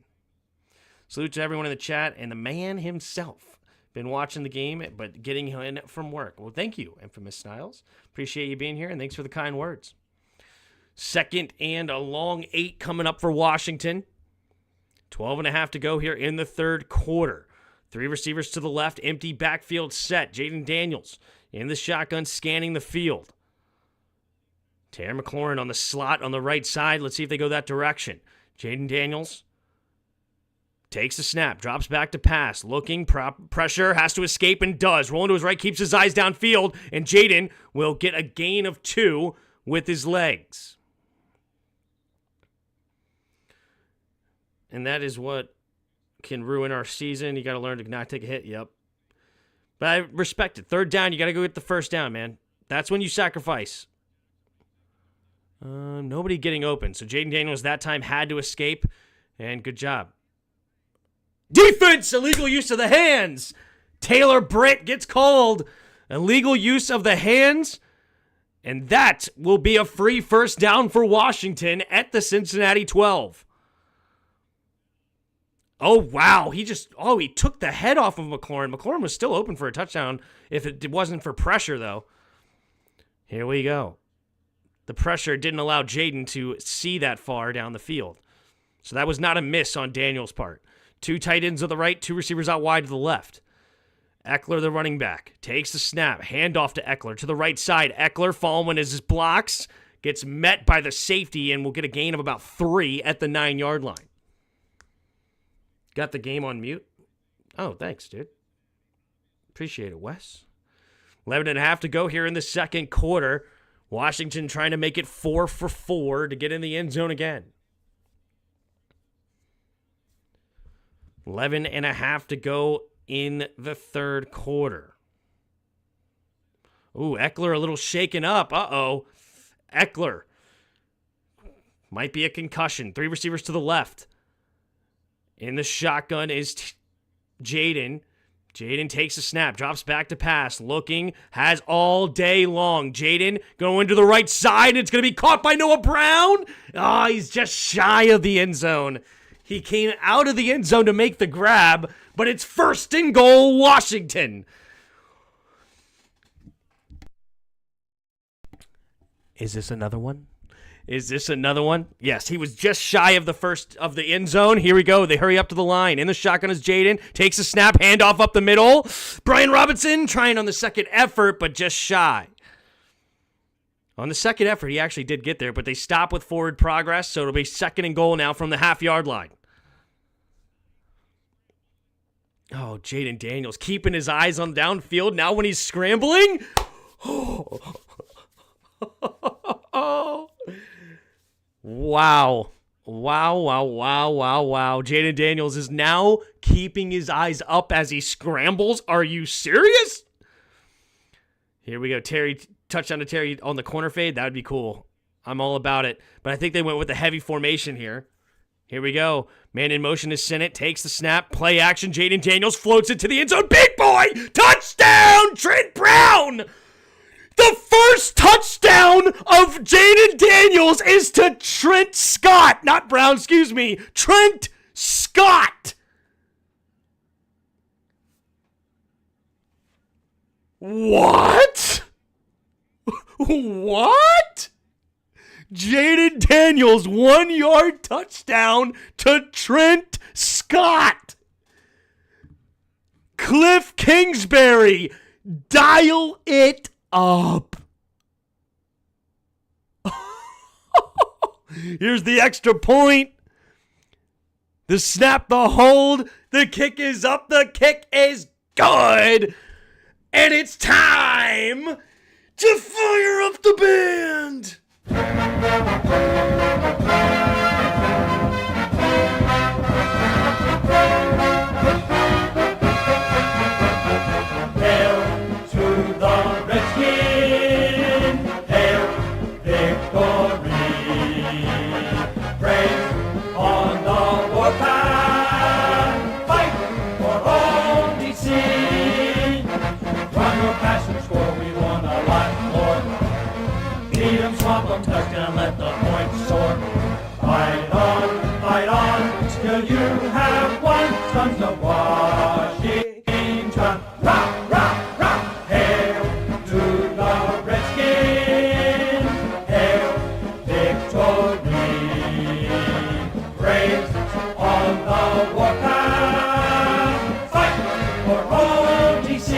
Salute to everyone in the chat and the man himself. Been watching the game, but getting in from work. Well, thank you, Infamous Styles. Appreciate you being here, and thanks for the kind words. 2nd and a long 8 coming up for Washington. 12.5 to go here in the third quarter. 3 receivers to the left, empty backfield set. Jaden Daniels in the shotgun scanning the field. Terry McLaurin on the slot on the right side. Let's see if they go that direction. Jaden Daniels takes the snap, drops back to pass, looking, pressure, has to escape and does. Rolling to his right, keeps his eyes downfield, and Jaden will get a gain of 2 with his legs. And that is what can ruin our season. You got to learn to not take a hit. Yep. But I respect it. 3rd down, you got to go get the first down, man. That's when you sacrifice. Nobody getting open. So Jaden Daniels that time had to escape, and good job. Defense! Illegal use of the hands. Taylor Britt gets called. Illegal use of the hands, and that will be a free first down for Washington at the Cincinnati 12. Oh, wow. He took the head off of McLaurin. McLaurin was still open for a touchdown if it wasn't for pressure, though. Here we go. The pressure didn't allow Jaden to see that far down the field. So that was not a miss on Daniel's part. 2 tight ends on the right, 2 receivers out wide to the left. Eckler, the running back, takes the snap. Handoff to Eckler to the right side. Eckler, following his blocks, gets met by the safety and will get a gain of about 3 at the 9-yard line. Got the game on mute? Oh, thanks, dude. Appreciate it, Wes. 11.5 to go here in the second quarter. Washington trying to make it 4 for 4 to get in the end zone again. 11.5 to go in the third quarter. Ooh, Eckler a little shaken up. Uh-oh. Eckler. Might be a concussion. 3 receivers to the left. In the shotgun is Jaden. Jaden takes a snap, drops back to pass, looking, has all day long. Jaden going to the right side. It's going to be caught by Noah Brown. Oh, he's just shy of the end zone. He came out of the end zone to make the grab, but it's 1st and goal, Washington. Is this another one? Is this another one? Yes, he was just shy of the first of the end zone. Here we go. They hurry up to the line. In the shotgun is Jaden. Takes a snap, handoff up the middle. Brian Robinson trying on the second effort, but just shy. On the second effort, he actually did get there, but they stop with forward progress, so it'll be 2nd and goal now from the half-yard line. Oh, Jaden Daniels keeping his eyes on downfield. Now when he's scrambling. Oh. Wow. Jaden Daniels is now keeping his eyes up as he scrambles. Are you serious? Here we go. Touchdown to Terry on the corner fade. That would be cool. I'm all about it. But I think they went with a heavy formation here. Here we go. Man in motion is Sinnott. Takes the snap. Play action. Jaden Daniels floats it to the end zone. Big boy! Touchdown! Trent Brown! The first touchdown of Jaden Daniels is to Trent Scott. Not Brown, excuse me. Trent Scott. What? What? Jaden Daniels, 1-yard touchdown to Trent Scott. Cliff Kingsbury, dial it up. Here's the extra point. The snap, the hold, the kick is up, the kick is good. And it's time to fire up the band. Hail to the Redskin, hail victory. Praise on the warpath, fight for all DC. Run or pass or score, we want a lot more. Beat 'em, swamp 'em, touchdown, let the points soar. Fight on, till you have won. Sons of Washington, rock, rock, rock. Hail to the Redskins, hail victory. Praise on the warpath, fight for all DC.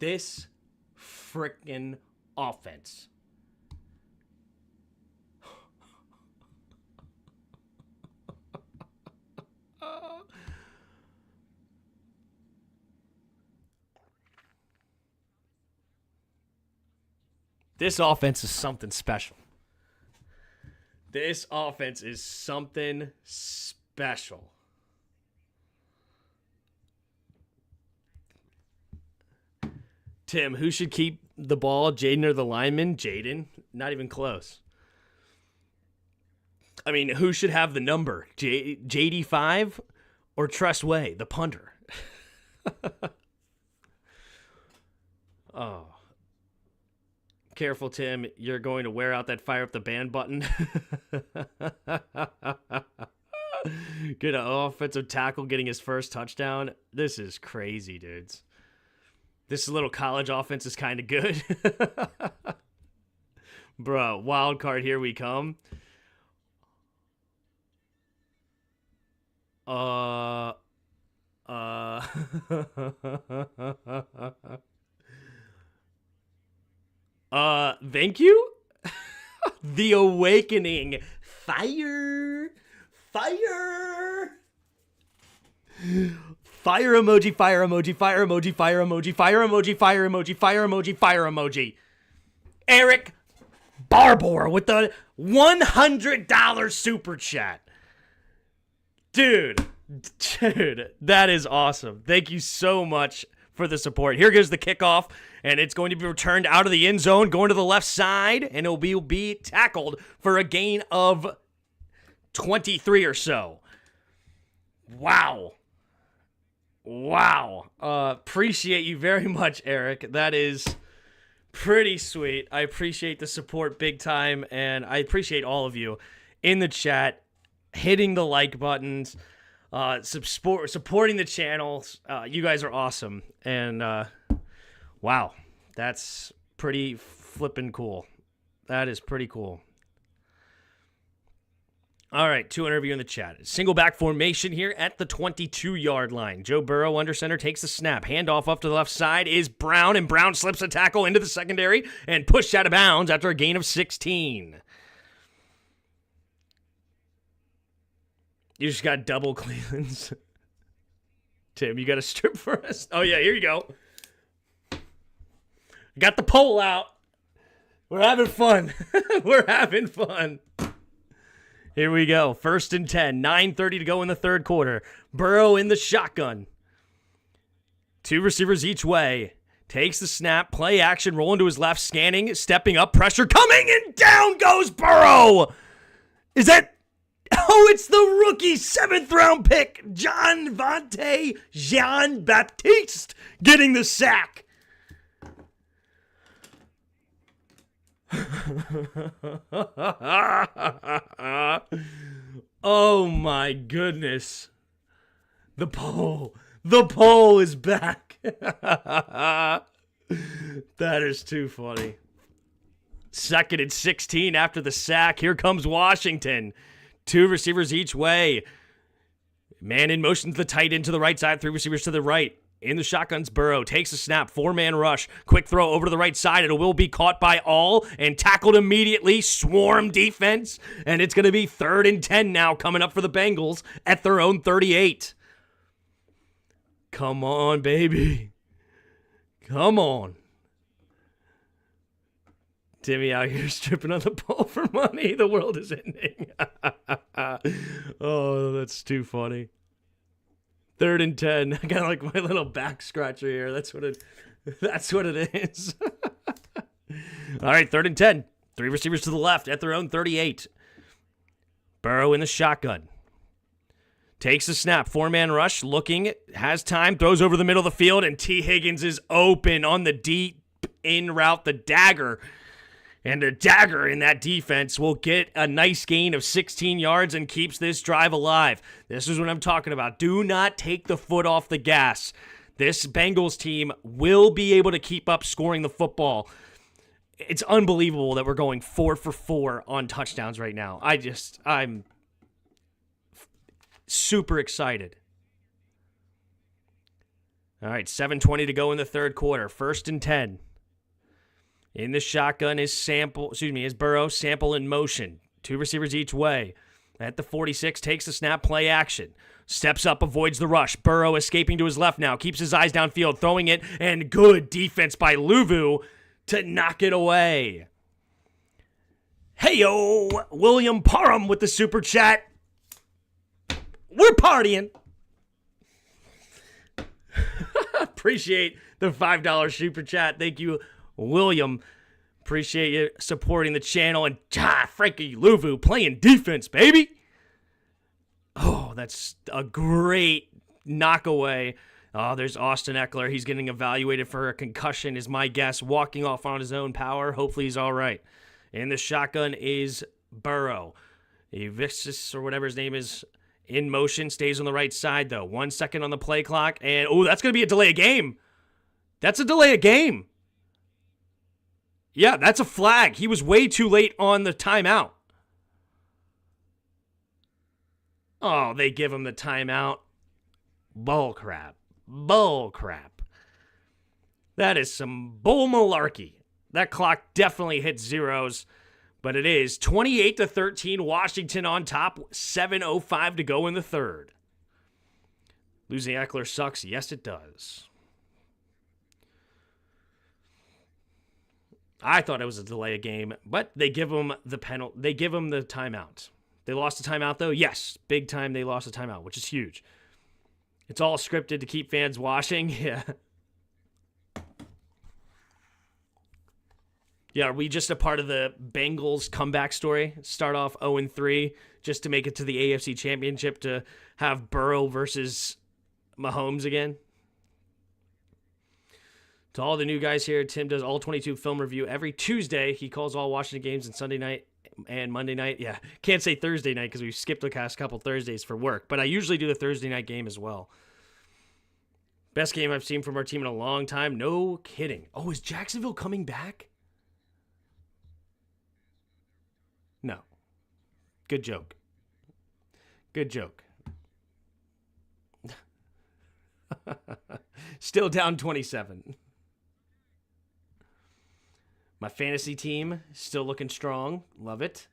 This frickin' offense. This offense is something special. This offense is something special. Tim, who should keep the ball, Jaden or the lineman? Jaden? Not even close. I mean, who should have the number? JD5 or Tress Way, the punter? Oh. Careful, Tim. You're going to wear out that fire up the band button. Good offensive tackle getting his first touchdown. This is crazy, dudes. This little college offense is kind of good. Bro, wild card, here we come. Thank you? The Awakening. Fire. Fire emoji, fire emoji, fire emoji, fire emoji, fire emoji, fire emoji, fire emoji, fire emoji. Eric Barbour with the $100 super chat. Dude, that is awesome. Thank you so much for the support. Here goes the kickoff, and it's going to be returned out of the end zone, going to the left side, and it will be tackled for a gain of 23 or so. Wow. Appreciate you very much, Eric. That is pretty sweet. I appreciate the support big time, and I appreciate all of you in the chat, hitting the like buttons, supporting the channels. You guys are awesome, and wow, that's pretty flippin' cool. That is pretty cool. All right, 200 of you in the chat. Single back formation here at the 22-yard line. Joe Burrow under center takes the snap. Handoff up to the left side is Brown, and Brown slips a tackle into the secondary and pushed out of bounds after a gain of 16. You just got double Clevelands. Tim, you got a strip for us? Oh, yeah, here you go. Got the pole out. We're having fun. We're having fun. Here we go. 1st and 10. 9:30 to go in the third quarter. Burrow in the shotgun. 2 receivers each way. Takes the snap. Play action. Rolling to his left. Scanning. Stepping up. Pressure coming. And down goes Burrow. Is that... Oh, it's the rookie 7th round pick. Jean-Baptiste getting the sack. Oh my goodness. The pole is back. That is too funny. 2nd and 16 after the sack. Here comes Washington. 2 receivers each way. Man in motion to the tight end to the right side. 3 receivers to the right. In the shotguns, Burrow takes a snap. 4-man rush. Quick throw over to the right side. It will be caught by all and tackled immediately. Swarm defense. And it's going to be 3rd and 10 now coming up for the Bengals at their own 38. Come on, baby. Come on. Timmy out here stripping on the pole for money. The world is ending. Oh, that's too funny. 3rd and 10. I got like my little back scratcher here. That's what it is. All right, 3rd and 10. 3 receivers to the left at their own 38. Burrow in the shotgun. Takes a snap. 4-man rush. Looking. Has time. Throws over the middle of the field. And T. Higgins is open on the deep in route. The dagger. And the dagger in that defense will get a nice gain of 16 yards and keeps this drive alive. This is what I'm talking about. Do not take the foot off the gas. This Bengals team will be able to keep up scoring the football. It's unbelievable that we're going 4 for 4 on touchdowns right now. I'm super excited. All right, 7:20 to go in the 3rd quarter. 1st and 10. In the shotgun is Burrow, sample in motion. 2 receivers each way. At the 46, takes the snap, play action. Steps up, avoids the rush. Burrow escaping to his left now. Keeps his eyes downfield, throwing it, and good defense by Luvu to knock it away. Hey-yo, William Parham with the super chat. We're partying. Appreciate the $5 super chat. Thank you, William. Appreciate you supporting the channel. And Frankie Luvu playing defense, baby. Oh, that's a great knockaway. Oh, there's Austin Eckler. He's getting evaluated for a concussion, is my guess. Walking off on his own power. Hopefully he's all right. And the shotgun is Burrow. Evictus, or whatever his name is, in motion. Stays on the right side, though. 1 second on the play clock. And, that's going to be a delay of game. That's a delay of game. Yeah, that's a flag. He was way too late on the timeout. Oh, they give him the timeout. Bull crap. That is some bull malarkey. That clock definitely hits zeros, but it is 28-13, Washington on top, 7:05 to go in the 3rd. Losing Eckler sucks. Yes, it does. I thought it was a delay of game, but they give him the penalty. They give him the timeout. They lost the timeout, though? Yes, big time they lost the timeout, which is huge. It's all scripted to keep fans watching. Yeah. Yeah, are we just a part of the Bengals comeback story? Start off 0-3 just to make it to the AFC Championship to have Burrow versus Mahomes again? To all the new guys here, Tim does all 22 film review every Tuesday. He calls all Washington games on Sunday night and Monday night. Yeah, can't say Thursday night because we've skipped the past couple Thursdays for work. But I usually do the Thursday night game as well. Best game I've seen from our team in a long time. No kidding. Oh, is Jacksonville coming back? No. Good joke. Still down 27. My fantasy team still looking strong. Love it.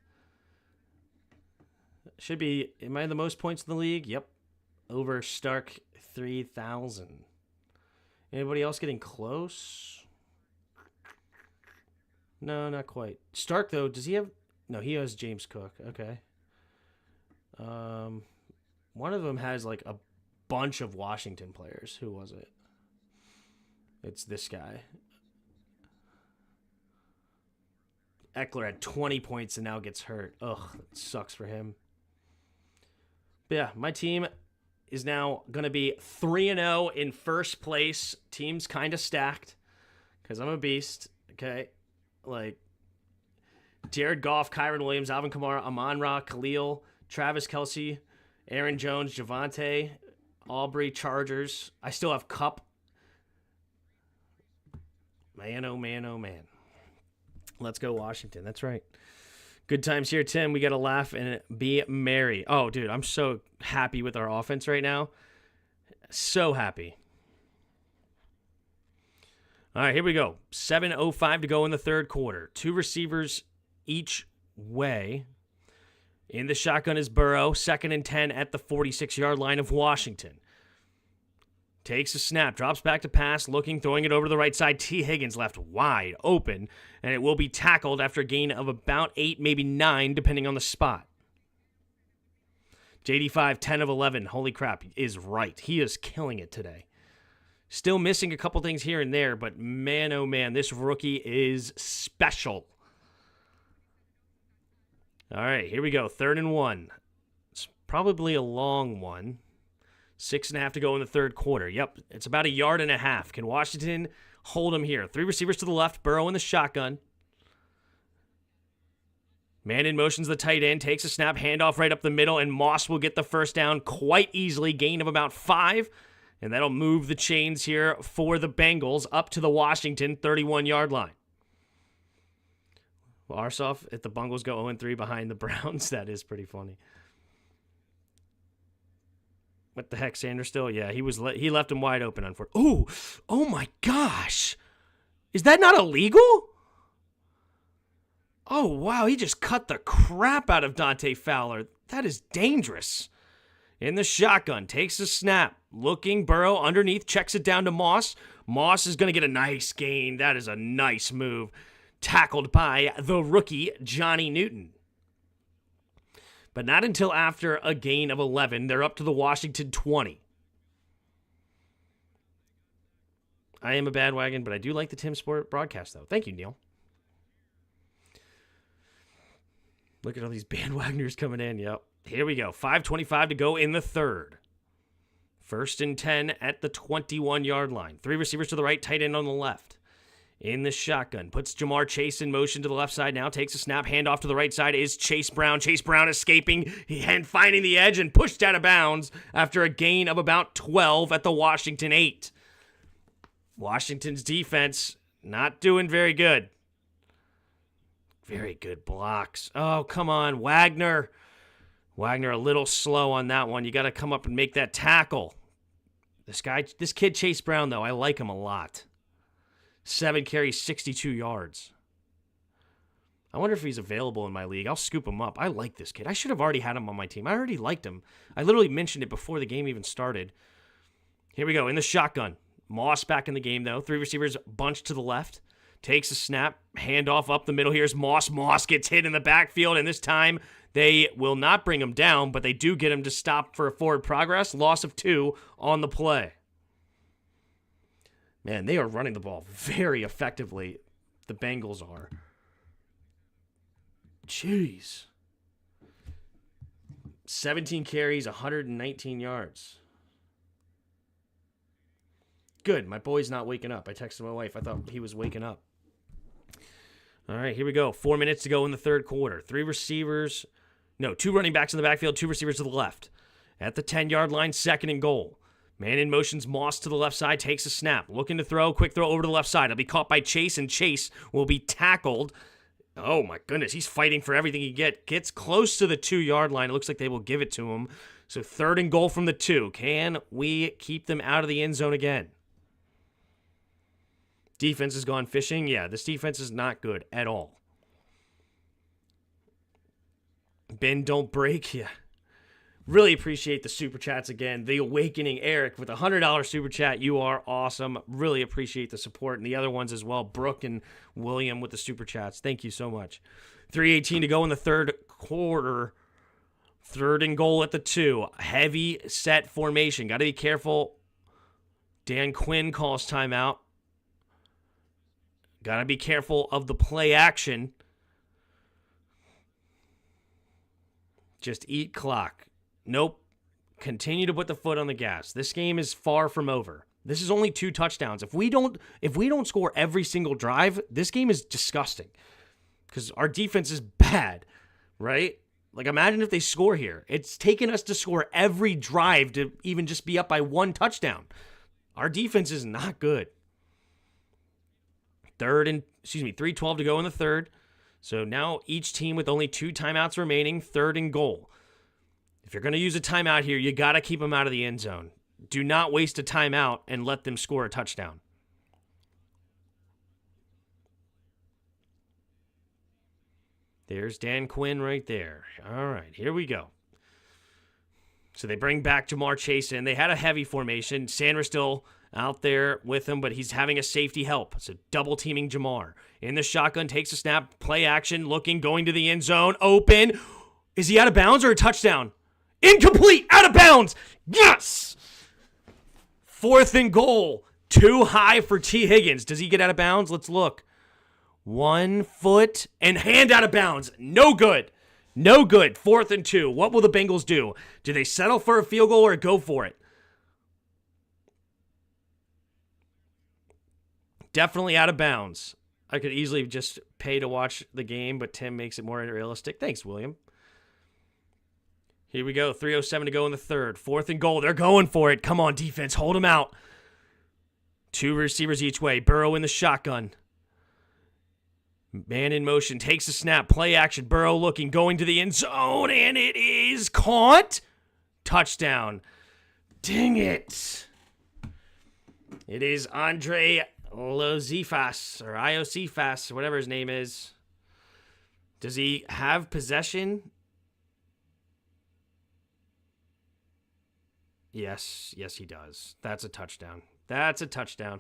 Should be, am I the most points in the league? Yep. Over Stark 3,000. Anybody else getting close? No, not quite. Stark, though, does he have... No, he has James Cook. Okay. One of them has, like, a bunch of Washington players. Who was it? It's this guy. Eckler had 20 points and now gets hurt. Ugh, it sucks for him. But yeah, my team is now going to be 3-0 in first place. Team's kind of stacked because I'm a beast, okay? Like, Jared Goff, Kyron Williams, Alvin Kamara, Amon-Ra, Khalil, Travis Kelce, Aaron Jones, Javonte, Aubrey, Chargers. I still have Cup. Man, oh man, oh man. Let's go Washington. That's right. Good times here, Tim. We got to laugh and be merry. Oh, dude, I'm so happy with our offense right now. So happy. All right, here we go. 7:05 to go in the third quarter. 2 receivers each way. In the shotgun is Burrow, 2nd and 10 at the 46-yard line of Washington. Takes a snap, drops back to pass, looking, throwing it over to the right side. T. Higgins left wide open, and it will be tackled after a gain of about 8, maybe 9, depending on the spot. JD5, 10 of 11. Holy crap, is right. He is killing it today. Still missing a couple things here and there, but man, oh man, this rookie is special. All right, here we go. 3rd and 1. It's probably a long one. 6.5 to go in the third quarter. Yep, it's about 1.5 yards. Can Washington hold him here? 3 receivers to the left. Burrow in the shotgun. Man in motion's the tight end. Takes a snap, handoff right up the middle, and Moss will get the first down quite easily. Gain of about 5, and that'll move the chains here for the Bengals up to the Washington 31-yard line. Arsoff, if the Bengals go 0-3 behind the Browns, that is pretty funny. What the heck, Sanders still? Yeah, he left him wide open. Unfortunately. Oh my gosh. Is that not illegal? Oh, wow, he just cut the crap out of Dante Fowler. That is dangerous. In the shotgun, takes a snap. Looking, Burrow underneath, checks it down to Moss. Moss is going to get a nice gain. That is a nice move. Tackled by the rookie, Johnny Newton. But not until after a gain of 11. They're up to the Washington 20. I am a bandwagon, but I do like the Tim Sport broadcast, though. Thank you, Neil. Look at all these bandwagoners coming in. Yep. Here we go. 5:25 to go in the third. 1st and 10 at the 21-yard line. 3 receivers to the right, tight end on the left. In the shotgun, puts Jamar Chase in motion to the left side now, takes a snap, handoff to the right side is Chase Brown. Chase Brown escaping and finding the edge and pushed out of bounds after a gain of about 12 at the Washington 8. Washington's defense not doing very good. Very good blocks. Oh, come on, Wagner. Wagner a little slow on that one. You got to come up and make that tackle. This kid Chase Brown, though, I like him a lot. 7 carries, 62 yards. I wonder if he's available in my league. I'll scoop him up. I like this kid. I should have already had him on my team. I already liked him. I literally mentioned it before the game even started. Here we go, in the shotgun. Moss back in the game, though. 3 receivers bunched to the left. Takes a snap, handoff up the middle. Here's Moss. Moss gets hit in the backfield, and this time they will not bring him down, but they do get him to stop for a forward progress. Loss of 2 on the play. Man, they are running the ball very effectively. The Bengals are. Jeez. 17 carries, 119 yards. Good. My boy's not waking up. I texted my wife. I thought he was waking up. All right, here we go. 4 minutes to go in the third quarter. 2 running backs in the backfield, 2 receivers to the left. At the 10-yard line, 2nd and goal. Man in motion's Moss to the left side, takes a snap. Looking to throw, quick throw over to the left side. It'll be caught by Chase, and Chase will be tackled. Oh, my goodness. He's fighting for everything he gets close to the 2-yard line. It looks like they will give it to him. So 3rd and goal from the 2. Can we keep them out of the end zone again? Defense has gone fishing. Yeah, this defense is not good at all. Bend, don't break. Yeah. Really appreciate the super chats again. The Awakening Eric with a $100 super chat. You are awesome. Really appreciate the support. And the other ones as well. Brooke and William with the super chats. Thank you so much. 3:18 to go in the third quarter. 3rd and goal at the 2. Heavy set formation. Got to be careful. Dan Quinn calls timeout. Got to be careful of the play action. Just eat clock. Nope. Continue to put the foot on the gas. This game is far from over. This is only 2 touchdowns. If we don't score every single drive, this game is disgusting. Because our defense is bad, right? Like, imagine if they score here. It's taken us to score every drive to even just be up by 1 touchdown. Our defense is not good. 3:12 to go in the third. So now each team with only 2 timeouts remaining, 3rd and goal. If you're going to use a timeout here, you got to keep them out of the end zone. Do not waste a timeout and let them score a touchdown. There's Dan Quinn right there. All right, here we go. So they bring back Jamar Chase in. They had a heavy formation. Sanders still out there with him, but he's having a safety help. So double teaming Jamar. In the shotgun, takes a snap, play action, looking, going to the end zone, open. Is he out of bounds or a touchdown? Incomplete, out of bounds. Yes! 4th and goal. Too high for T. Higgins. Does he get out of bounds? Let's look. 1 foot and hand out of bounds. No good. No good. 4th and 2. What will the Bengals do? Do they settle for a field goal or go for it? Definitely out of bounds. I could easily just pay to watch the game, but Tim makes it more realistic. Thanks, William. Here we go. 3:07 to go in the 3rd. 4th and goal. They're going for it. Come on, defense. Hold them out. 2 receivers each way. Burrow in the shotgun. Man in motion. Takes a snap. Play action. Burrow looking. Going to the end zone. And it is caught. Touchdown. Dang it. It is Andre Lozifas or Iosifas, or whatever his name is. Does he have possession? Yes, he does. That's a touchdown. That's a touchdown.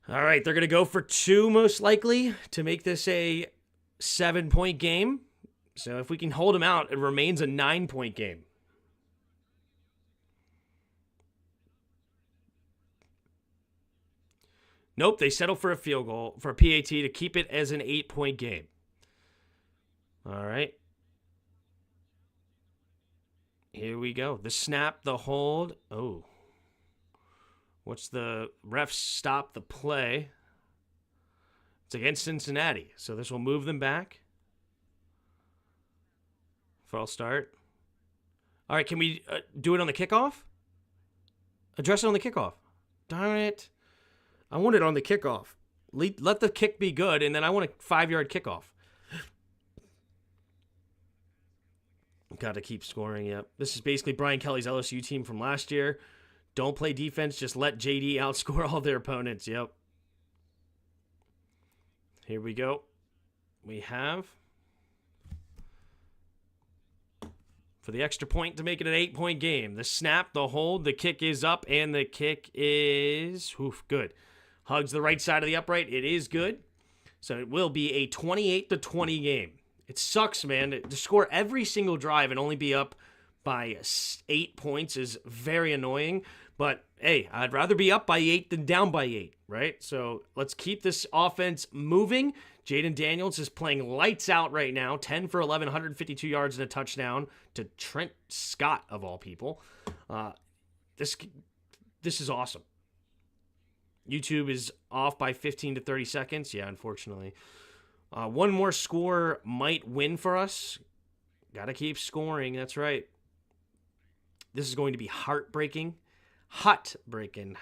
All right, they're going to go for 2 most likely to make this a 7-point game. So if we can hold them out, it remains a 9-point game. Nope, they settle for a field goal, for a PAT to keep it as an 8-point game. All right. Here we go. The snap, the hold. Oh. What's the refs stop the play? It's against Cincinnati, so this will move them back. False start. All right, can we do it on the kickoff? Address it on the kickoff. Darn it. I want it on the kickoff. Let the kick be good, and then I want a 5-yard kickoff. Got to keep scoring, yep. This is basically Brian Kelly's LSU team from last year. Don't play defense, just let JD outscore all their opponents, yep. Here we go. We have, for the extra point to make it an 8-point game, the snap, the hold, the kick is up, and the kick is, good. Hugs the right side of the upright. It is good. So it will be a 28-20 game. It sucks, man. To score every single drive and only be up by 8 points is very annoying. But, hey, I'd rather be up by 8 than down by 8, right? So let's keep this offense moving. Jaden Daniels is playing lights out right now. 10 for 11, 152 yards and a touchdown to Trent Scott, of all people. This is awesome. YouTube is off by 15 to 30 seconds. Yeah, unfortunately. One more score might win for us. Got to keep scoring. That's right. This is going to be heartbreaking. Heartbreaking.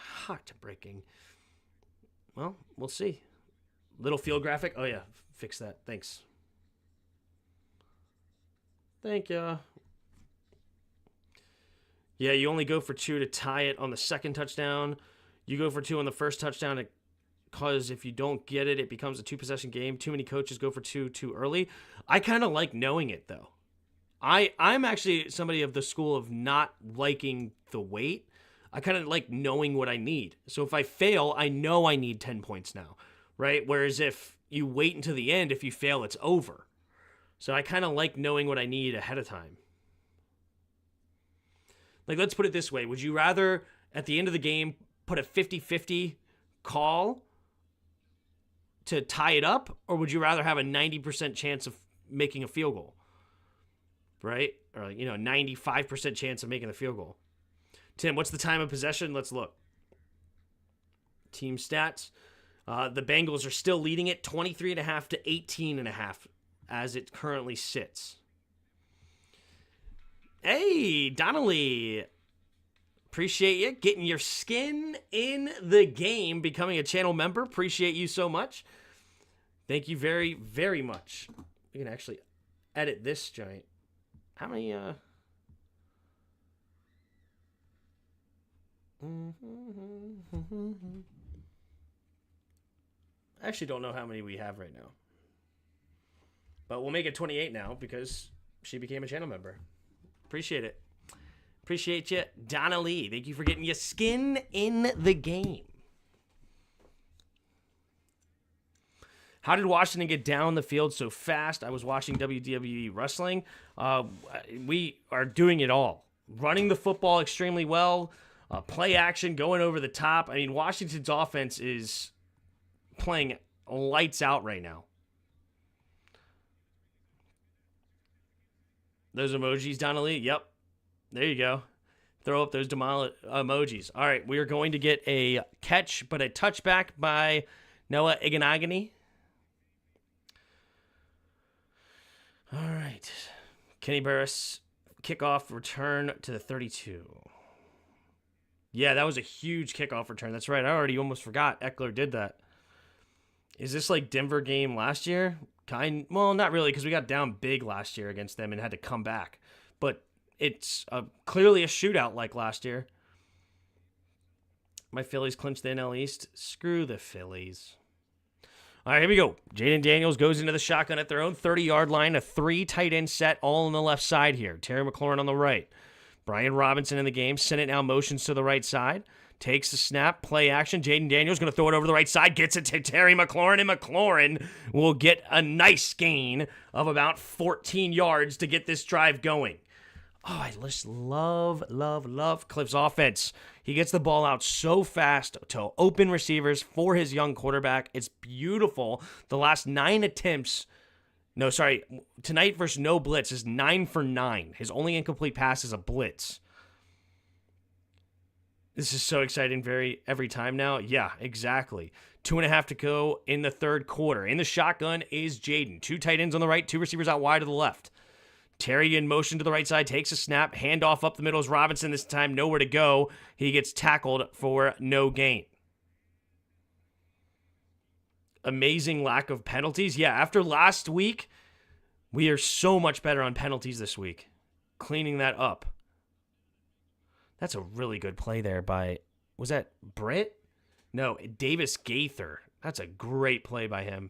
Well, we'll see. Little field graphic. Oh, yeah. Fix that. Thanks. Thank you. Yeah, you only go for 2 to tie it on the second touchdown. You go for 2 on the first touchdown because if you don't get it, it becomes a 2-possession game. Too many coaches go for 2 too early. I kind of like knowing it, though. I'm actually somebody of the school of not liking the wait. I kind of like knowing what I need. So if I fail, I know I need 10 points now, right? Whereas if you wait until the end, if you fail, it's over. So I kind of like knowing what I need ahead of time. Like, let's put it this way. Would you rather, at the end of the game, put a 50-50 call to tie it up, or would you rather have a 90% chance of making a field goal? Right? Or, 95% chance of making the field goal. Tim, what's the time of possession? Let's look. Team stats. The Bengals are still leading it 23.5 to 18.5 as it currently sits. Hey, Donnelly. Appreciate you getting your skin in the game, becoming a channel member. Appreciate you so much. Thank you very, very much. We can actually edit this giant. How many, I actually don't know how many we have right now. But we'll make it 28 now because she became a channel member. Appreciate it. Appreciate you, Donna Lee. Thank you for getting your skin in the game. How did Washington get down the field so fast? I was watching WWE Wrestling. We are doing it all. Running the football extremely well. Play action, going over the top. I mean, Washington's offense is playing lights out right now. Those emojis, Donna Lee? Yep. There you go. Throw up those emojis. All right, we are going to get a catch, but a touchback by Noah Iganagani. All right. Kenny Burris, kickoff return to the 32. Yeah, that was a huge kickoff return. That's right. I already almost forgot Eckler did that. Is this like Denver game last year? Well, not really, because we got down big last year against them and had to come back. But it's clearly a shootout like last year. My Phillies clinched the NL East. Screw the Phillies. All right, here we go. Jaden Daniels goes into the shotgun at their own 30-yard line. A 3 tight end set all on the left side here. Terry McLaurin on the right. Brian Robinson in the game. Sennett now motions to the right side. Takes the snap, play action. Jaden Daniels going to throw it over the right side. Gets it to Terry McLaurin, and McLaurin will get a nice gain of about 14 yards to get this drive going. Oh, I just love Cliff's offense. He gets the ball out so fast to open receivers for his young quarterback. It's beautiful. The last 9 attempts, tonight versus no blitz is 9 for 9. His only incomplete pass is a blitz. This is so exciting every time now. Yeah, exactly. 2.5 to go in the third quarter. In the shotgun is Jaden. 2 tight ends on the right, 2 receivers out wide to the left. Terry in motion to the right side, takes a snap, handoff up the middle is Robinson. This time nowhere to go. He gets tackled for no gain. Amazing lack of penalties. Yeah, after last week, we are so much better on penalties this week. Cleaning that up. That's a really good play there by, was that Britt? No, Davis Gaither. That's a great play by him.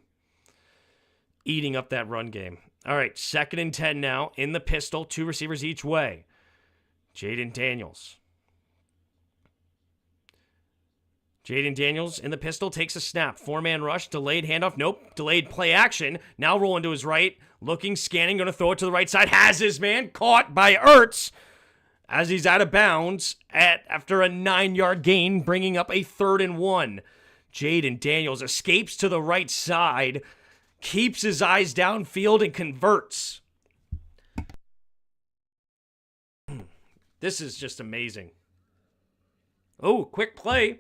Eating up that run game. All right, 2nd and 10 now in the pistol. 2 receivers each way. Jaden Daniels. Jaden Daniels in the pistol takes a snap. 4-man rush, delayed handoff. Nope, delayed play action. Now rolling to his right. Looking, scanning, going to throw it to the right side. Has his man caught by Ertz as he's out of bounds after a 9-yard gain, bringing up a 3rd and 1. Jaden Daniels escapes to the right side, keeps his eyes downfield, and converts. This is just amazing. Oh, quick play.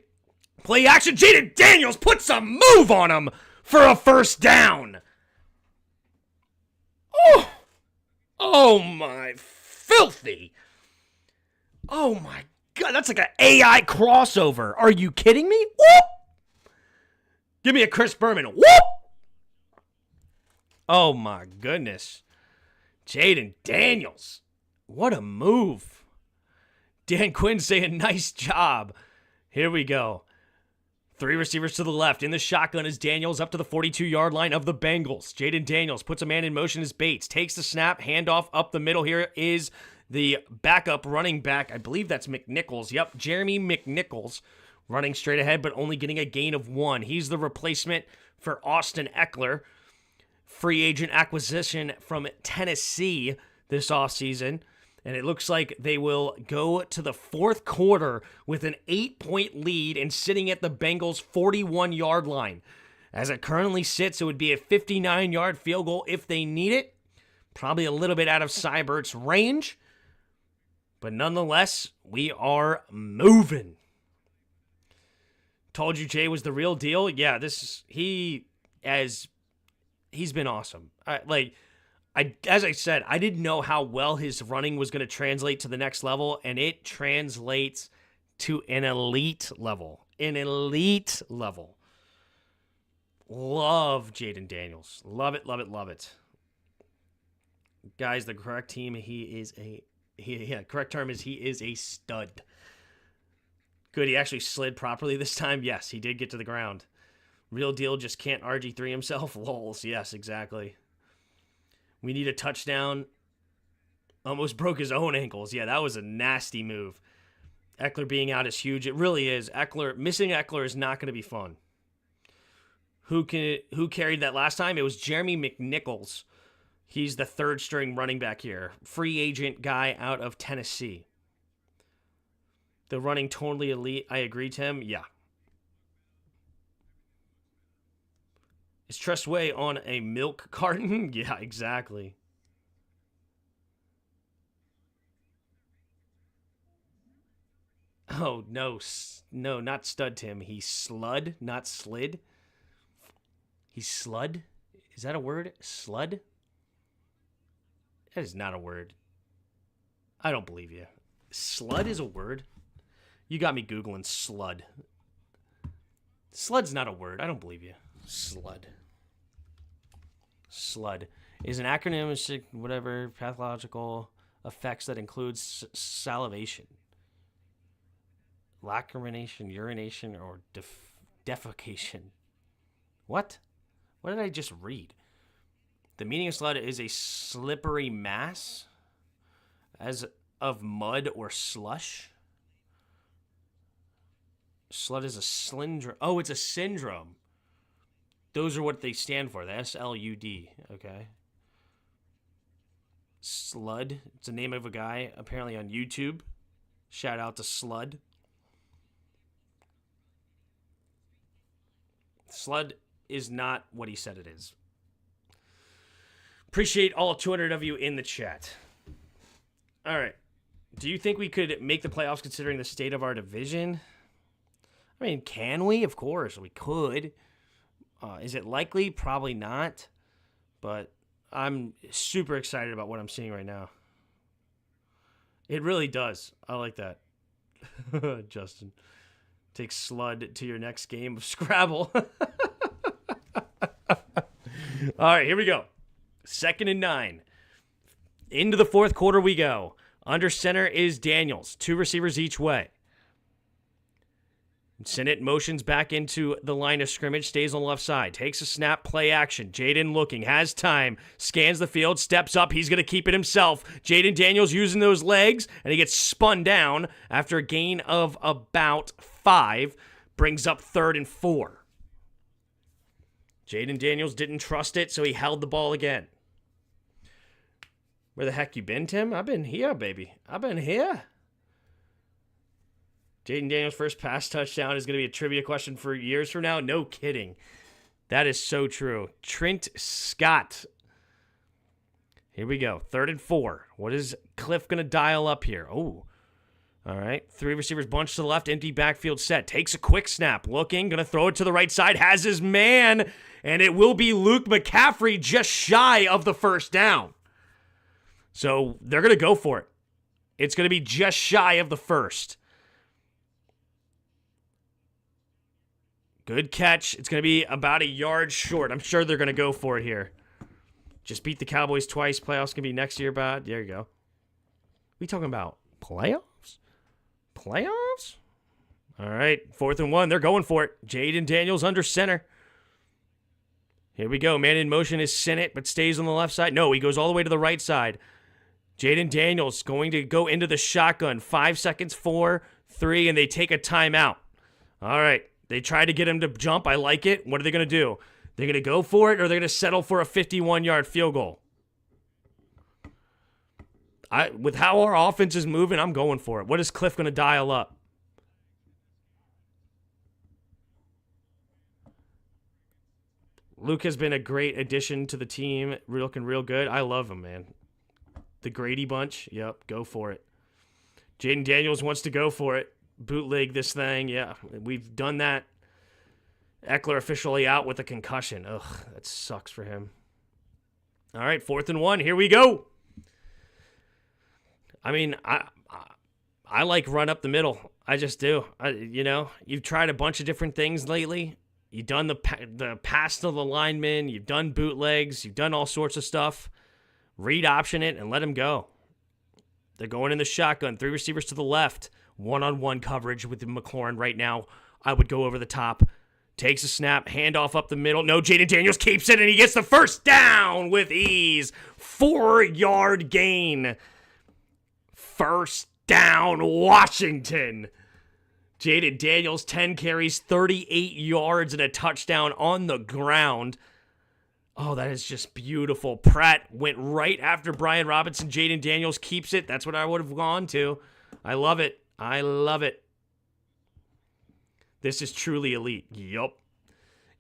Play action. Jaden Daniels puts a move on him for a first down. Oh my filthy. Oh my God, that's like an AI crossover. Are you kidding me? Whoop! Give me a Chris Berman. Whoop! Oh my goodness. Jaden Daniels. What a move. Dan Quinn saying nice job. Here we go. 3 receivers to the left. In the shotgun is Daniels up to the 42-yard line of the Bengals. Jaden Daniels puts a man in motion as Bates. Takes the snap. Handoff up the middle. Here is the backup running back. I believe that's McNichols. Yep, Jeremy McNichols running straight ahead, but only getting a gain of 1. He's the replacement for Austin Eckler. Free agent acquisition from Tennessee this offseason. And it looks like they will go to the 4th quarter with an 8-point lead and sitting at the Bengals' 41-yard line. As it currently sits, it would be a 59-yard field goal if they need it. Probably a little bit out of Seibert's range. But nonetheless, we are moving. Told you Jay was the real deal. Yeah, he's been awesome. As I said, I didn't know how well his running was going to translate to the next level, and it translates to an elite level. An elite level. Love Jaden Daniels. Love it, love it, love it. Guys, the correct term is he is a stud. Good, he actually slid properly this time. Yes, he did get to the ground. Real deal, just can't RG3 himself. Lols, yes, exactly. We need a touchdown. Almost broke his own ankles. Yeah, that was a nasty move. Eckler being out is huge. It really is. Missing Eckler is not going to be fun. Who carried that last time? It was Jeremy McNichols. He's the third string running back here. Free agent guy out of Tennessee. The running totally elite. I agree, Tim. Yeah. Is Tressway on a milk carton? Yeah, exactly. Oh, no. No, not stud, Tim. He's slud, not slid. He's slud? Is that a word? Slud? That is not a word. I don't believe you. Slud is a word? You got me Googling slud. Slud's not a word. I don't believe you. Slud. Slud is an acronym, whatever, pathological effects that includes salivation, lacrimination, urination, or defecation. What? What did I just read? The meaning of slud is a slippery mass as of mud or slush. Slud is a syndrome. Oh, it's a syndrome. Those are what they stand for. The SLUD. Okay. Slud. It's the name of a guy apparently on YouTube. Shout out to Slud. Slud is not what he said it is. Appreciate all 200 of you in the chat. All right. Do you think we could make the playoffs considering the state of our division? I mean, can we? Of course, we could. Is it likely? Probably not. But I'm super excited about what I'm seeing right now. It really does. I like that. Justin. Take Slud to your next game of Scrabble. All right, here we go. 2nd and 9. Into the fourth quarter we go. Under center is Daniels. 2 receivers each way. Sinnott motions back into the line of scrimmage, stays on the left side, takes a snap, play action. Jaden looking, has time, scans the field, steps up, he's going to keep it himself. Jaden Daniels using those legs, and he gets spun down after a gain of about 5, brings up 3rd and 4. Jaden Daniels didn't trust it, so he held the ball again. Where the heck you been, Tim? I've been here, baby. I've been here. Jaden Daniels' first pass touchdown is going to be a trivia question for years from now. No kidding. That is so true. Trent Scott. Here we go. 3rd and 4. What is Cliff going to dial up here? Oh, all right. 3 receivers bunched to the left. Empty backfield set. Takes a quick snap. Looking. Going to throw it to the right side. Has his man. And it will be Luke McCaffrey just shy of the first down. So they're going to go for it. It's going to be just shy of the first. Good catch. It's going to be about a yard short. I'm sure they're going to go for it here. Just beat the Cowboys twice. Playoffs can be next year, bud. There you go. We talking about playoffs? Playoffs? All right. 4th and 1. They're going for it. Jaden Daniels under center. Here we go. Man in motion is Sinnott, but stays on the left side. No, he goes all the way to the right side. Jaden Daniels going to go into the shotgun. 5 seconds, 4, 3, and they take a timeout. All right. They try to get him to jump. I like it. What are they going to do? They're going to go for it, or they're going to settle for a 51-yard field goal? With how our offense is moving, I'm going for it. What is Cliff going to dial up? Luke has been a great addition to the team. Looking real good. I love him, man. The Grady bunch. Yep, go for it. Jaden Daniels wants to go for it. Bootleg this thing. Yeah, we've done that. Eckler officially out with a concussion. Ugh, that sucks for him. All right, 4th and 1. Here we go. I mean, I like run up the middle. I just do. You've tried a bunch of different things lately. You've done the pass to the lineman. You've done bootlegs. You've done all sorts of stuff. Read option it and let him go. They're going in the shotgun. 3 receivers to the left. One-on-one coverage with McLaurin right now. I would go over the top. Takes a snap. Handoff up the middle. No, Jaden Daniels keeps it, and he gets the first down with ease. 4-yard gain. First down, Washington. Jaden Daniels, 10 carries, 38 yards, and a touchdown on the ground. Oh, that is just beautiful. Pratt went right after Brian Robinson. Jaden Daniels keeps it. That's what I would have gone to. I love it. I love it. This is truly elite. Yup.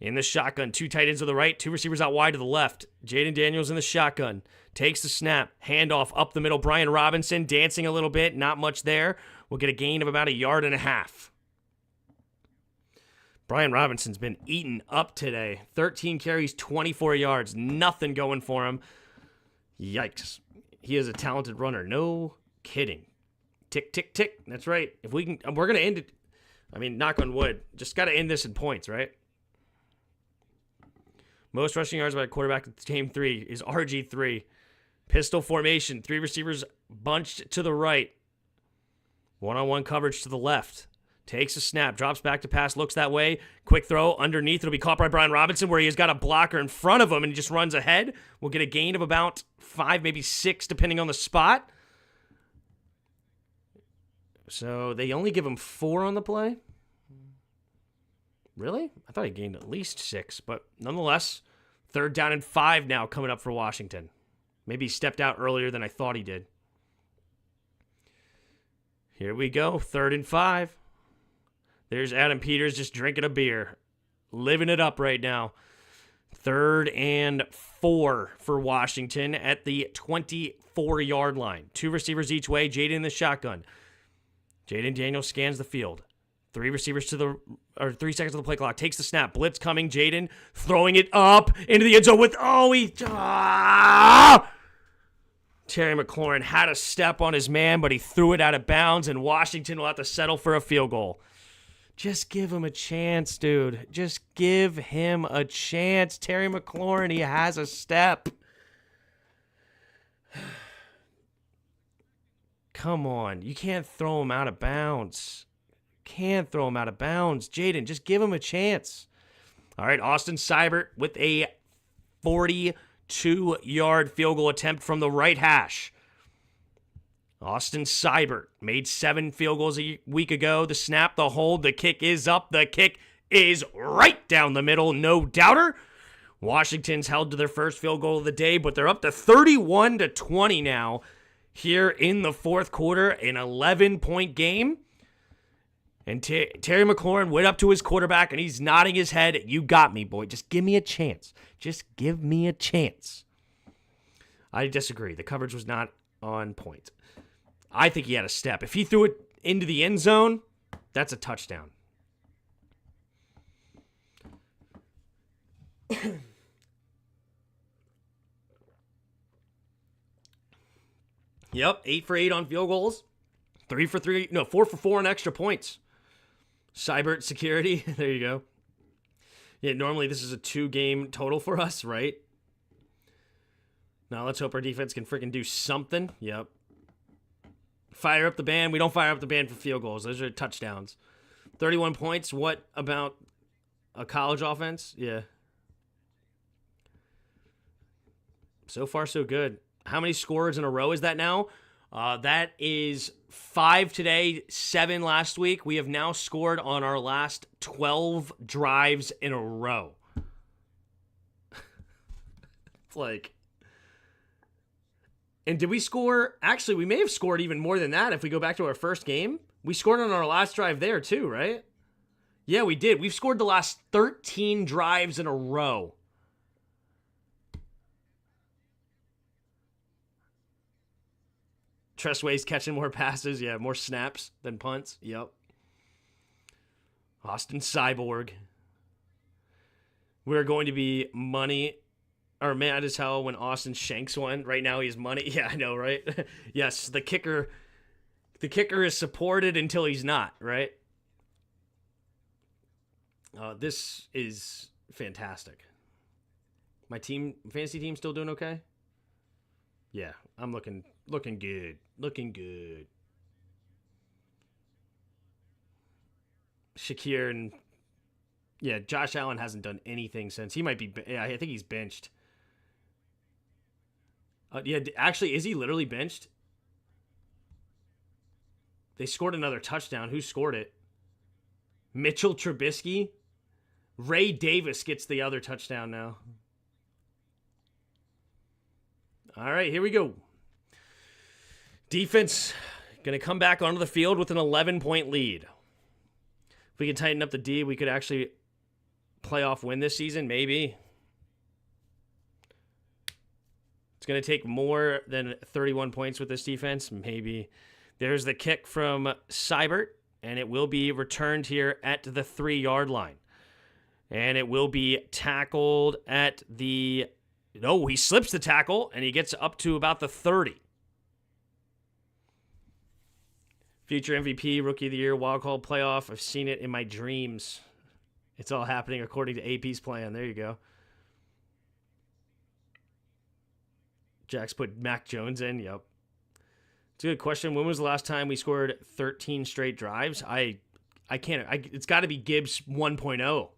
In the shotgun, 2 tight ends to the right, 2 receivers out wide to the left. Jaden Daniels in the shotgun. Takes the snap. Handoff up the middle. Brian Robinson dancing a little bit. Not much there. We'll get a gain of about 1.5 yards. Brian Robinson's been eaten up today. 13 carries, 24 yards. Nothing going for him. Yikes. He is a talented runner. No kidding. Tick, tick, tick. That's right. If we can, we're going to end it. I mean, knock on wood. Just got to end this in points, right? Most rushing yards by a quarterback in game 3 is RG3. Pistol formation. 3 receivers bunched to the right. One-on-one coverage to the left. Takes a snap, drops back to pass, looks that way. Quick throw underneath. It'll be caught by Brian Robinson where he has got a blocker in front of him and he just runs ahead. We'll get a gain of about 5, maybe 6, depending on the spot. So they only give him 4 on the play? Really? I thought he gained at least 6, but nonetheless, 3rd down and 5 now coming up for Washington. Maybe he stepped out earlier than I thought he did. Here we go, 3rd and 5. There's Adam Peters just drinking a beer. Living it up right now. 3rd and 4 for Washington at the 24-yard line. 2 receivers each way. Jaden in the shotgun. Jaden Daniels scans the field. 3 receivers 3 seconds on the play clock. Takes the snap. Blitz coming. Jaden throwing it up into the end zone with, Terry McLaurin had a step on his man, but he threw it out of bounds, and Washington will have to settle for a field goal. Just give him a chance, dude. Just give him a chance. Terry McLaurin, he has a step. Come on. You can't throw him out of bounds. Can't throw him out of bounds. Jaden, just give him a chance. All right, Austin Seibert with a 42-yard field goal attempt from the right hash. Austin Seibert made 7 field goals a week ago. The snap, the hold, the kick is up. The kick is right down the middle, no doubter. Washington's held to their first field goal of the day, but they're up to 31-20 now here in the 4th quarter, an 11-point game. And Terry McLaurin went up to his quarterback, and he's nodding his head. You got me, boy. Just give me a chance. Just give me a chance. I disagree. The coverage was not on point. I think he had a step. If he threw it into the end zone, that's a touchdown. Yep, 8 for 8 on field goals. 4 for 4 on extra points. Seibert security. There you go. Yeah, normally this is a 2-game total for us, right? Now let's hope our defense can freaking do something. Yep. Fire up the band. We don't fire up the band for field goals. Those are touchdowns. 31 points. What about a college offense? Yeah. So far, so good. How many scores in a row is that now? That is 5 today, 7 last week. We have now scored on our last 12 drives in a row. It's like... And did we score? Actually, we may have scored even more than that if we go back to our first game. We scored on our last drive there too, right? Yeah, we did. We've scored the last 13 drives in a row. Tressway's catching more passes. Yeah, more snaps than punts. Yep. Austin Cyborg. We're going to be mad as hell when Austin shanks one. Right now he's money. Yeah, I know, right? Yes, the kicker is supported until he's not, right? This is fantastic. My fantasy team still doing okay? Yeah, I'm looking good. Looking good. Shakir and Josh Allen hasn't done anything since. He might be. Yeah, I think he's benched. Actually, is he literally benched? They scored another touchdown. Who scored it? Mitchell Trubisky? Ray Davis gets the other touchdown now. All right, here we go. Defense going to come back onto the field with an 11-point lead. If we can tighten up the D, we could actually playoff win this season, maybe. It's going to take more than 31 points with this defense, maybe. There's the kick from Seibert, and it will be returned here at the 3-yard line. And it will be tackled at the... No, he slips the tackle, and he gets up to about the 30. Future MVP, Rookie of the Year, Wild Card Playoff. I've seen it in my dreams. It's all happening according to AP's plan. There you go. Jack's put Mac Jones in. Yep. It's a good question. When was the last time we scored 13 straight drives? I can't. It's got to be Gibbs 1.0.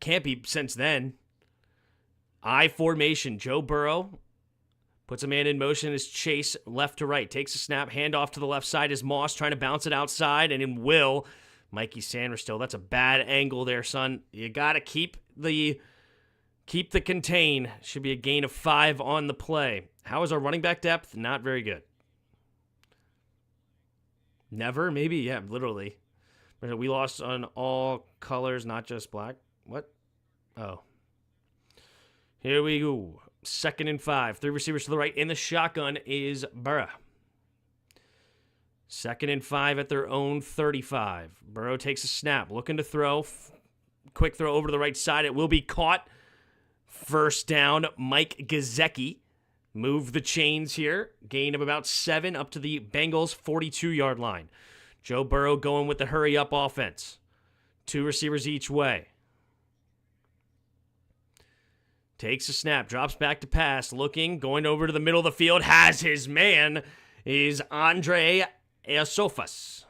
Can't be since then. I formation. Joe Burrow puts a man in motion as Chase left to right. Takes a snap. Handoff to the left side as Moss trying to bounce it outside. And in Will, Mikey Sanders still. That's a bad angle there, son. You got to keep the contain. Should be a gain of 5 on the play. How is our running back depth? Not very good. Never? Maybe? Yeah, literally. We lost on all colors, not just black. What? Oh. Here we go. 2nd and 5. 3 receivers to the right. In the shotgun is Burrow. 2nd and 5 at their own 35. Burrow takes a snap. Looking to throw. Quick throw over to the right side. It will be caught. First down, Mike Gesicki. Move the chains here. Gain of about 7 up to the Bengals' 42-yard line. Joe Burrow going with the hurry-up offense. 2 receivers each way. Takes a snap, drops back to pass, looking, going over to the middle of the field, has his man, is Andre Iosifas.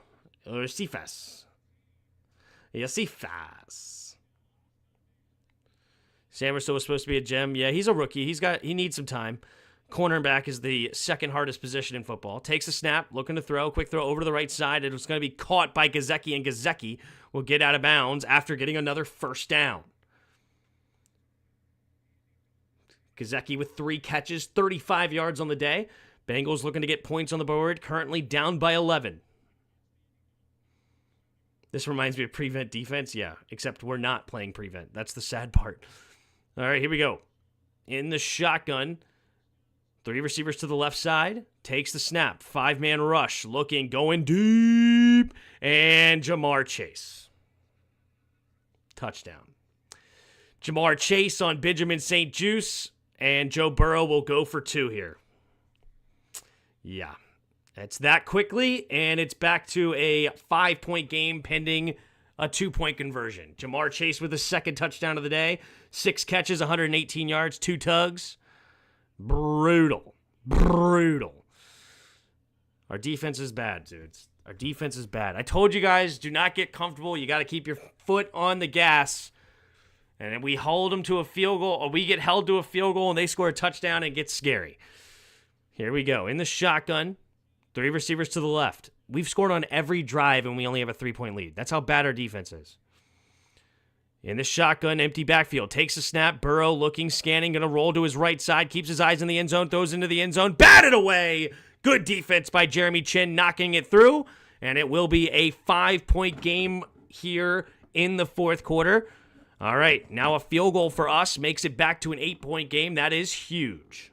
Sanders was supposed to be a gem. Yeah, he's a rookie. He needs some time. Cornerback is the second hardest position in football. Takes a snap, looking to throw. Quick throw over to the right side. It was going to be caught by Gesicki, and Gesicki will get out of bounds after getting another first down. Gesicki with 3 catches, 35 yards on the day. Bengals looking to get points on the board, currently down by 11. This reminds me of prevent defense. Yeah, except we're not playing prevent. That's the sad part. All right, here we go. In the shotgun, 3 receivers to the left side. Takes the snap. 5-man rush. Looking, going deep. And Jamar Chase. Touchdown. Jamar Chase on Benjamin St. Juice. And Joe Burrow will go for 2 here. Yeah. That's that quickly. And it's back to a 5-point game pending a 2-point conversion. Jamar Chase with the second touchdown of the day. 6 catches, 118 yards, 2 tugs. Brutal. Our defense is bad, dudes. Our defense is bad. I told you guys, do not get comfortable. You got to keep your foot on the gas. And then we hold them to a field goal, or we get held to a field goal, and they score a touchdown, and it gets scary. Here we go. In the shotgun, 3 receivers to the left. We've scored on every drive, and we only have a 3-point lead. That's how bad our defense is. In the shotgun, empty backfield. Takes a snap. Burrow looking, scanning, going to roll to his right side. Keeps his eyes in the end zone. Throws into the end zone. Batted away. Good defense by Jeremy Chin, knocking it through. And it will be a 5-point game here in the fourth quarter. All right, now a field goal for us makes it back to an 8-point game. That is huge.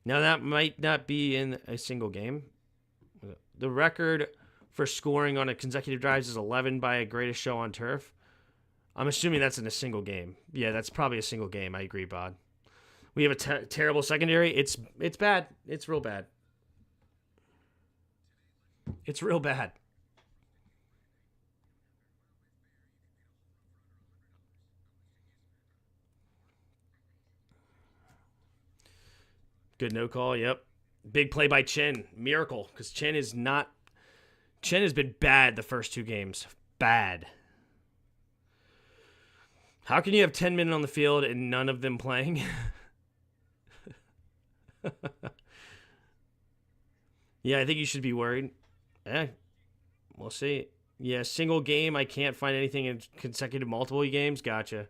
Now, that might not be in a single game. The record for scoring on a consecutive drives is 11 by a greatest show on turf. I'm assuming that's in a single game. Yeah, that's probably a single game. I agree, Bod. We have a terrible secondary. It's bad. It's real bad. It's real bad. Good no call. Yep. Big play by Chin. Miracle, because Chin has been bad the first 2 games. Bad. How can you have 10 men on the field and none of them playing? Yeah, I think you should be worried. We'll see. Yeah, single game. I can't find anything in consecutive multiple games. Gotcha.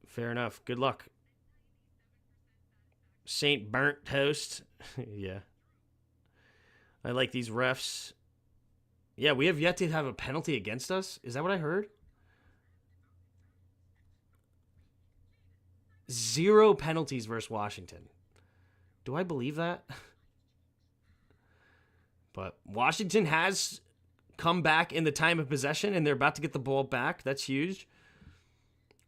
Fair enough. Good luck. Saint Burnt Toast. Yeah. I like these refs. Yeah, we have yet to have a penalty against us. Is that what I heard? 0 penalties versus Washington. Do I believe that? But Washington has come back in the time of possession, and they're about to get the ball back. That's huge.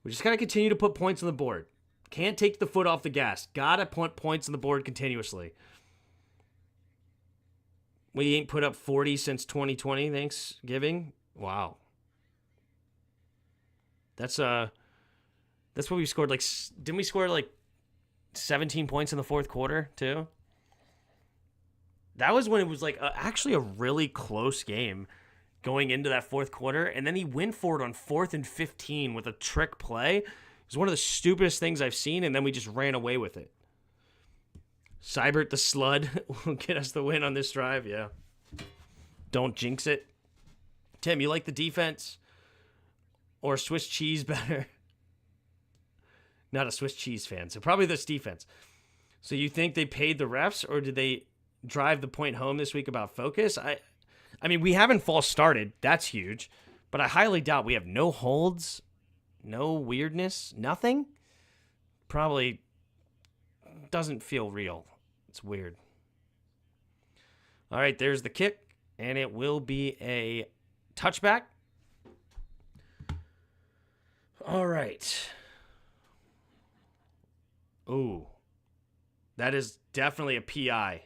We just got to continue to put points on the board. Can't take the foot off the gas. Got to put points on the board continuously. We ain't put up 40 since 2020 Thanksgiving. Wow. That's what we scored. Like, didn't we score like 17 points in the fourth quarter too? That was when it was like actually a really close game going into that fourth quarter, and then he went for it on 4th and 15 with a trick play. It was one of the stupidest things I've seen, and then we just ran away with it. Seibert the Slud will get us the win on this drive, yeah. Don't jinx it. Tim, you like the defense or Swiss cheese better? Not a Swiss cheese fan, so probably this defense. So you think they paid the refs, or did they drive the point home this week about focus? I mean, we haven't false started. That's huge. But I highly doubt we have no holds, no weirdness, nothing. Probably doesn't feel real. It's weird. All right, there's the kick, and it will be a touchback. All right. Ooh. That is definitely a PI.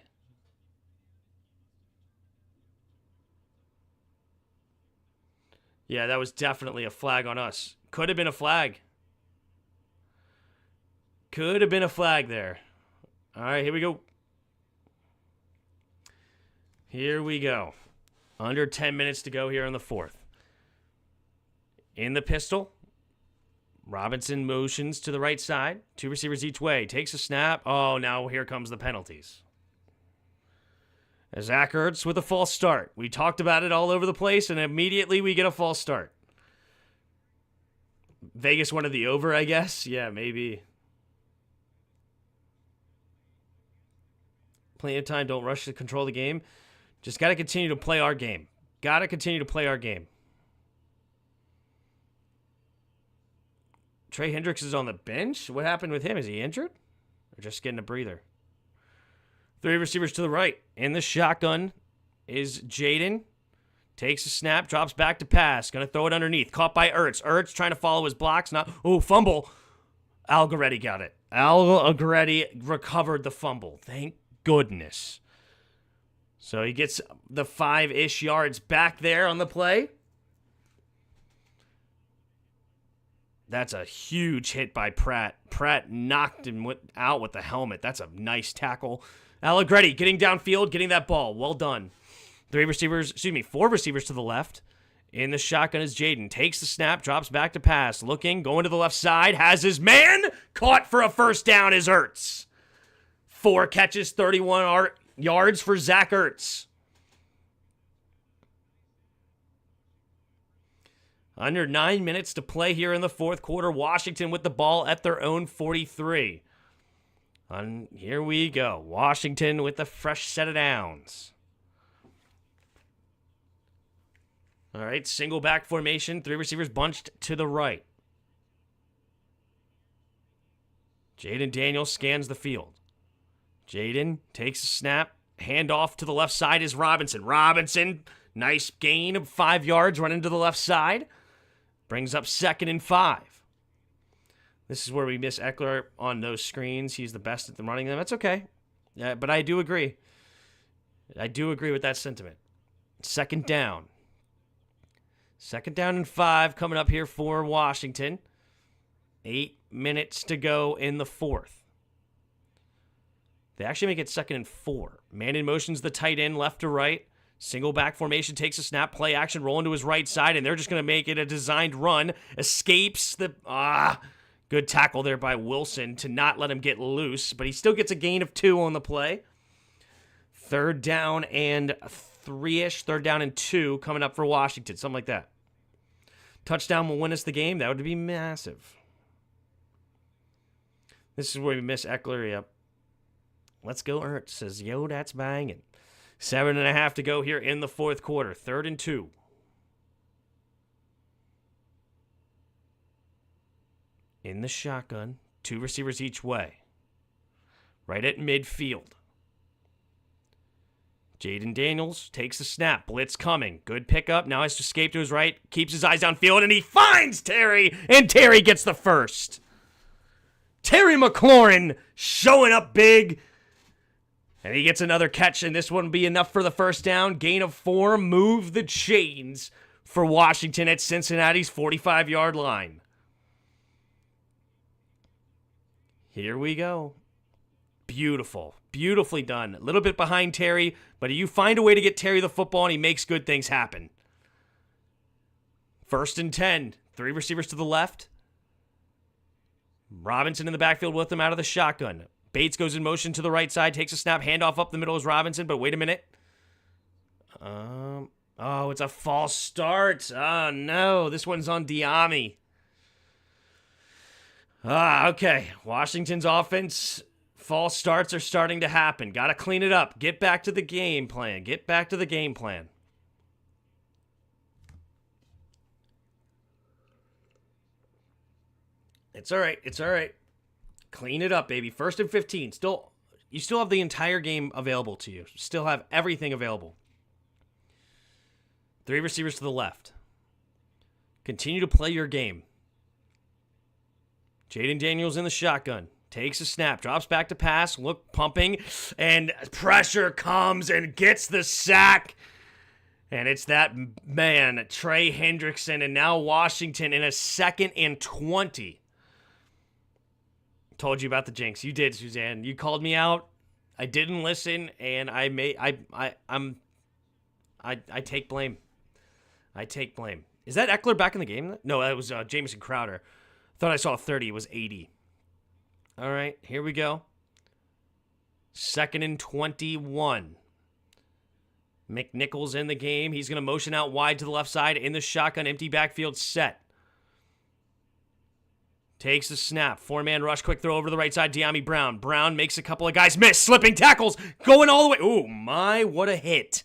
Yeah, that was definitely a flag on us. Could have been a flag. Could have been a flag there. All right, here we go. Here we go. Under 10 minutes to go here in the fourth. In the pistol. Robinson motions to the right side. 2 receivers each way. Takes a snap. Oh, now here comes the penalties. Zach Ertz with a false start. We talked about it all over the place, and immediately we get a false start. Vegas wanted the over, I guess. Yeah, maybe. Plenty of time. Don't rush to control the game. Just got to continue to play our game. Got to continue to play our game. Trey Hendricks is on the bench. What happened with him? Is he injured? Or just getting a breather? 3 receivers to the right. In the shotgun is Jaden. Takes a snap, drops back to pass. Going to throw it underneath. Caught by Ertz. Ertz trying to follow his blocks. Fumble. Algaretti got it. Algaretti recovered the fumble. Thank goodness. So he gets the 5-ish yards back there on the play. That's a huge hit by Pratt. Pratt knocked him out with the helmet. That's a nice tackle. Allegretti getting downfield, getting that ball. Well done. 4 receivers to the left. In the shotgun is Jaden. Takes the snap, drops back to pass. Looking, going to the left side. Has his man. Caught for a first down is Ertz. 4 catches, 31 yards for Zach Ertz. Under 9 minutes to play here in the fourth quarter. Washington with the ball at their own 43. And here we go. Washington with a fresh set of downs. All right, single back formation. 3 receivers bunched to the right. Jaden Daniels scans the field. Jaden takes a snap. Handoff to the left side is Robinson. Robinson, nice gain of 5 yards, running to the left side. Brings up 2nd and 5. This is where we miss Eckler on those screens. He's the best at running them. That's okay. Yeah, but I do agree. I do agree with that sentiment. 2nd down. 2nd down and 5 coming up here for Washington. 8 minutes to go in the fourth. They actually make it 2nd and 4. Man in motion's the tight end left to right. Single back formation, takes a snap, play action, rolling to his right side, and they're just going to make it a designed run. Escapes the... Good tackle there by Wilson to not let him get loose, but he still gets a gain of 2 on the play. 3rd down and 3-ish, 3rd down and 2 coming up for Washington, something like that. Touchdown will win us the game. That would be massive. This is where we miss Eckler. Yep. Let's go, Ertz. Says, yo, that's banging. 7.5 to go here in the 4th quarter. 3rd and 2. In the shotgun. 2 receivers each way. Right at midfield. Jaden Daniels takes the snap. Blitz coming. Good pickup. Now has to escape to his right. Keeps his eyes downfield, and he finds Terry. And Terry gets the first. Terry McLaurin showing up big. And he gets another catch, and this one will be enough for the first down. Gain of 4. Move the chains for Washington at Cincinnati's 45-yard line. Here we go. Beautiful. Beautifully done. A little bit behind Terry, but you find a way to get Terry the football, and he makes good things happen. 1st and 10. 3 receivers to the left. Robinson in the backfield with him out of the shotgun. Bates goes in motion to the right side, takes a snap, handoff up the middle is Robinson, but wait a minute. It's a false start. Oh, no. This one's on Diami. Okay. Washington's offense, false starts are starting to happen. Got to clean it up. Get back to the game plan. Get back to the game plan. It's all right. It's all right. Clean it up, baby. 1st and 15. You still have the entire game available to you. Still have everything available. 3 receivers to the left. Continue to play your game. Jaden Daniels in the shotgun. Takes a snap. Drops back to pass. Look, pumping. And pressure comes and gets the sack. And it's that man, Trey Hendrickson. And now Washington in a 2nd and 20. Told you about the jinx. You did, Suzanne. You called me out. I didn't listen, and I take blame. I take blame. Is that Eckler back in the game? No, that was Jamison Crowder. Thought I saw 30. It was 80. All right, here we go. 2nd and 21. McNichols in the game. He's going to motion out wide to the left side in the shotgun. Empty backfield set. Takes the snap. 4-man rush. Quick throw over to the right side. Diami Brown. Brown makes a couple of guys miss. Slipping tackles. Going all the way. Ooh, my, what a hit.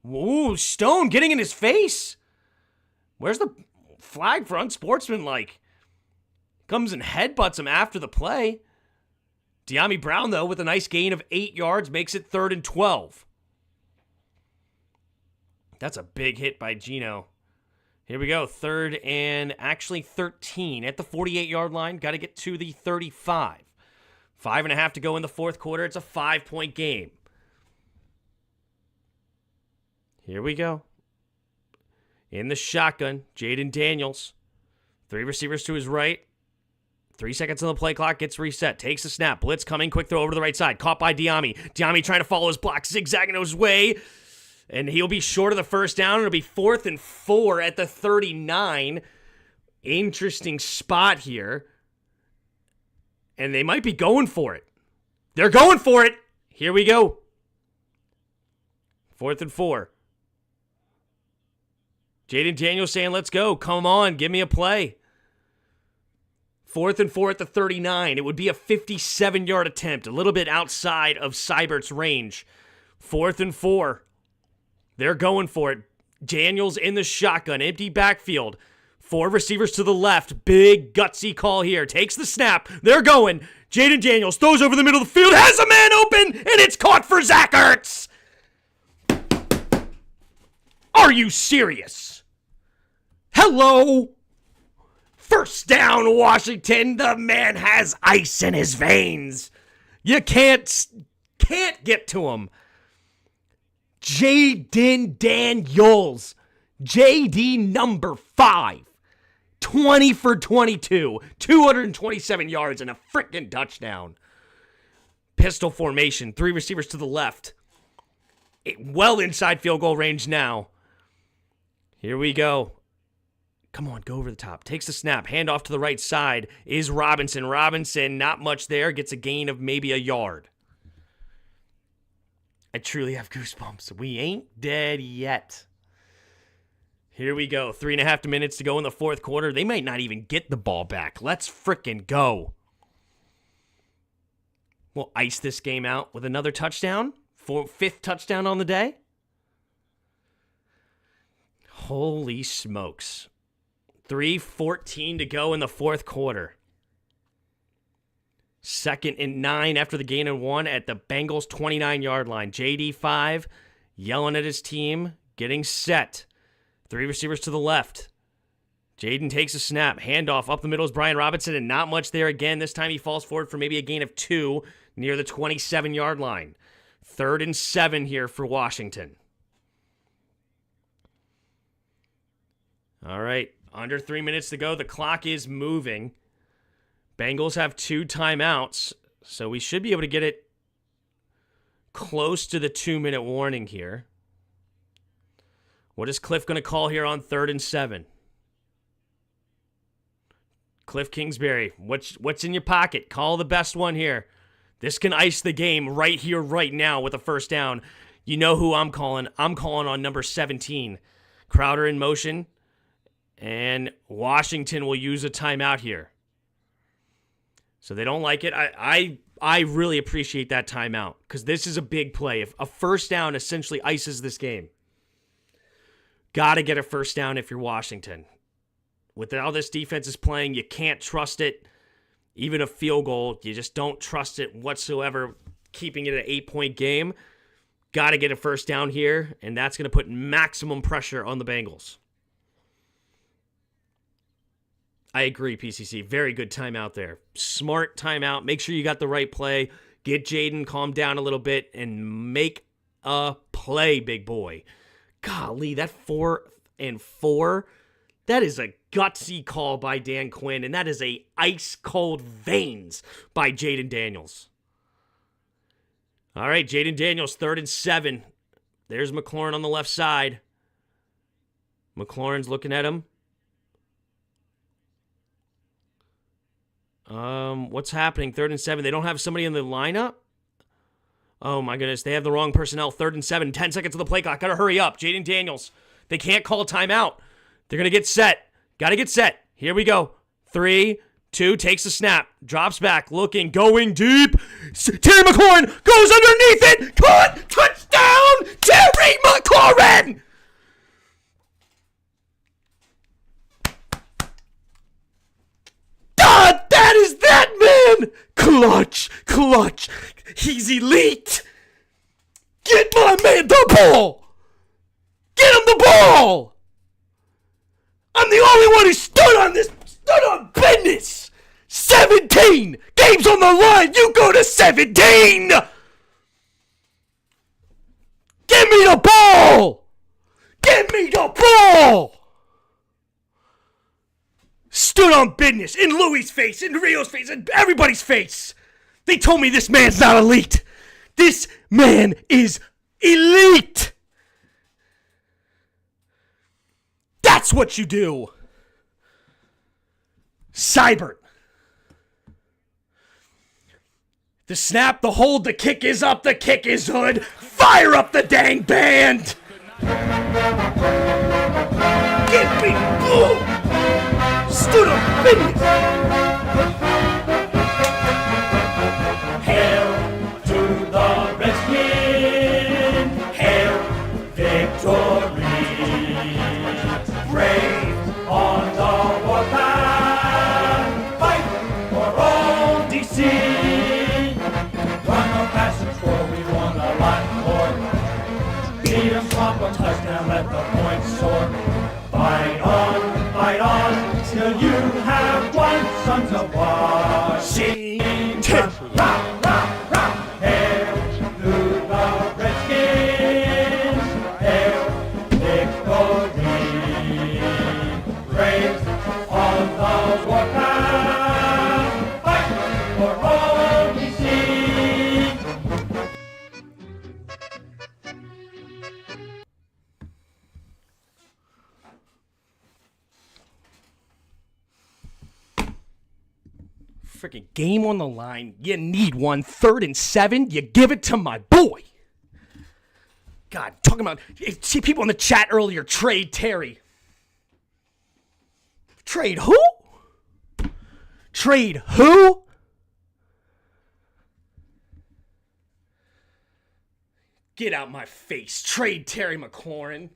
Ooh, Stone getting in his face. Where's the flag for unsportsmanlike? Comes and headbutts him after the play. Diami Brown, though, with a nice gain of 8 yards, makes it 3rd and 12. That's a big hit by Gino. Here we go. 3rd and actually 13 at the 48-yard line. Got to get to the 35. 5.5 to go in the 4th quarter. It's a 5-point game. Here we go. In the shotgun, Jaden Daniels. 3 receivers to his right. 3 seconds on the play clock. Gets reset. Takes the snap. Blitz coming. Quick throw over to the right side. Caught by Diami. Diami trying to follow his block. Zigzagging his way. And he'll be short of the first down. It'll be 4th and 4 at the 39. Interesting spot here. And they might be going for it. They're going for it. Here we go. 4th and 4. Jaden Daniels saying, let's go. Come on, give me a play. 4th and 4 at the 39. It would be a 57-yard attempt, a little bit outside of Seibert's range. 4th and 4. They're going for it. Daniels in the shotgun, empty backfield. 4 receivers to the left. Big, gutsy call here. Takes the snap. They're going. Jaden Daniels throws over the middle of the field. Has a man open, and it's caught for Zach Ertz. Are you serious? Hello? First down, Washington. The man has ice in his veins. You can't get to him. Jaden Daniels. JD number 5. 20 for 22. 227 yards and a freaking touchdown. Pistol formation. 3 receivers to the left. Well inside field goal range now. Here we go. Come on, go over the top. Takes the snap. Hand off to the right side is Robinson. Robinson, not much there. Gets a gain of maybe a yard. I truly have goosebumps. We ain't dead yet. Here we go. 3.5 minutes to go in the fourth quarter. They might not even get the ball back. Let's frickin' go. We'll ice this game out with another touchdown. 5th touchdown on the day. Holy smokes. 3:14 to go in the fourth quarter. 2nd and 9 after the gain of 1 at the Bengals 29-yard line. JD5 yelling at his team, getting set. 3 receivers to the left. Jaden takes a snap. Handoff up the middle is Brian Robinson, and not much there again. This time he falls forward for maybe a gain of 2 near the 27-yard line. 3rd and 7 here for Washington. All right, under 3 minutes to go. The clock is moving. Bengals have 2 timeouts, so we should be able to get it close to the 2-minute warning here. What is Cliff going to call here on 3rd and 7? Cliff Kingsbury, what's in your pocket? Call the best one here. This can ice the game right here, right now with a first down. You know who I'm calling. I'm calling on number 17. Crowder in motion, and Washington will use a timeout here. So they don't like it. I really appreciate that timeout because this is a big play. If a first down essentially ices this game. Got to get a first down if you're Washington. With how this defense is playing, you can't trust it. Even a field goal, you just don't trust it whatsoever, keeping it an 8-point game. Got to get a first down here, and that's going to put maximum pressure on the Bengals. I agree, PCC. Very good timeout there. Smart timeout. Make sure you got the right play. Get Jaden calm down a little bit and make a play, big boy. Golly, that 4th and 4, that is a gutsy call by Dan Quinn, and that is a ice-cold veins by Jaden Daniels. All right, Jaden Daniels, 3rd and 7. There's McLaurin on the left side. McLaurin's looking at him. What's happening? 3rd and 7. They don't have somebody in the lineup? Oh, my goodness. They have the wrong personnel. 3rd and 7. 10 seconds to the play clock. Got to hurry up. Jaden Daniels. They can't call a timeout. They're going to get set. Got to get set. Here we go. 3, 2, takes the snap. Drops back. Looking. Going deep. Terry McLaurin goes underneath it. Caught. Touchdown. Terry McLaurin. God, that is that man. Clutch. He's elite. Get my man the ball. Get him the ball. I'm the only one who stood on business. 17 games on the line. You go to 17. Give me the ball. Give me the ball. Stood on business in Louis' face, in Rio's face, in everybody's face. They told me this man's not elite. This man is elite. That's what you do. Seibert. The snap, the hold, the kick is up, the kick is good. Fire up the dang band. Give me boom. Stood on business. Hail to the Redskin. Hail victory. Brave on the warpath. Fight for old DC. Run or pass and score, we want a lot more. Beat 'em, swamp 'em, touchdown, let the points soar. Fight on, till you have won, sons of Washington. Rah, rah, rah. Hail to the Redskins. Hail victory. Brave on the warpath. Fight for all we see. Freaking game on the line. You need one. 3rd and 7. You give it to my boy. God, talking about, see people in the chat earlier, trade Terry. Trade who? Trade who? Get out my face. Trade Terry McLaurin.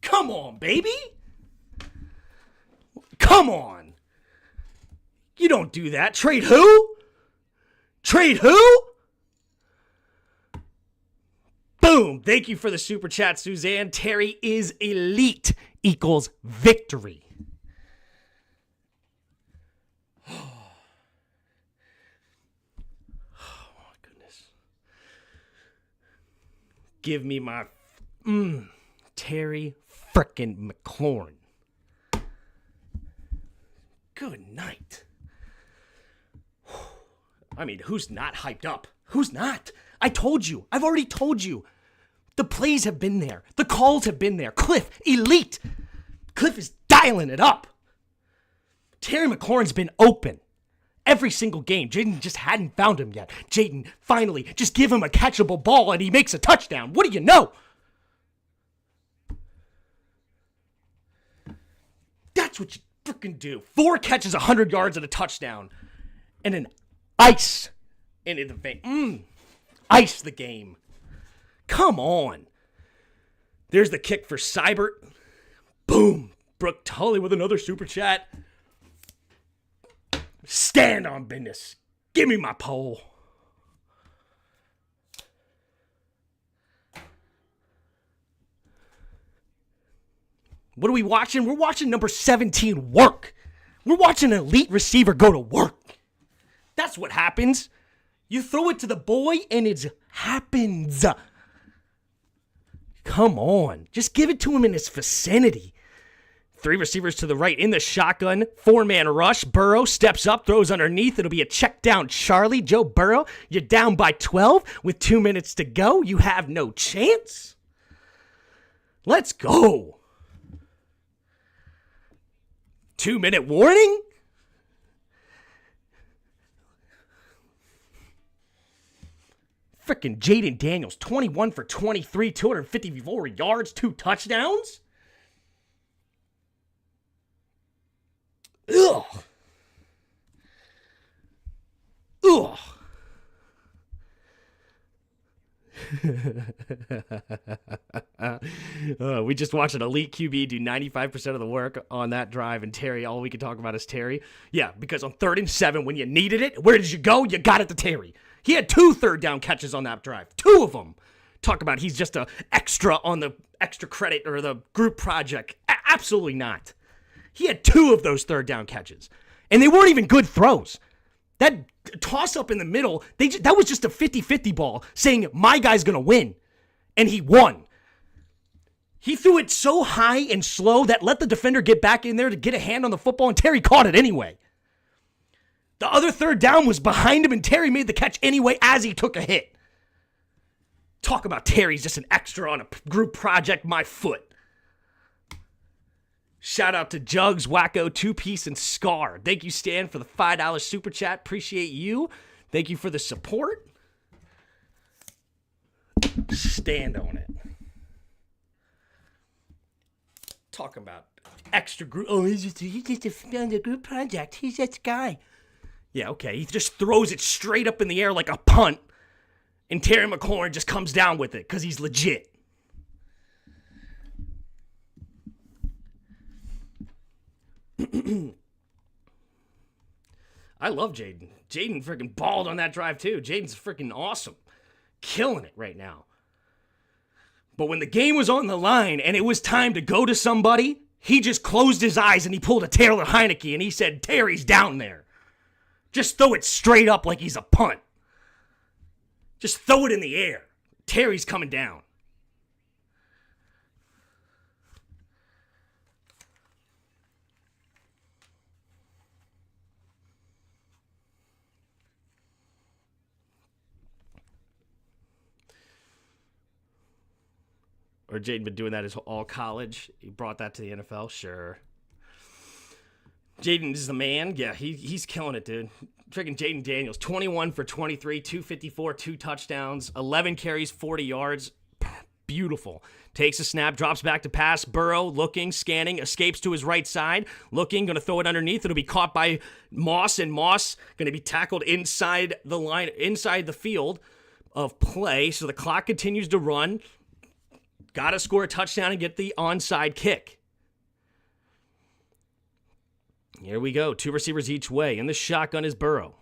Come on, baby. Come on. You don't do that. Trade who? Trade who? Boom. Thank you for the super chat, Suzanne. Terry is elite equals victory. Oh, my goodness. Give me my Terry frickin' McLaurin. Good night. I mean, who's not hyped up? Who's not? I told you. I've already told you. The plays have been there. The calls have been there. Cliff, elite. Cliff is dialing it up. Terry McLaurin's been open every single game. Jaden just hadn't found him yet. Jaden, finally, just give him a catchable ball and he makes a touchdown. What do you know? That's what you freaking do. 4 catches, 100 yards, and a touchdown. And an ice into the vein. Ice the game. Come on. There's the kick for Seibert. Boom. Brooke Tully with another super chat. Stand on business. Give me my pole. What are we watching? We're watching number 17 work. We're watching an elite receiver go to work. That's what happens. You throw it to the boy and it happens. Come on. Just give it to him in his vicinity. 3 receivers to the right in the shotgun. 4-man rush. Burrow steps up, throws underneath. It'll be a check down Charlie. Joe Burrow, you're down by 12 with 2 minutes to go. You have no chance. Let's go. 2-minute warning? Frickin' Jaden Daniels, 21 for 23, 254 yards, 2 touchdowns? Ugh. Ugh. We just watched an elite QB do 95% of the work on that drive, and Terry, all we can talk about is Terry. Yeah, because on 3rd and 7, when you needed it, where did you go? You got it to Terry. He had 2 third down catches on that drive. 2 of them. Talk about he's just a extra on the extra credit or the group project. Absolutely not. He had 2 of those 3rd down catches. And they weren't even good throws. That toss-up in the middle, that was just a 50-50 ball saying, my guy's going to win. And he won. He threw it so high and slow that let the defender get back in there to get a hand on the football, and Terry caught it anyway. The other 3rd down was behind him, and Terry made the catch anyway as he took a hit. Talk about Terry's just an extra on a group project, my foot. Shout out to Jugs, Wacko, 2-Piece, and Scar. Thank you, Stan, for the $5 super chat. Appreciate you. Thank you for the support. Stand on it. Talking about extra group. Oh, he's just a group project. He's that guy. Yeah, okay. He just throws it straight up in the air like a punt, and Terry McLaurin just comes down with it because he's legit. I love Jaden. Jaden freaking balled on that drive too. Jaden's freaking awesome. Killing it right now. But when the game was on the line and it was time to go to somebody, he just closed his eyes and he pulled a Taylor Heineke and he said, Terry's down there. Just throw it straight up like he's a punt. Just throw it in the air. Terry's coming down. Or Jaden been doing that his all college. He brought that to the NFL. Sure. Jaden is the man. Yeah, he's killing it, dude. Freaking Jaden Daniels, 21 for 23, 254, 2 touchdowns, 11 carries, 40 yards. Beautiful. Takes a snap, drops back to pass. Burrow looking, scanning, escapes to his right side. Looking, going to throw it underneath. It'll be caught by Moss, and Moss going to be tackled inside the line, inside the field of play. So the clock continues to run. Got to score a touchdown and get the onside kick. Here we go. 2 receivers each way. In the shotgun is Burrow.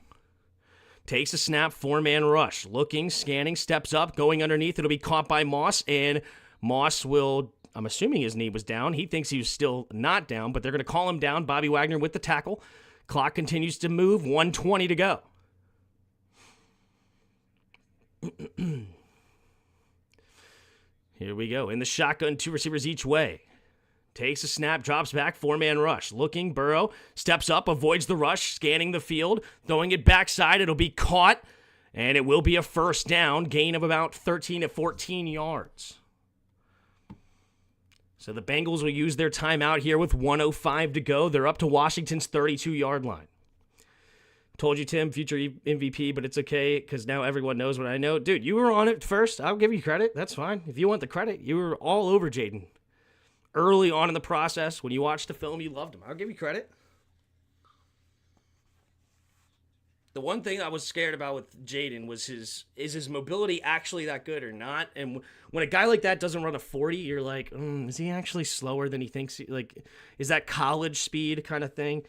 Takes a snap, 4-man rush. Looking, scanning, steps up, going underneath. It'll be caught by Moss, and Moss will, I'm assuming his knee was down. He thinks he was still not down, but they're going to call him down. Bobby Wagner with the tackle. Clock continues to move, 1:20 to go. Here we go. In the shotgun, 2 receivers each way. Takes a snap, drops back, 4-man rush. Looking, Burrow steps up, avoids the rush, scanning the field, throwing it backside. It'll be caught, and it will be a first down, gain of about 13 to 14 yards. So the Bengals will use their timeout here with 1:05 to go. They're up to Washington's 32-yard line. Told you, Tim, future MVP, but it's okay because now everyone knows what I know. Dude, you were on it first. I'll give you credit. That's fine. If you want the credit, you were all over Jaden. Early on in the process, when you watched the film, you loved him. I'll give you credit. The one thing I was scared about with Jaden was is his mobility actually that good or not? And when a guy like that doesn't run a 40, you're like, is he actually slower than he thinks? Like, is that college speed kind of thing?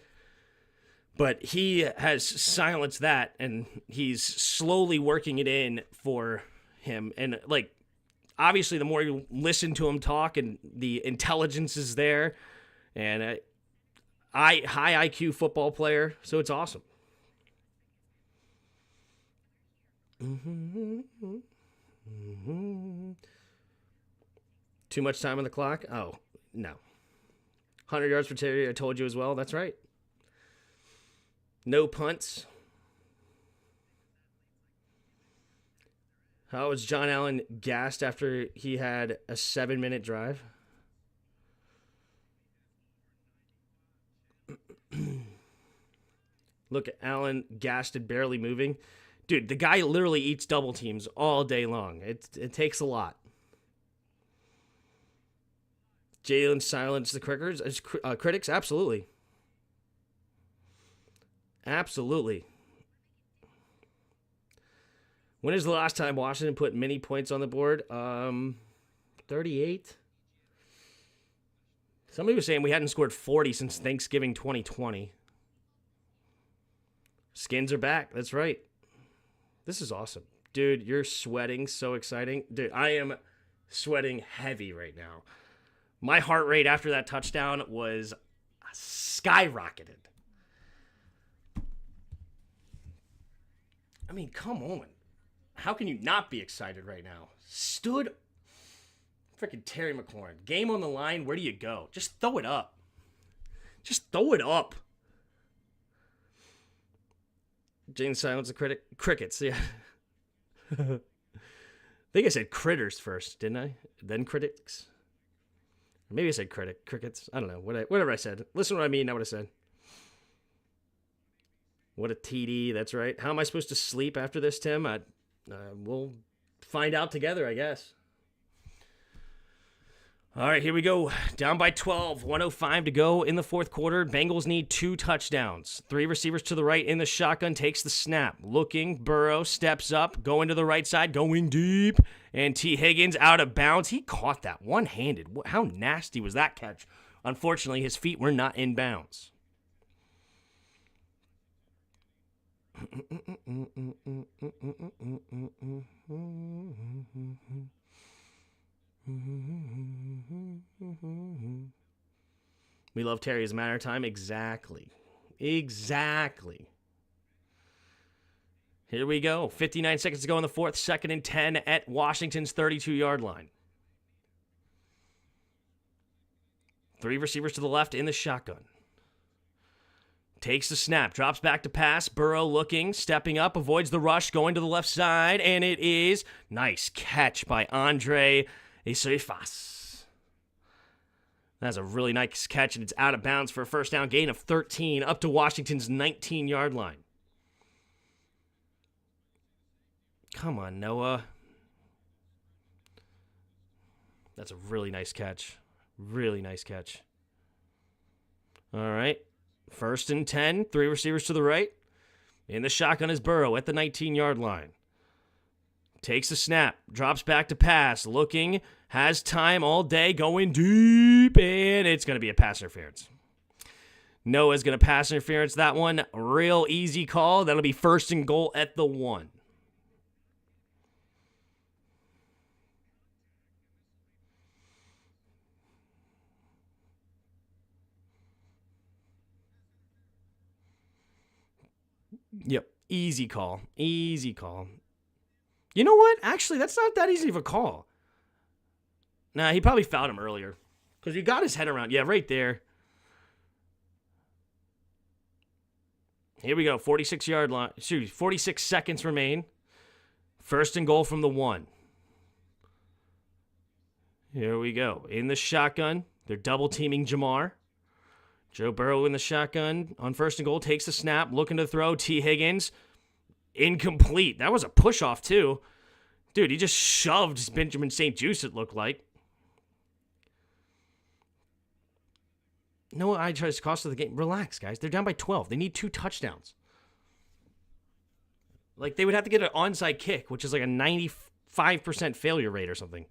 But he has silenced that, and he's slowly working it in for him. And, like, obviously, the more you listen to him talk and the intelligence is there, and high IQ football player, so it's awesome. Too much time on the clock? Oh, no. 100 yards for Terry, I told you as well. That's right. No punts. How was John Allen gassed after he had a 7-minute drive? Look at Allen gassed and barely moving. Dude, the guy literally eats double teams all day long. It takes a lot. Jalen silenced the critics? Absolutely. Absolutely. When is the last time Washington put many points on the board? 38? Somebody was saying we hadn't scored 40 since Thanksgiving 2020. Skins are back. That's right. This is awesome. Dude, you're sweating. So exciting. Dude, I am sweating heavy right now. My heart rate after that touchdown was skyrocketed. I mean, come on. How can you not be excited right now? Stood freaking Terry McLaurin. Game on the line. Where do you go? Just throw it up. Just throw it up. Jane silenced the crickets. Yeah. I think I said critters first, didn't I? Then critics. Or maybe I said crickets. I don't know. Whatever I said. Listen to what I mean, not what I said. What a TD. That's right. How am I supposed to sleep after this, Tim? We'll find out together, I guess. All right, here we go. Down by 12, 1:05 to go in the fourth quarter. Bengals need 2 touchdowns. 3 receivers to the right in the shotgun, takes the snap. Looking, Burrow steps up, going to the right side, going deep. And T. Higgins out of bounds. He caught that one-handed. How nasty was that catch? Unfortunately, his feet were not in bounds. We love Terry as a matter of time. Exactly. Here we go. 59 seconds to go in the fourth. 2nd and 10 at Washington's 32-yard line. 3 receivers to the left in the shotgun. Takes the snap, drops back to pass. Burrow looking, stepping up, avoids the rush, going to the left side, and it is nice catch by Andre Esoifas. That's a really nice catch, and it's out of bounds for a first down gain of 13 up to Washington's 19-yard line. Come on, Noah. That's a really nice catch. Really nice catch. All right. 1st and 10. 3 receivers to the right. In the shotgun is Burrow at the 19-yard line. Takes the snap. Drops back to pass. Looking. Has time all day. Going deep. And it's going to be a pass interference. Noah's going to pass interference that one. Real easy call. That'll be 1st and goal at the 1. Yep. Easy call. Easy call. You know what? Actually, that's not that easy of a call. Nah, he probably fouled him earlier. Because he got his head around. Yeah, right there. Here we go. 46-yard line. 46 seconds remain. 1st and goal from the 1. Here we go. In the shotgun. They're double teaming Jamar. Joe Burrow in the shotgun on 1st and goal. Takes the snap. Looking to throw. T. Higgins. Incomplete. That was a push-off, too. Dude, he just shoved Benjamin St. Juste, it looked like. No, I tries to cost of the game. Relax, guys. They're down by 12. They need 2 touchdowns. Like, they would have to get an onside kick, which is like a 95% failure rate or something.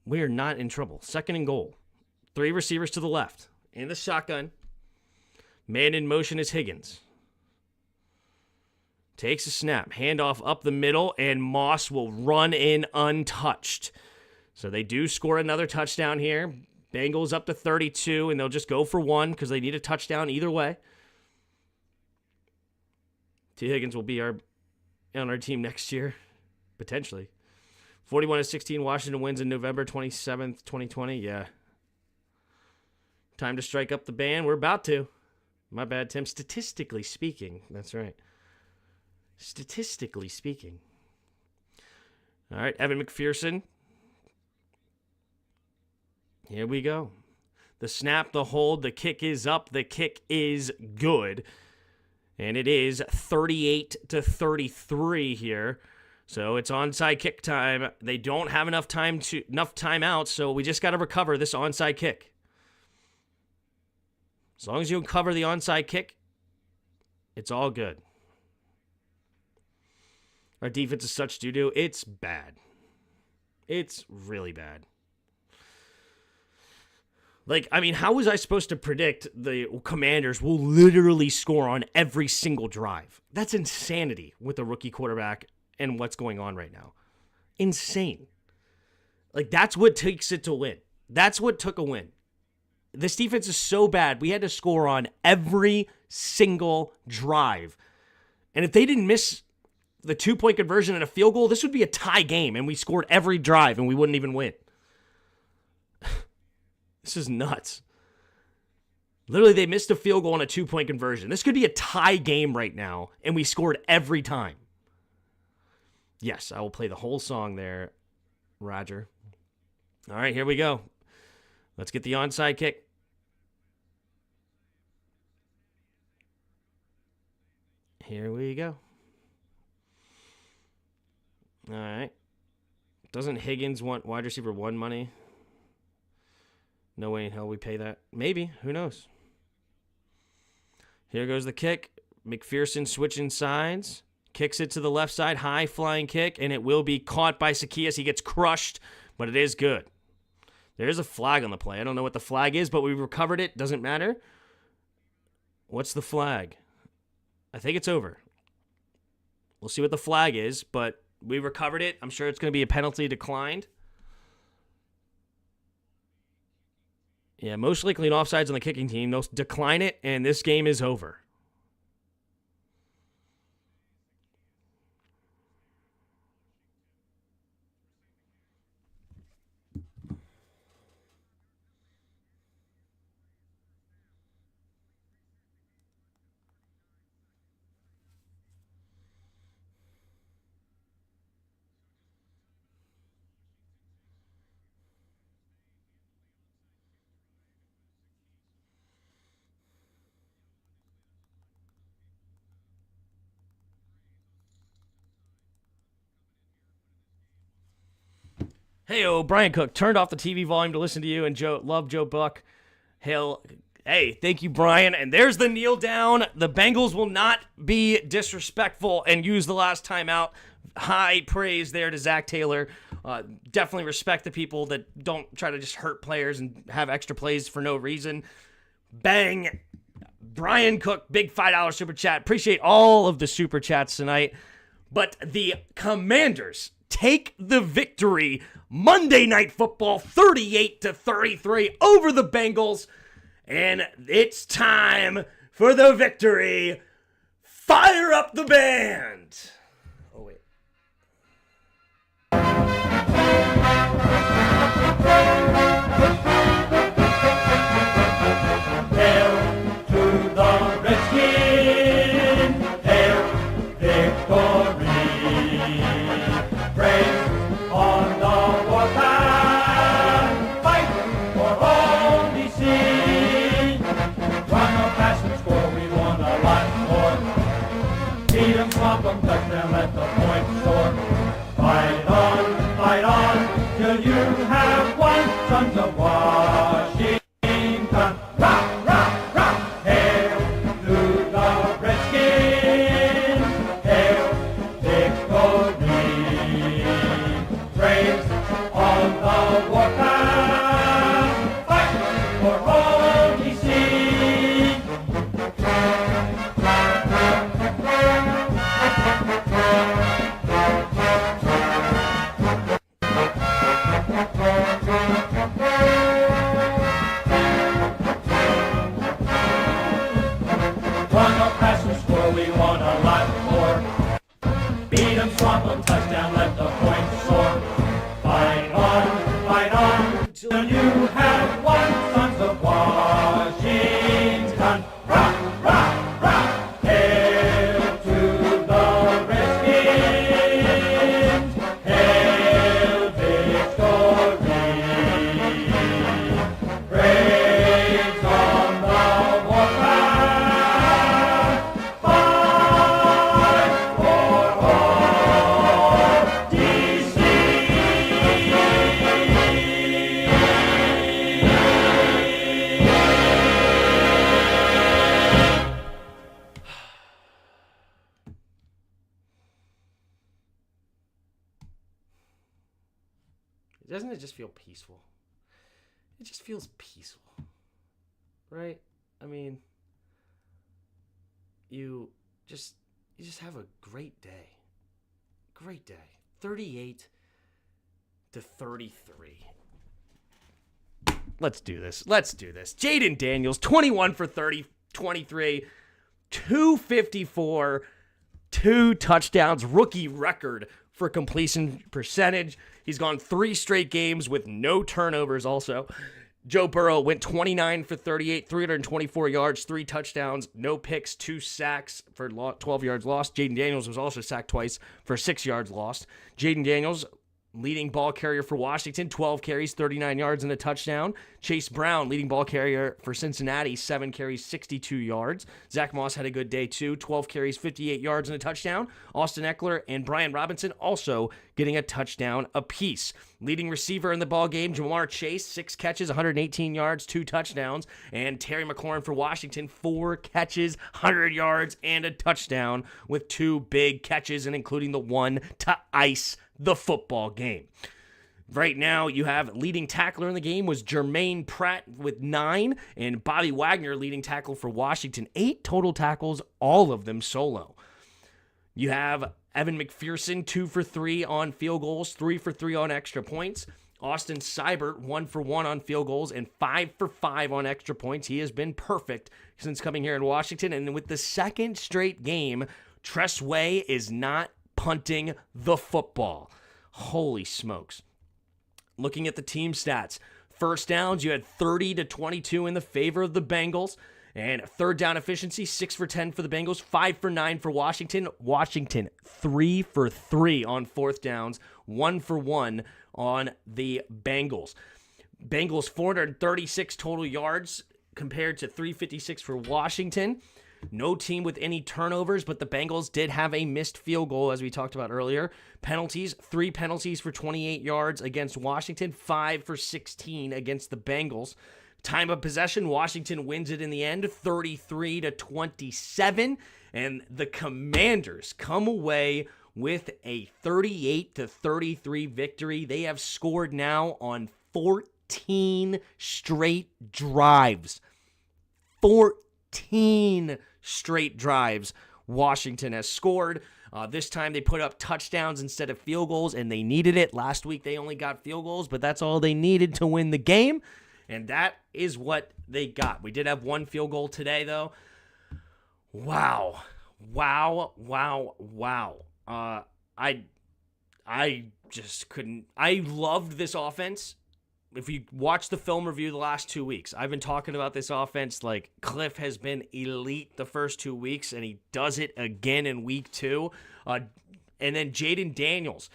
We are not in trouble. 2nd and goal. 3 receivers to the left. In the shotgun. Man in motion is Higgins. Takes a snap. Handoff up the middle, and Moss will run in untouched. So they do score another touchdown here. Bengals up to 32, and they'll just go for 1 because they need a touchdown either way. T. Higgins will be on our team next year, potentially. 41-16, Washington wins in November 27th, 2020. Yeah. Time to strike up the band. We're about to. My bad, Tim. Statistically speaking. That's right. Statistically speaking. All right, Evan McPherson. Here we go. The snap, the hold, the kick is up, the kick is good. And it is 38-33 here. So it's onside kick time. They don't have enough timeouts, so we just got to recover this onside kick. As long as you cover the onside kick, it's all good. Our defense is such doo-doo. It's bad. It's really bad. Like, I mean, how was I supposed to predict the Commanders will literally score on every single drive? That's insanity with a rookie quarterback and what's going on right now. Insane. Like, that's what takes it to win. That's what took a win. This defense is so bad, we had to score on every single drive. And if they didn't miss the 2-point conversion and a field goal, this would be a tie game, and we scored every drive, and we wouldn't even win. This is nuts. Literally, they missed a field goal on a 2-point conversion. This could be a tie game right now, and we scored every time. Yes, I will play the whole song there, Roger. All right, here we go. Let's get the onside kick. Here we go. All right. Doesn't Higgins want wide receiver 1 money? No way in hell we pay that. Maybe. Who knows? Here goes the kick. McPherson switching sides. Kicks it to the left side. High flying kick. And it will be caught by Zacchaeus. He gets crushed, but it is good. There's a flag on the play. I don't know what the flag is, but we recovered it. Doesn't matter. What's the flag? I think it's over. We'll see what the flag is, but we recovered it. I'm sure it's going to be a penalty declined. Yeah, most likely an offsides on the kicking team. They'll decline it, and this game is over. Hey, Brian Cook turned off the TV volume to listen to you and love Joe Buck. Hey, thank you, Brian. And there's the kneel down. The Bengals will not be disrespectful and use the last time out. High praise there to Zach Taylor. Definitely respect the people that don't try to just hurt players and have extra plays for no reason. Bang. Brian Cook, big $5 super chat. Appreciate all of the super chats tonight. But the Commanders take the victory. Monday Night Football, 38-33 over the Bengals. And it's time for the victory. Fire up the band. Oh, wait. Hail to the Redskins, hail victory. Praise on the warpath, fight for all DC. Run or pass and score, we want a lot more. Beat 'em, swamp 'em, touchdown, let the point soar. Fight on, till you have won, sons of Washington. Rock, rock, rock, hail to the Redskins, hail victory. Praise on the warpath, fight for all ye see. Run or pass or score, we want a lot more. Beat 'em, swamp 'em, touchdown, let the points soar. Fight on, till you have won, sons of Washington. Rock, rock, rock, hail to the Redskins, hail victory. Praise on the warpath, fight for all DC. Doesn't it just feel peaceful? It just feels peaceful, right? I mean, you just have a great day. Great day. 38-33. Let's do this. Jaden Daniels, 21 for 30, 23, 254, 2 touchdowns, rookie record for completion percentage. He's gone 3 straight games with no turnovers also. Joe Burrow went 29 for 38, 324 yards, 3 touchdowns, no picks, 2 sacks for 12 yards lost. Jaden Daniels was also sacked twice for 6 yards lost. Jaden Daniels, leading ball carrier for Washington, 12 carries, 39 yards, and a touchdown. Chase Brown, leading ball carrier for Cincinnati, 7 carries, 62 yards. Zach Moss had a good day too, 12 carries, 58 yards, and a touchdown. Austin Eckler and Brian Robinson also getting a touchdown apiece. Leading receiver in the ball game, Jamar Chase, 6 catches, 118 yards, 2 touchdowns. And Terry McLaurin for Washington, 4 catches, 100 yards, and a touchdown with 2 big catches, and including the one to ice the football game. Right now, you have leading tackler in the game was Jermaine Pratt with 9, and Bobby Wagner, leading tackle for Washington, 8 total tackles, all of them solo. You have Evan McPherson, 2 for 3 on field goals, 3 for 3 on extra points. Austin Seibert, 1 for 1 on field goals, and 5 for 5 on extra points. He has been perfect since coming here in Washington, and with the second straight game, Tress Way is not punting the football. Holy smokes. Looking at the team stats, first downs, you had 30-22 in the favor of the Bengals, and third down efficiency, 6 for 10 for the Bengals, 5 for 9 for Washington. Washington, 3 for 3 on fourth downs, 1 for 1 on the Bengals. Bengals, 436 total yards compared to 356 for Washington. No team with any turnovers, but the Bengals did have a missed field goal, as we talked about earlier. Penalties, 3 penalties for 28 yards against Washington, 5 for 16 against the Bengals. Time of possession, Washington wins it in the end, 33-27, and the Commanders come away with a 38-33 victory. They have scored now on 14 straight drives. 14 straight drives Washington has scored. This time they put up touchdowns instead of field goals, and they needed it. Last week they only got field goals, but that's all they needed to win the game, and that is what they got. We did have 1 field goal today, though. Wow. I just couldn't. I loved this offense. If you watch the film review the last 2 weeks, I've been talking about this offense like Cliff has been elite the first 2 weeks, and he does it again in week 2. And then Jaden Daniels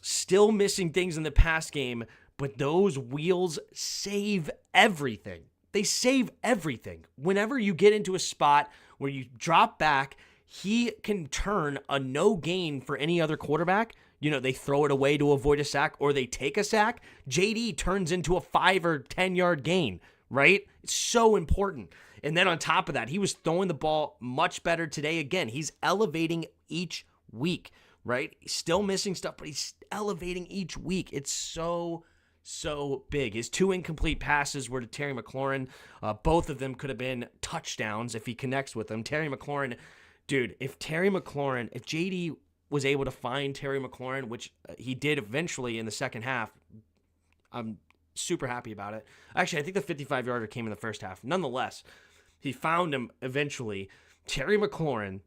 still missing things in the pass game, but those wheels save everything. They save everything. Whenever you get into a spot where you drop back, he can turn a no gain for any other quarterback. You know, they throw it away to avoid a sack, or they take a sack. JD turns into a 5 or 10 yard gain, right? It's so important. And then on top of that, he was throwing the ball much better today. Again, he's elevating each week, right? He's still missing stuff, but he's elevating each week. It's so big. His 2 incomplete passes were to Terry McLaurin. Both of them could have been touchdowns if he connects with them. Terry McLaurin, dude, if JD was able to find Terry McLaurin, which he did eventually in the second half, I'm super happy about it. Actually, I think the 55-yarder came in the first half. Nonetheless, he found him eventually. Terry McLaurin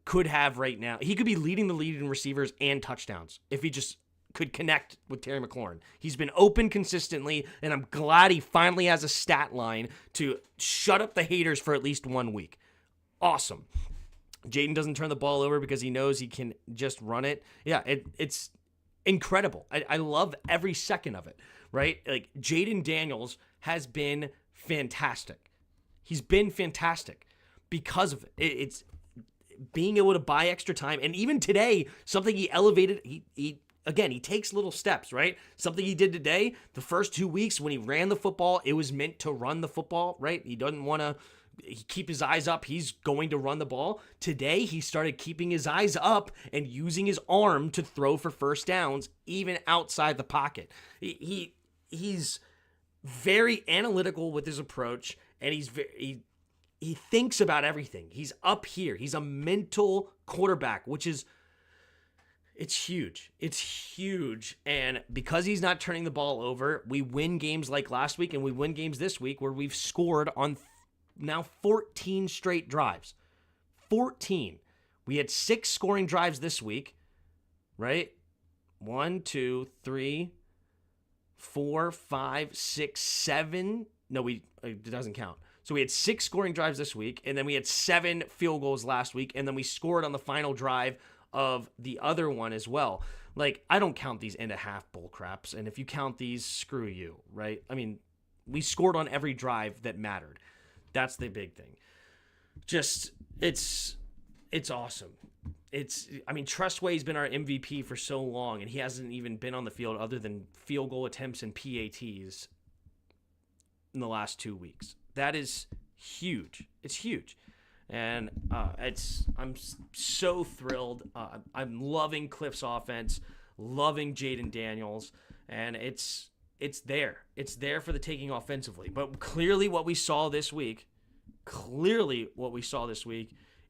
could have right now, he could be leading the lead in receivers and touchdowns if he just could connect with Terry McLaurin. He's been open consistently, and I'm glad he finally has a stat line to shut up the haters for at least 1 week. Awesome. Jaden doesn't turn the ball over because he knows he can just run it. Yeah, it's incredible. I love every second of it, right? Like, Jaden Daniels has been fantastic. He's been fantastic because of it. It's being able to buy extra time. And even today, something he elevated, he takes little steps, right? Something he did today, the first 2 weeks when he ran the football, it was meant to run the football, right? He doesn't want to keep his eyes up. He's going to run the ball. Today, he started keeping his eyes up and using his arm to throw for first downs, even outside the pocket. He's very analytical with his approach, and he thinks about everything. He's up here. He's a mental quarterback, which is, it's huge. It's huge. And because he's not turning the ball over, we win games like last week, and we win games this week where we've scored on now 14 straight drives. 14. We had 6 scoring drives this week, right? 1, 2, 3, 4, 5, 6, 7. No, it doesn't count. So we had 6 scoring drives this week, and then we had 7 field goals last week, and then we scored on the final drive of the other one as well. Like, I don't count these end of half bull craps, and if you count these, screw you, right? I mean, we scored on every drive that mattered. That's the big thing. Just, it's awesome. Trustway's been our MVP for so long, and he hasn't even been on the field other than field goal attempts and PATs in the last 2 weeks. That is huge. It's huge. And I'm so thrilled. I'm loving Cliff's offense, loving Jaden Daniels, and it's there. It's there for the taking offensively. But clearly what we saw this week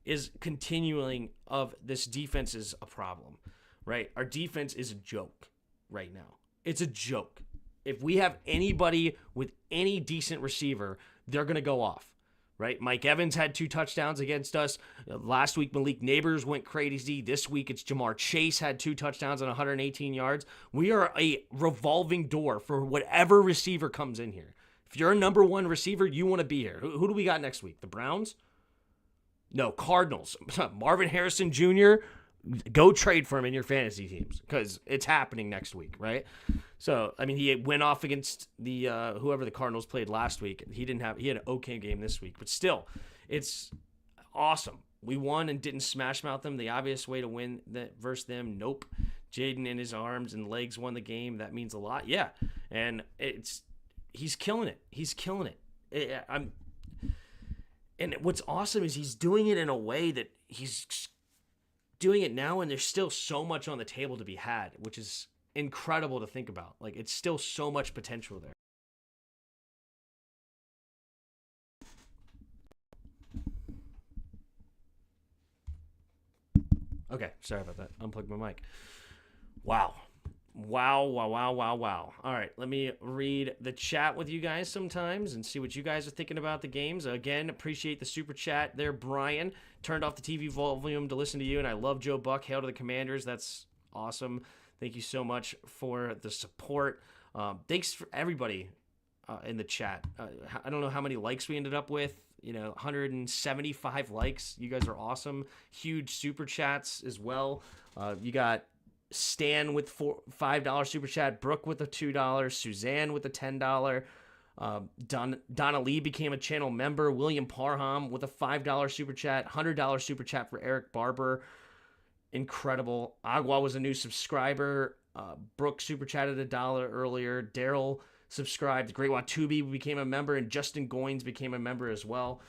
is continuing of this defense is a problem, right? Our defense is a joke right now. It's a joke. If we have anybody with any decent receiver, they're going to go off, right? Mike Evans had 2 touchdowns against us. Last week, Malik Neighbors went crazy. This week, it's Jamar Chase had 2 touchdowns and 118 yards. We are a revolving door for whatever receiver comes in here. If you're a number 1 receiver, you want to be here. Who do we got next week? The Browns? No, Cardinals. Marvin Harrison Jr., go trade for him in your fantasy teams because it's happening next week, right? So, I mean, he went off against the whoever the Cardinals played last week. He had an okay game this week, but still, it's awesome. We won and didn't smash mouth them. The obvious way to win versus them, nope. Jaden in his arms and legs won the game. That means a lot. Yeah, and he's killing it. He's killing it. And what's awesome is he's doing it in a way that he's doing it now, and there's still so much on the table to be had, which is incredible to think about. Like, it's still so much potential there. Okay, sorry about that. Unplugged my mic. Wow. All right, let me read the chat with you guys sometimes and see what you guys are thinking about the games. Again, appreciate the super chat there, Brian. Turned off the TV volume to listen to you, and I love Joe Buck. Hail to the Commanders. That's awesome. Thank you so much for the support. Thanks for everybody in the chat. I don't know how many likes we ended up with. 175 likes. You guys are awesome. Huge super chats as well. You got Stan with $5 super chat, Brooke with a $2, Suzanne with a $10. Donna Lee became a channel member. William Parham with a $5 super chat, $100 super chat for Eric Barber. Incredible. Agua was a new subscriber. Brooke super chatted $1 earlier. Daryl subscribed. Great Watubi became a member, and Justin Goins became a member as well,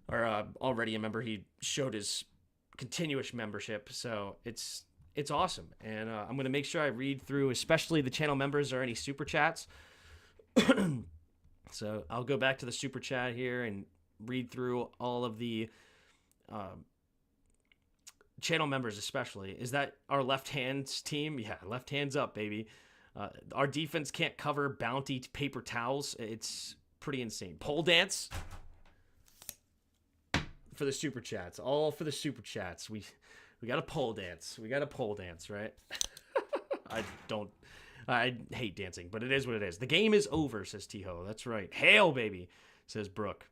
or already a member. He showed his continuous membership, so it's awesome. And I'm going to make sure I read through, especially the channel members or any super chats. So I'll go back to the super chat here and read through all of the channel members, especially. Is that our left hands team? Yeah, left hands up, baby. Our defense can't cover bounty paper towels. It's pretty insane. Pole dance for the super chats. All for the super chats. We got a pole dance. We got a pole dance, right? I hate dancing, but it is what it is. The game is over, says T-Ho. That's right. Hail, baby, says Brooke.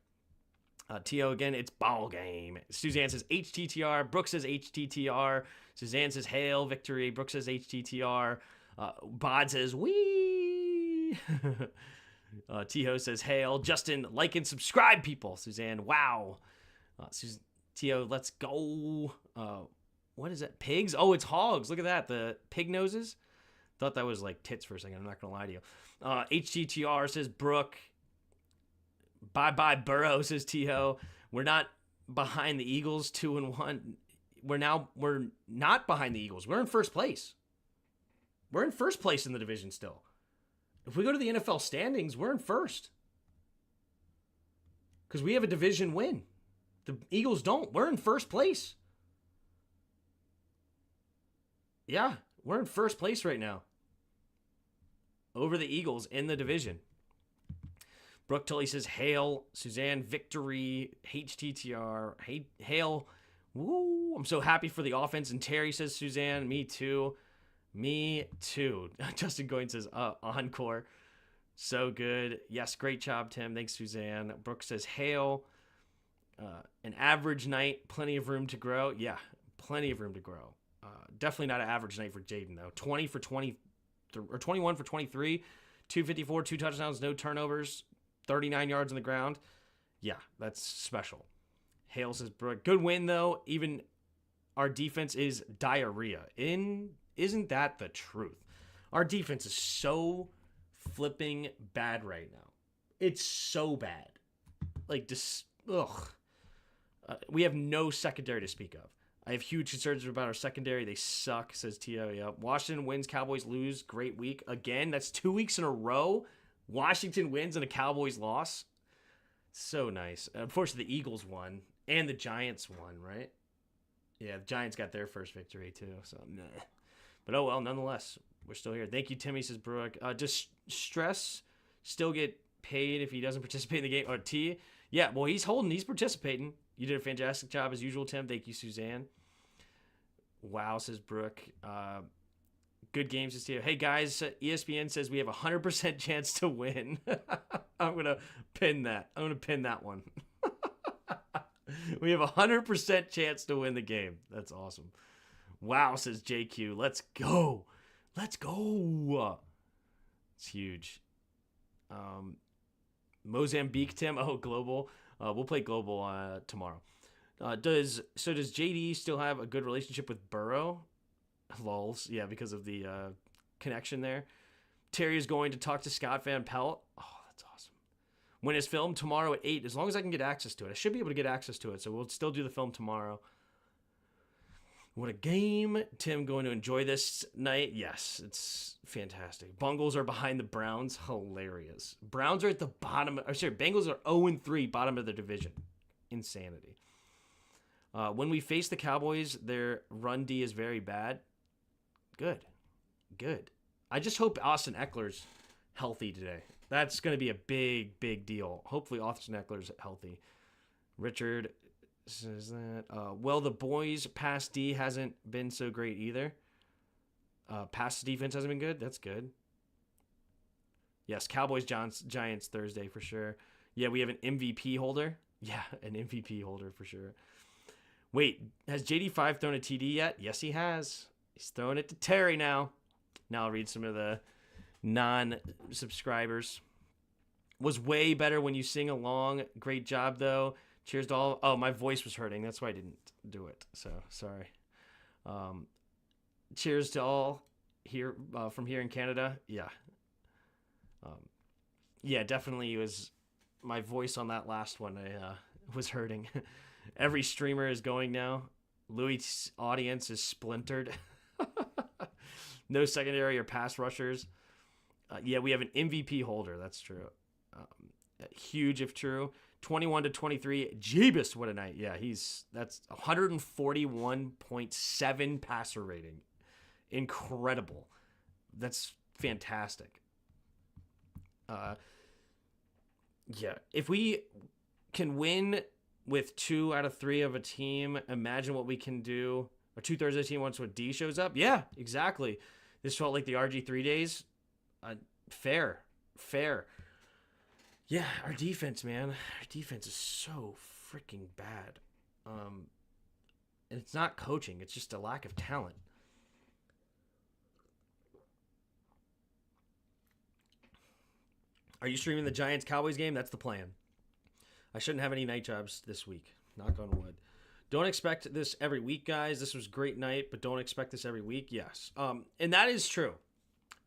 T.O. again, it's ball game. Suzanne says HTTR. Brooke says HTTR. Suzanne says hail, victory. Brooke says HTTR. Bod says wee. T.O. says hail. Justin, like and subscribe, people. Suzanne, wow. T.O., let's go. What is that? Pigs? Oh, it's hogs. Look at that. The pig noses. Thought that was like tits for a second. I'm not going to lie to you. HTTR says Brooke. Bye-bye Burrow, says T.O. We're not behind the Eagles 2-1. We're not behind the Eagles. We're in first place. We're in first place in the division still. If we go to the NFL standings, we're in first. Because we have a division win. The Eagles don't. We're in first place. Yeah, we're in first place right now. Over the Eagles in the division. Brooke Tully says, hail. Suzanne, victory. HTTR. Hail. Woo. I'm so happy for the offense. And Terry says, Suzanne, me too. Me too. Justin Goins says, encore. So good. Yes, great job, Tim. Thanks, Suzanne. Brooke says, hail. An average night. Plenty of room to grow. Yeah, plenty of room to grow. Definitely not an average night for Jaden, though. 20 for 20, or 21 for 23. 254, 2 touchdowns, no turnovers. 39 yards on the ground. Yeah, that's special. Hale says, Brooke, good win, though. Even our defense is diarrhea. Isn't that the truth? Our defense is so flipping bad right now. It's so bad. Like, just, ugh. We have no secondary to speak of. I have huge concerns about our secondary. They suck, says T.O. Yep. Washington wins, Cowboys lose. Great week. Again, that's 2 weeks in a row. Washington wins and a Cowboys loss. So nice. Unfortunately, the Eagles won and the Giants won, right? Yeah, the Giants got their first victory too. So, meh. But oh well, nonetheless, we're still here. Thank you, Timmy, says Brooke. Does Stress still get paid if he doesn't participate in the game? Or T? Yeah, well, he's participating. You did a fantastic job as usual, Tim. Thank you, Suzanne. Wow, says Brooke. Good games to see. Hey, guys, ESPN says we have a 100% chance to win. I'm going to pin that. I'm going to pin that one. We have a 100% chance to win the game. That's awesome. Wow, says JQ. Let's go. Let's go. It's huge. Mozambique, Tim. Oh, global. We'll play global tomorrow. Does JD still have a good relationship with Burrow? Lols. Yeah, because of the connection there. Terry is going to talk to Scott Van Pelt. Oh, that's awesome. When it's filmed tomorrow at 8, as long as I can get access to it. I should be able to get access to it, so we'll still do the film tomorrow. What a game. Tim going to enjoy this night? Yes, it's fantastic. Bengals are behind the Browns. Hilarious. Browns are at the bottom. Bengals are 0-3, bottom of the division. Insanity. When we face the Cowboys, their run D is very bad. Good. I just hope Austin Eckler's healthy today. That's going to be a big, big deal. Hopefully Austin Eckler's healthy. Richard says that. Well, the boys' pass D hasn't been so great either. Pass defense hasn't been good. That's good. Yes, Cowboys, Giants Thursday for sure. Yeah, we have an MVP holder. Yeah, an MVP holder for sure. Wait, has JD5 thrown a TD yet? Yes, he has. He's throwing it to Terry now. Now I'll read some of the non-subscribers. Was way better when you sing along. Great job, though. Cheers to all. Oh, my voice was hurting. That's why I didn't do it. So, sorry. Cheers to all here from here in Canada. Yeah. Yeah, definitely was my voice on that last one. I was hurting. Every streamer is going now. Louis' audience is splintered. No secondary or pass rushers. Yeah, we have an MVP holder. That's true. Huge if true. 21-23. Jeebus, what a night. Yeah, that's 141.7 passer rating. Incredible. That's fantastic. Yeah, if we can win with 2 out of 3 of a team, imagine what we can do. Or 2/3 of the team once when D shows up. Yeah, exactly. This felt like the RG3 days. Fair. Yeah, our defense, man. Our defense is so freaking bad. And it's not coaching. It's just a lack of talent. Are you streaming the Giants-Cowboys game? That's the plan. I shouldn't have any night jobs this week. Knock on wood. Don't expect this every week, guys. This was a great night, but don't expect this every week. Yes. And that is true.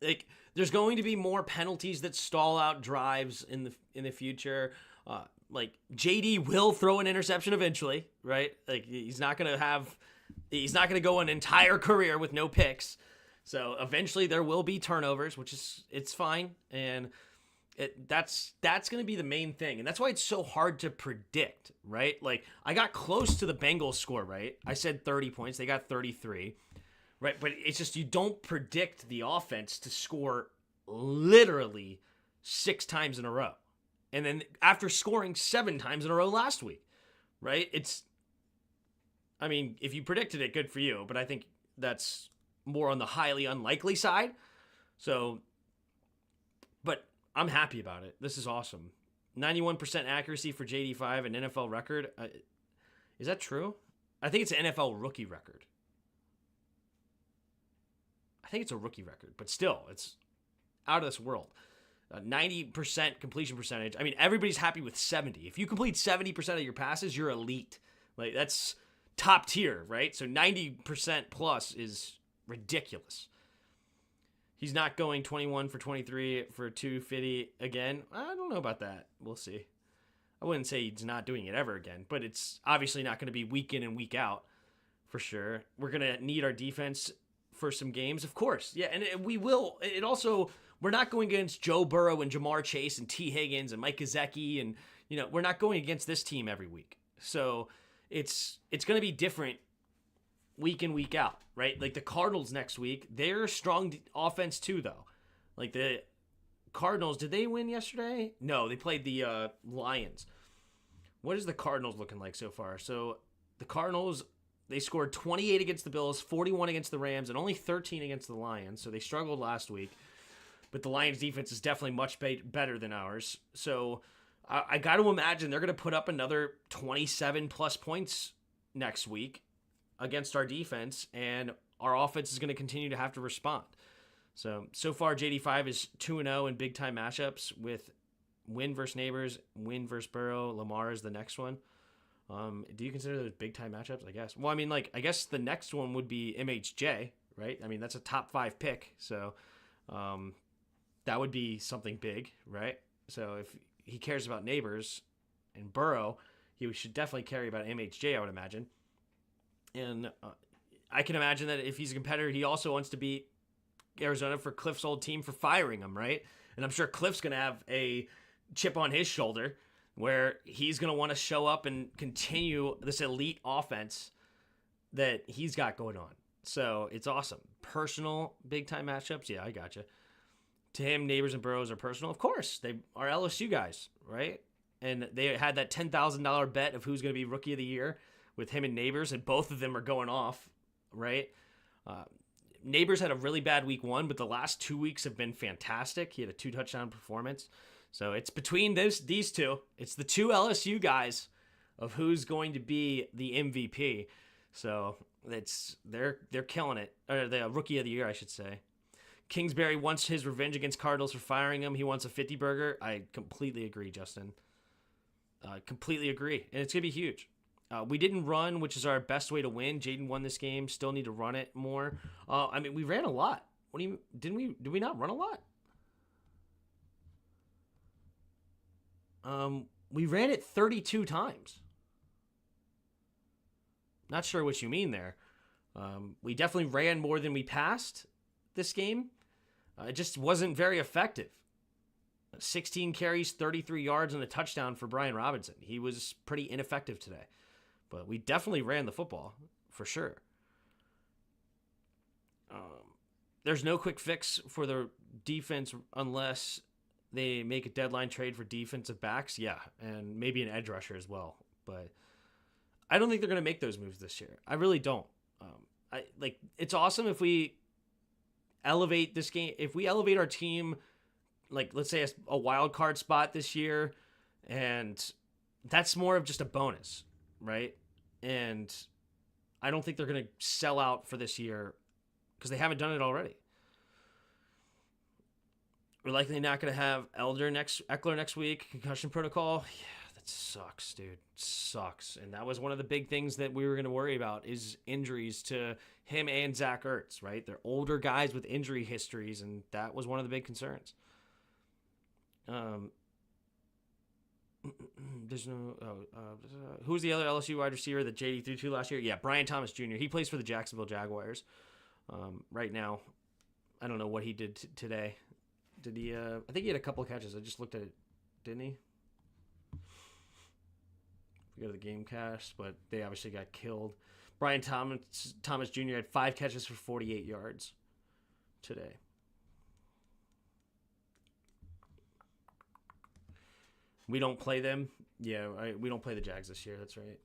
Like, there's going to be more penalties that stall out drives in the future. Like, JD will throw an interception eventually, right? Like, he's not going to go an entire career with no picks. So eventually there will be turnovers, it's fine. And that's going to be the main thing. And that's why it's so hard to predict, right? Like, I got close to the Bengals score, right? I said 30 points. They got 33, right? But it's just you don't predict the offense to score literally 6 times in a row. And then after scoring 7 times in a row last week, right? I mean, if you predicted it, good for you. But I think that's more on the highly unlikely side. So, but I'm happy about it. This is awesome. 91% accuracy for JD5, an NFL record. Is that true? I think it's an NFL rookie record. I think it's a rookie record, but still, it's out of this world. 90% completion percentage. I mean, everybody's happy with 70. If you complete 70% of your passes, you're elite. Like, that's top tier, right? So 90% plus is ridiculous. He's not going 21 for 23 for 250 again. I don't know about that. We'll see. I wouldn't say he's not doing it ever again, but it's obviously not going to be week in and week out for sure. We're going to need our defense for some games, of course. Yeah, and we will. It also, we're not going against Joe Burrow and Jamar Chase and T. Higgins and Mike Gesicki, and we're not going against this team every week. So it's going to be different week in, week out, right? Like the Cardinals next week, they're a strong offense too, though. Like the Cardinals, did they win yesterday? No, they played the Lions. What is the Cardinals looking like so far? So the Cardinals, they scored 28 against the Bills, 41 against the Rams, and only 13 against the Lions. So they struggled last week. But the Lions defense is definitely much better than ours. So I got to imagine they're going to put up another 27 plus points next week. against our defense, and our offense is going to continue to have to respond. So far, JD5 is 2-0 in big-time matchups with win versus Neighbors, win versus Burrow. Lamar is the next one. Do you consider those big-time matchups, I guess? Well, I mean, I guess the next one would be MHJ, right? I mean, that's a top 5 pick, so that would be something big, right? So if he cares about Neighbors and Burrow, he should definitely care about MHJ, I would imagine. And I can imagine that if he's a competitor, he also wants to beat Arizona for Cliff's old team for firing him, right? And I'm sure Cliff's going to have a chip on his shoulder where he's going to want to show up and continue this elite offense that he's got going on. So it's awesome. Personal big-time matchups, yeah, I gotcha. To him, Neighbors and Burrows are personal. Of course, they are LSU guys, right? And they had that $10,000 bet of who's going to be Rookie of the Year with him and Neighbors, and both of them are going off, right? Neighbors had a really bad week 1, but the last 2 weeks have been fantastic. He had a 2-touchdown performance. So it's between these two. It's the two LSU guys of who's going to be the MVP. So they're killing it. Or the Rookie of the Year, I should say. Kingsbury wants his revenge against Cardinals for firing him. He wants a 50 burger. I completely agree, Justin. Completely agree. And it's going to be huge. We didn't run, which is our best way to win. Jaden won this game. Still need to run it more. I mean, we ran a lot. What do you? Did we not run a lot? We ran it 32 times. Not sure what you mean there. We definitely ran more than we passed this game. It just wasn't very effective. 16 carries, 33 yards, and a touchdown for Brian Robinson. He was pretty ineffective today. But we definitely ran the football, for sure. There's no quick fix for the defense unless they make a deadline trade for defensive backs. Yeah, and maybe an edge rusher as well. But I don't think they're going to make those moves this year. I really don't. It's awesome if we elevate this game. If we elevate our team, let's say a wild card spot this year, and that's more of just a bonus. Right? And I don't think they're going to sell out for this year because they haven't done it already. We're likely not going to have Eckler next week. Concussion protocol. Yeah, that sucks, dude. Sucks. And that was one of the big things that we were going to worry about is injuries to him and Zach Ertz, right? They're older guys with injury histories, and that was one of the big concerns. There's no. Who's the other LSU wide receiver that JD threw to last year? Yeah, Brian Thomas Jr. He plays for the Jacksonville Jaguars right now. I don't know what he did today. Did he? I think he had a couple of catches. I just looked at it, didn't he? We go to the game cast, but they obviously got killed. Brian Thomas Jr. had 5 catches for 48 yards today. We don't play them. Yeah, we don't play the Jags this year. That's right.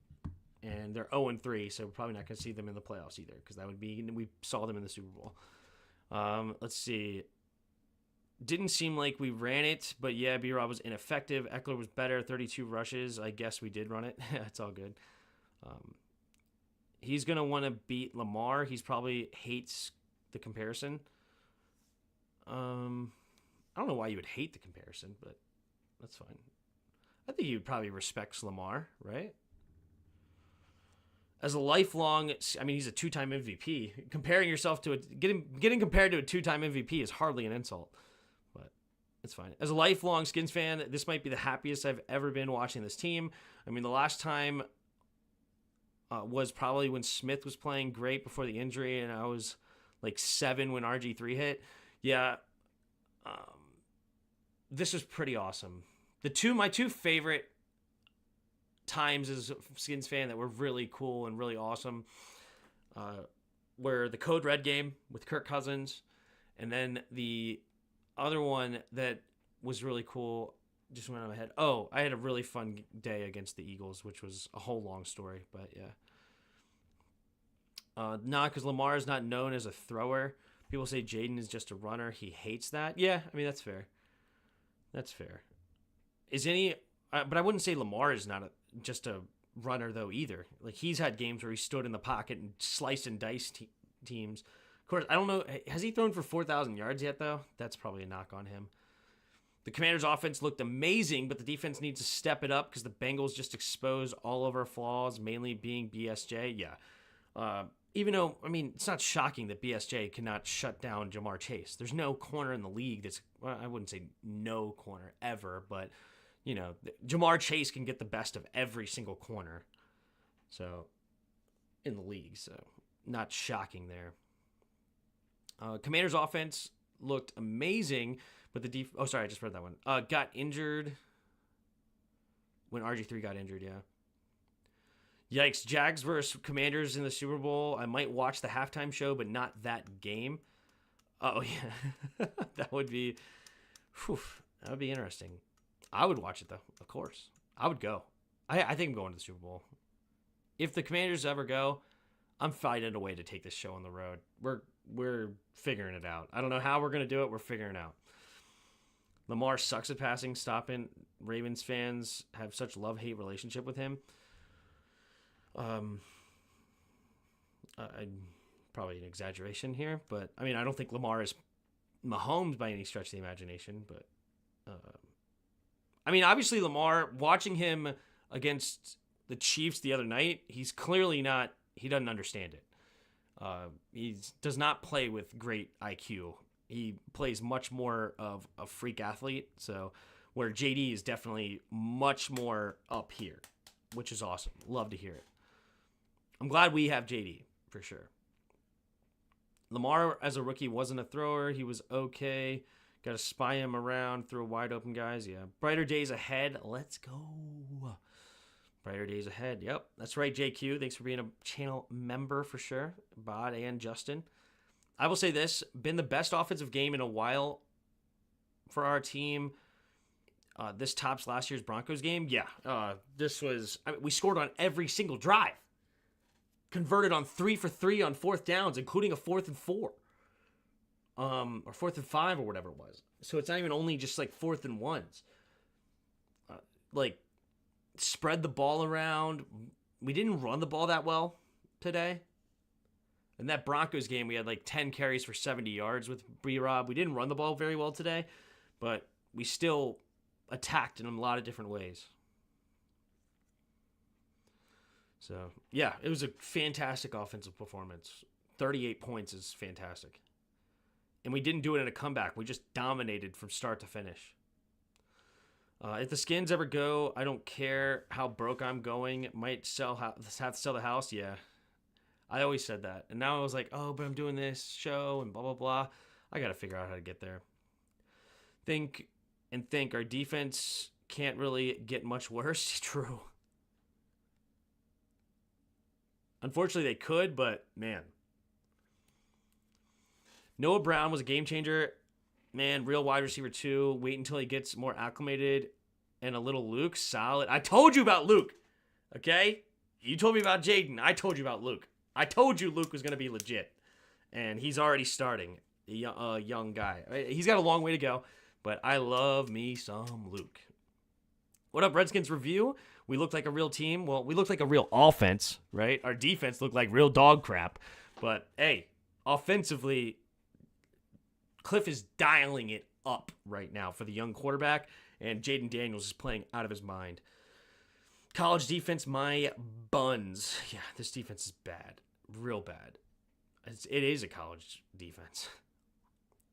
And they're 0-3, so we're probably not going to see them in the playoffs either because that would be – we saw them in the Super Bowl. Let's see. Didn't seem like we ran it, but yeah, B-Rob was ineffective. Eckler was better, 32 rushes. I guess we did run it. It's all good. He's going to want to beat Lamar. He's probably hates the comparison. I don't know why you would hate the comparison, but that's fine. I think he probably respects Lamar, right? As a lifelong, I mean, he's a 2-time MVP. Comparing yourself to getting compared to a 2-time MVP is hardly an insult, but it's fine. As a lifelong Skins fan, this might be the happiest I've ever been watching this team. I mean, the last time was probably when Smith was playing great before the injury, and I was like 7 when RG3 hit. Yeah, this was pretty awesome. My two favorite times as a Skins fan that were really cool and really awesome were the Code Red game with Kirk Cousins, and then the other one that was really cool just went on my head. Oh, I had a really fun day against the Eagles, which was a whole long story, but yeah. Because Lamar is not known as a thrower. People say Jaden is just a runner. He hates that. Yeah, I mean, that's fair. That's fair. But I wouldn't say Lamar is not just a runner, though, either. Like, he's had games where he stood in the pocket and sliced and diced teams. Of course, I don't know. Has he thrown for 4,000 yards yet, though? That's probably a knock on him. The Commanders' offense looked amazing, but the defense needs to step it up because the Bengals just exposed all of our flaws, mainly being BSJ. Yeah. Even though, I mean, it's not shocking that BSJ cannot shut down Jamar Chase. There's no corner in the league that's, well, I wouldn't say no corner ever, but, you know, Jamar Chase can get the best of every single corner. So, in the league, so not shocking there. Commanders' offense looked amazing, but the oh, sorry, I just read that one. Got injured when RG3 got injured, yeah. Yikes, Jags versus Commanders in the Super Bowl. I might watch the halftime show, but not that game. Oh, yeah. That would be interesting. I would watch it, though, of course. I would go. I think I'm going to the Super Bowl. If the Commanders ever go, I'm finding a way to take this show on the road. We're figuring it out. I don't know how we're going to do it. We're figuring it out. Lamar sucks at passing, stopping. Ravens fans have such love-hate relationship with him. Probably an exaggeration here, but I mean, I don't think Lamar is Mahomes by any stretch of the imagination, but I mean, obviously Lamar, watching him against the Chiefs the other night, he's clearly not, he doesn't understand it. He does not play with great IQ. He plays much more of a freak athlete, so where JD is definitely much more up here, which is awesome. Love to hear it. I'm glad we have JD, for sure. Lamar, as a rookie, wasn't a thrower. He was okay. Got to spy him around, throw wide open guys. Yeah. Brighter days ahead. Let's go. Brighter days ahead. Yep. That's right, JQ. Thanks for being a channel member, for sure. Bod and Justin. I will say this. Been the best offensive game in a while for our team. This tops last year's Broncos game. Yeah. This was... we scored on every single drive. Converted on 3 for 3 on fourth downs, including a 4th and 4. Or 4th and 5 or whatever it was. So it's not even only just like 4th and 1s. Like, spread the ball around. We didn't run the ball that well today. In that Broncos game, we had like 10 carries for 70 yards with B-Rob. We didn't run the ball very well today, but we still attacked in a lot of different ways. So, yeah, it was a fantastic offensive performance. 38 points is fantastic. And we didn't do it in a comeback. We just dominated from start to finish. If the Skins ever go, I don't care how broke I'm going. Might have to sell the house. Yeah, I always said that. And now I was like, oh, but I'm doing this show and blah, blah, blah. I got to figure out how to get there. Think our defense can't really get much worse. True. Unfortunately, they could, but, man. Noah Brown was a game changer. Man, real wide receiver, too. Wait until he gets more acclimated. And a little Luke, solid. I told you about Luke, okay? You told me about Jaden. I told you about Luke. I told you Luke was going to be legit. And he's already starting, a young guy. He's got a long way to go, but I love me some Luke. What up, Redskins review? We looked like a real team. Well, we looked like a real offense, right? Our defense looked like real dog crap. But, hey, offensively, Cliff is dialing it up right now for the young quarterback, and Jaden Daniels is playing out of his mind. College defense, my buns. Yeah, this defense is bad. Real bad. It is a college defense.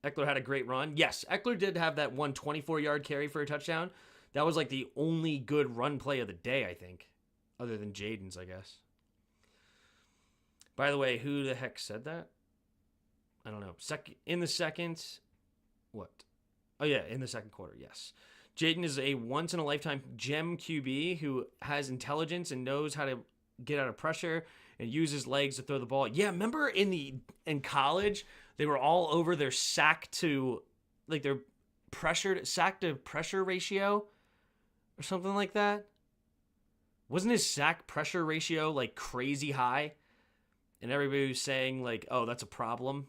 Eckler had a great run. Yes, Eckler did have that 124-yard carry for a touchdown. That was like the only good run play of the day, I think. Other than Jaden's, I guess. By the way, who the heck said that? I don't know. In the second... What? Oh, yeah, in the second quarter, yes. Jaden is a once-in-a-lifetime gem QB who has intelligence and knows how to get out of pressure and use his legs to throw the ball. Yeah, remember in college, they were all over their sack to pressure ratio or something like that? Wasn't his sack pressure ratio like crazy high? And everybody was saying like, oh, that's a problem,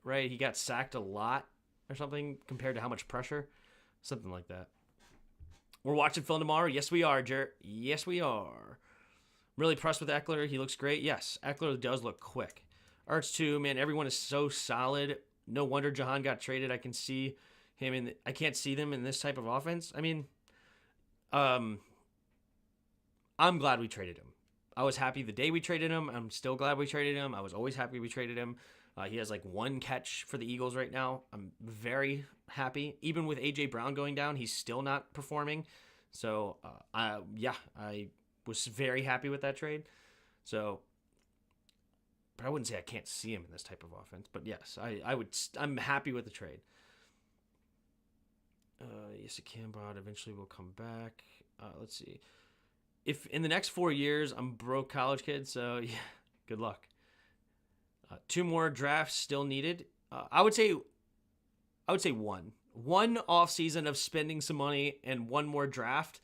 right? He got sacked a lot or something compared to how much pressure. Something like that. We're watching film tomorrow. Yes, we are, Jer. Yes, we are. Really impressed with Eckler. He looks great. Yes, Eckler does look quick. Ertz too, man. Everyone is so solid. No wonder Jahan got traded. I can see him in. I can't see them in this type of offense. I mean, I'm glad we traded him. I was happy the day we traded him. I'm still glad we traded him. I was always happy we traded him. He has like one catch for the Eagles right now. I'm very happy. Even with A.J. Brown going down, he's still not performing. So, I was very happy with that trade. So, but I wouldn't say I can't see him in this type of offense. But yes, I'm happy with the trade. Yes, Cambot eventually will come back. Let's see. If in the next 4 years I'm broke college kid, so yeah, good luck. 2 more drafts still needed. I would say one off season of spending some money and one more draft.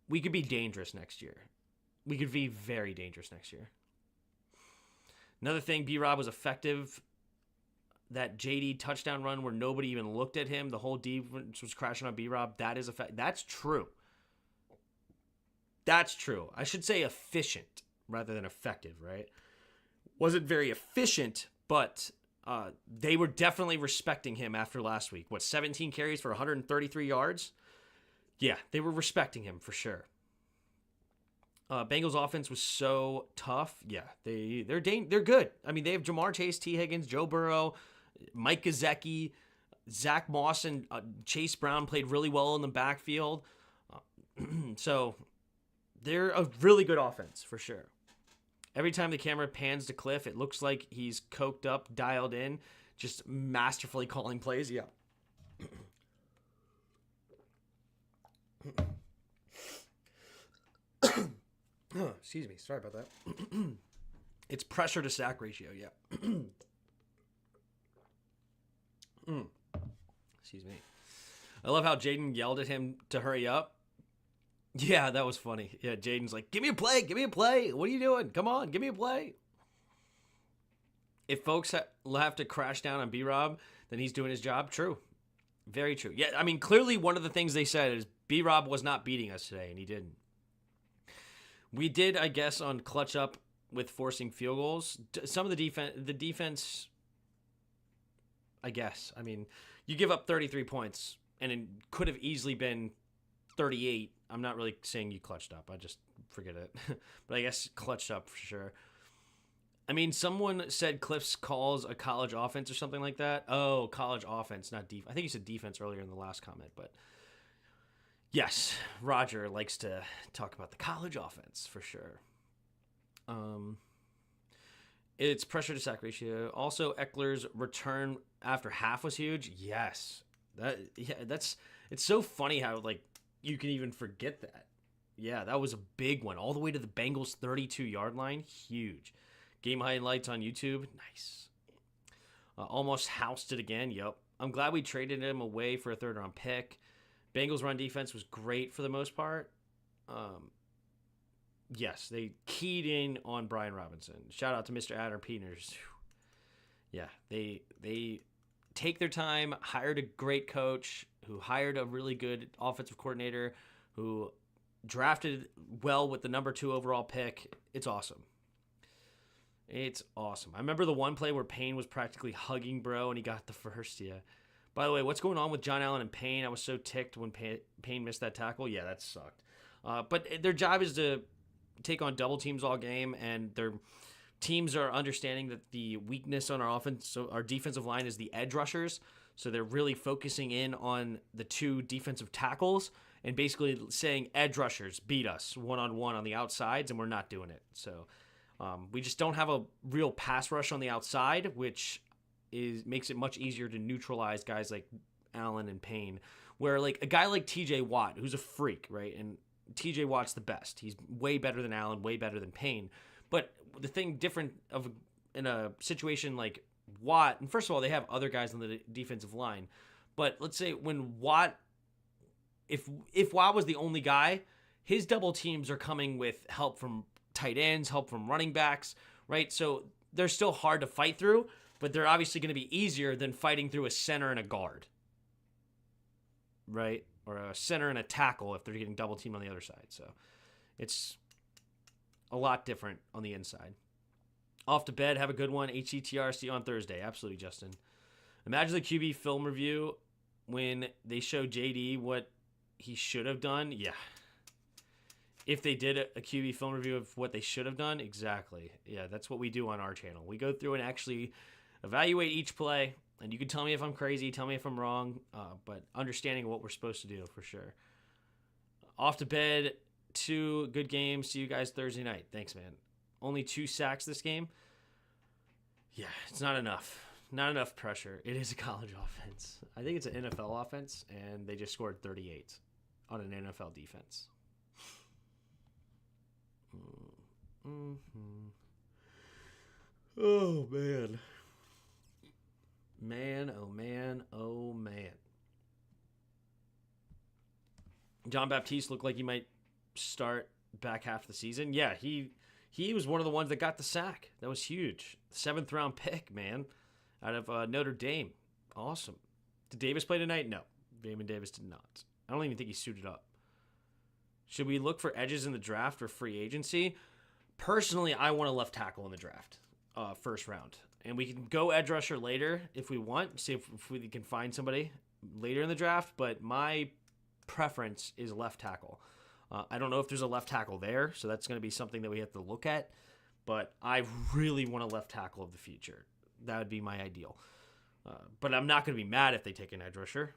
We could be dangerous next year. We could be very dangerous next year. Another thing, B-Rob was effective. That JD touchdown run where nobody even looked at him, the whole defense was crashing on B-Rob. That is effective. That's true. That's true. I should say efficient rather than effective, right? Wasn't very efficient, but they were definitely respecting him after last week. 17 carries for 133 yards? Yeah, they were respecting him for sure. Bengals offense was so tough. Yeah, they're good. I mean, they have Jamar Chase, T. Higgins, Joe Burrow, Mike Gesicki, Zach Moss, and Chase Brown played really well in the backfield. So they're a really good offense for sure. Every time the camera pans to Cliff, it looks like he's coked up, dialed in, just masterfully calling plays. Yeah. Excuse me. Sorry about that. It's pressure to sack ratio. Yeah. Excuse me. I love how Jaden yelled at him to hurry up. Yeah, that was funny. Yeah, Jaden's like, give me a play. Give me a play. What are you doing? Come on, give me a play. If folks have to crash down on B-Rob, then he's doing his job. True. Very true. Yeah, I mean, clearly one of the things they said is B-Rob was not beating us today, and he didn't. We did, I guess, on clutch up with forcing field goals. Some of the defense, I guess. I mean, you give up 33 points, and it could have easily been 38. I'm not really saying you clutched up. I just forget it. But I guess clutched up for sure. I mean, someone said Cliff's calls a college offense or something like that. Oh, college offense, not defense. I think you said defense earlier in the last comment, but yes, Roger likes to talk about the college offense for sure. It's pressure to sack ratio. Also, Eckler's return after half was huge. Yes, it's so funny how like you can even forget that. Yeah, that was a big one, all the way to the Bengals 32-yard line. Huge. Game highlights on YouTube. Nice. Almost housed it again. Yep. I'm glad we traded him away for a third-round pick. Bengals run defense was great for the most part. Yes, they keyed in on Brian Robinson. Shout out to Mr. Adam Peters. Yeah, they take their time, hired a great coach who hired a really good offensive coordinator who drafted well with the number 2 overall pick. It's awesome. It's awesome. I remember the one play where Payne was practically hugging Bro and he got the first, yeah. By the way, what's going on with John Allen and Payne? I was so ticked when Payne missed that tackle. Yeah, that sucked. But their job is to take on double teams all game, and their teams are understanding that the weakness on our offense, so our defensive line is the edge rushers. So they're really focusing in on the 2 defensive tackles and basically saying edge rushers beat us one-on-one on the outsides, and we're not doing it. So we just don't have a real pass rush on the outside, which makes it much easier to neutralize guys like Allen and Payne, where like a guy like TJ Watt, who's a freak, right? And TJ Watt's the best. He's way better than Allen, way better than Payne. But the thing different in a situation like Watt, and first of all, they have other guys on the defensive line. But let's say when Watt, if Watt was the only guy, his double teams are coming with help from tight ends, help from running backs, right? So they're still hard to fight through, but they're obviously going to be easier than fighting through a center and a guard, right? Or a center and a tackle if they're getting double teamed on the other side. So it's A lot different on the inside. Off to bed. Have a good one. HETR. See you on Thursday. Absolutely, Justin. Imagine the QB film review when they show JD what he should have done. Yeah. If they did a QB film review of what they should have done, exactly. Yeah, that's what we do on our channel. We go through and actually evaluate each play, and you can tell me if I'm crazy, tell me if I'm wrong, but understanding what we're supposed to do for sure. Off to bed, 2 good games. See you guys Thursday night. Thanks, man. Only 2 sacks this game. Yeah, it's not enough. Not enough pressure. It is a college offense. I think it's an NFL offense, and they just scored 38 on an NFL defense. Oh, man. Man, oh, man, oh, man. John Baptiste looked like he might start back half the season. Yeah, he was one of the ones that got the sack. That was huge. 7th round pick, man, out of Notre Dame. Awesome. Did Davis play tonight? No. Damon Davis did not. I don't even think he suited up. Should we look for edges in the draft or free agency? Personally, I want a left tackle in the draft, first round. And we can go edge rusher later if we want, see if we can find somebody later in the draft. But my preference is left tackle. I don't know if there's a left tackle there, so that's going to be something that we have to look at. But I really want a left tackle of the future. That would be my ideal. But I'm not going to be mad if they take an edge rusher.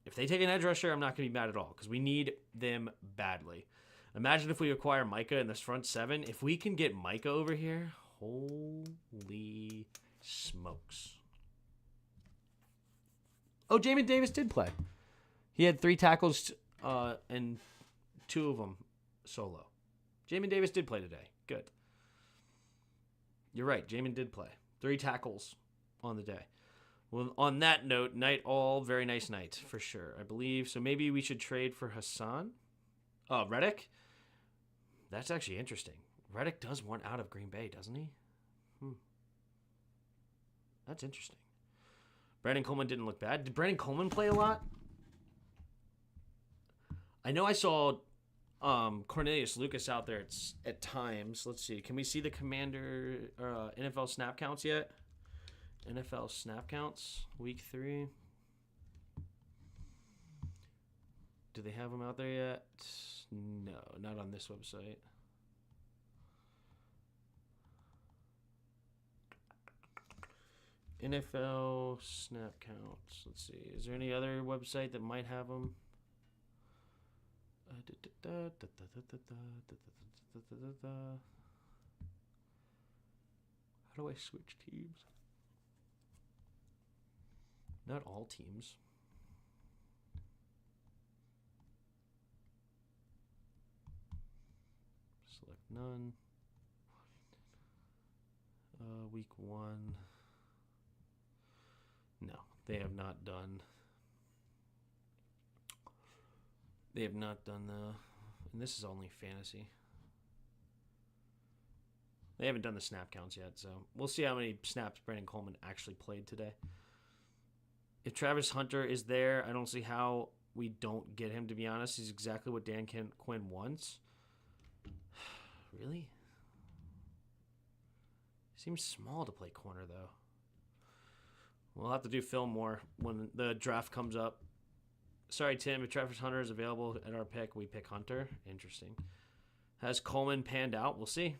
If they take an edge rusher, I'm not going to be mad at all because we need them badly. Imagine if we acquire Micah in this front 7. If we can get Micah over here, holy smokes. Oh, Jamin Davis did play. He had 3 tackles and 2 of them solo. Jamin Davis did play today. Good. You're right. Jamin did play. 3 tackles on the day. Well, on that note, night all, very nice night for sure, I believe. So maybe we should trade for Hassan. Oh, Reddick? That's actually interesting. Reddick does want out of Green Bay, doesn't he? That's interesting. Brandon Coleman didn't look bad. Did Brandon Coleman play a lot? I know I saw Cornelius Lucas out there at times. Let's see. Can we see the Commander NFL snap counts yet? NFL snap counts, week 3. Do they have them out there yet? No, not on this website. NFL snap counts. Let's see. Is there any other website that might have them? How do I switch teams? Not all teams. Select none. Week 1. No, they have not done. They have not done and this is only fantasy. They haven't done the snap counts yet, so we'll see how many snaps Brandon Coleman actually played today. If Travis Hunter is there, I don't see how we don't get him, to be honest. He's exactly what Dan Quinn wants. Really? Seems small to play corner, though. We'll have to do film more when the draft comes up. Sorry, Tim. If Travis Hunter is available at our pick, we pick Hunter. Interesting. Has Coleman panned out? We'll see.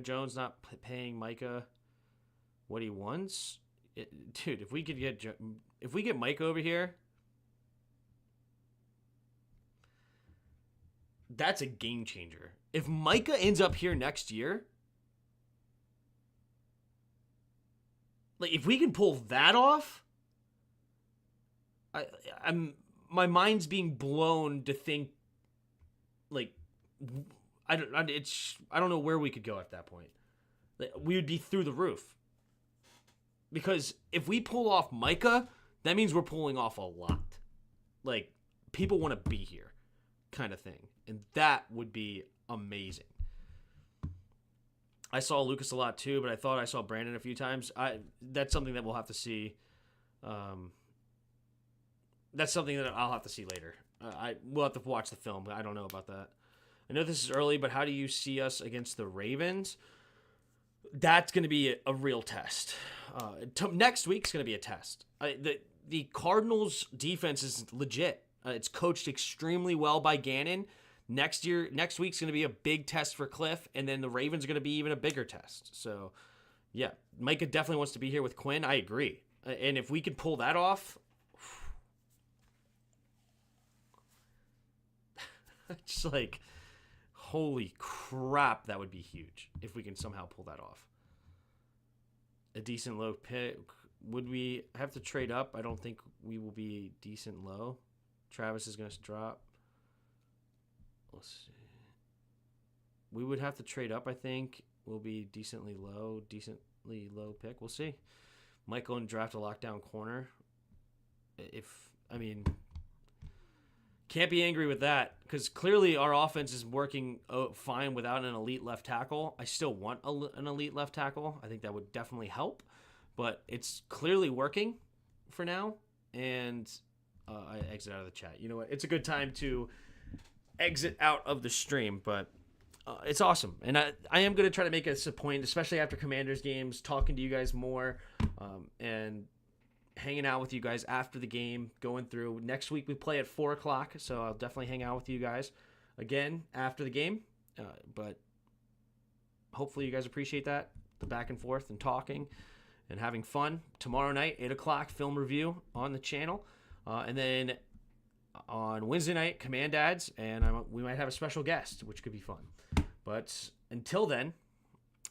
Jones not paying Micah what he wants. Dude, if we get Micah over here, that's a game changer. If Micah ends up here next year, like if we can pull that off, my mind's being blown to think like I don't know where we could go at that point. Like, we would be through the roof. Because if we pull off Micah, that means we're pulling off a lot. Like, people want to be here kind of thing. And that would be amazing. I saw Lucas a lot too, but I thought I saw Brandon a few times. That's something that we'll have to see. That's something that I'll have to see later. We'll have to watch the film, but I don't know about that. I know this is early, but how do you see us against the Ravens? That's going to be a real test. Next week's going to be a test. The Cardinals' defense is legit. It's coached extremely well by Gannon. Next week's going to be a big test for Cliff, and then the Ravens are going to be even a bigger test. So, yeah, Micah definitely wants to be here with Quinn. I agree. And if we could pull that off, it's like, holy crap, that would be huge if we can somehow pull that off. A decent low pick. Would we have to trade up? I don't think we will be decent low. Travis is going to drop. Let's see. We would have to trade up, I think. We'll be decently low pick. We'll see. Michael and draft a lockdown corner. Can't be angry with that because clearly our offense is working fine without an elite left tackle. I still want an elite left tackle. I think that would definitely help, but it's clearly working for now. And I exit out of the chat. You know what? It's a good time to exit out of the stream, but it's awesome. And I am going to try to make it a point, especially after Commanders games, talking to you guys more and hanging out with you guys after the game, going through. Next week we play at 4 o'clock, so I'll definitely hang out with you guys again after the game. But hopefully you guys appreciate that, the back and forth and talking and having fun. Tomorrow night, 8 o'clock, film review on the channel. And then on Wednesday night, Command Ads, and we might have a special guest, which could be fun. But until then,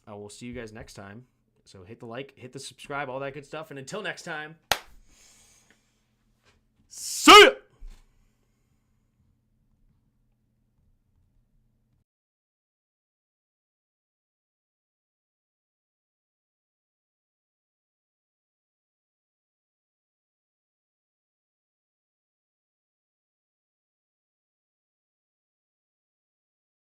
I will see you guys next time. So hit the like, hit the subscribe, all that good stuff. And until next time, see ya!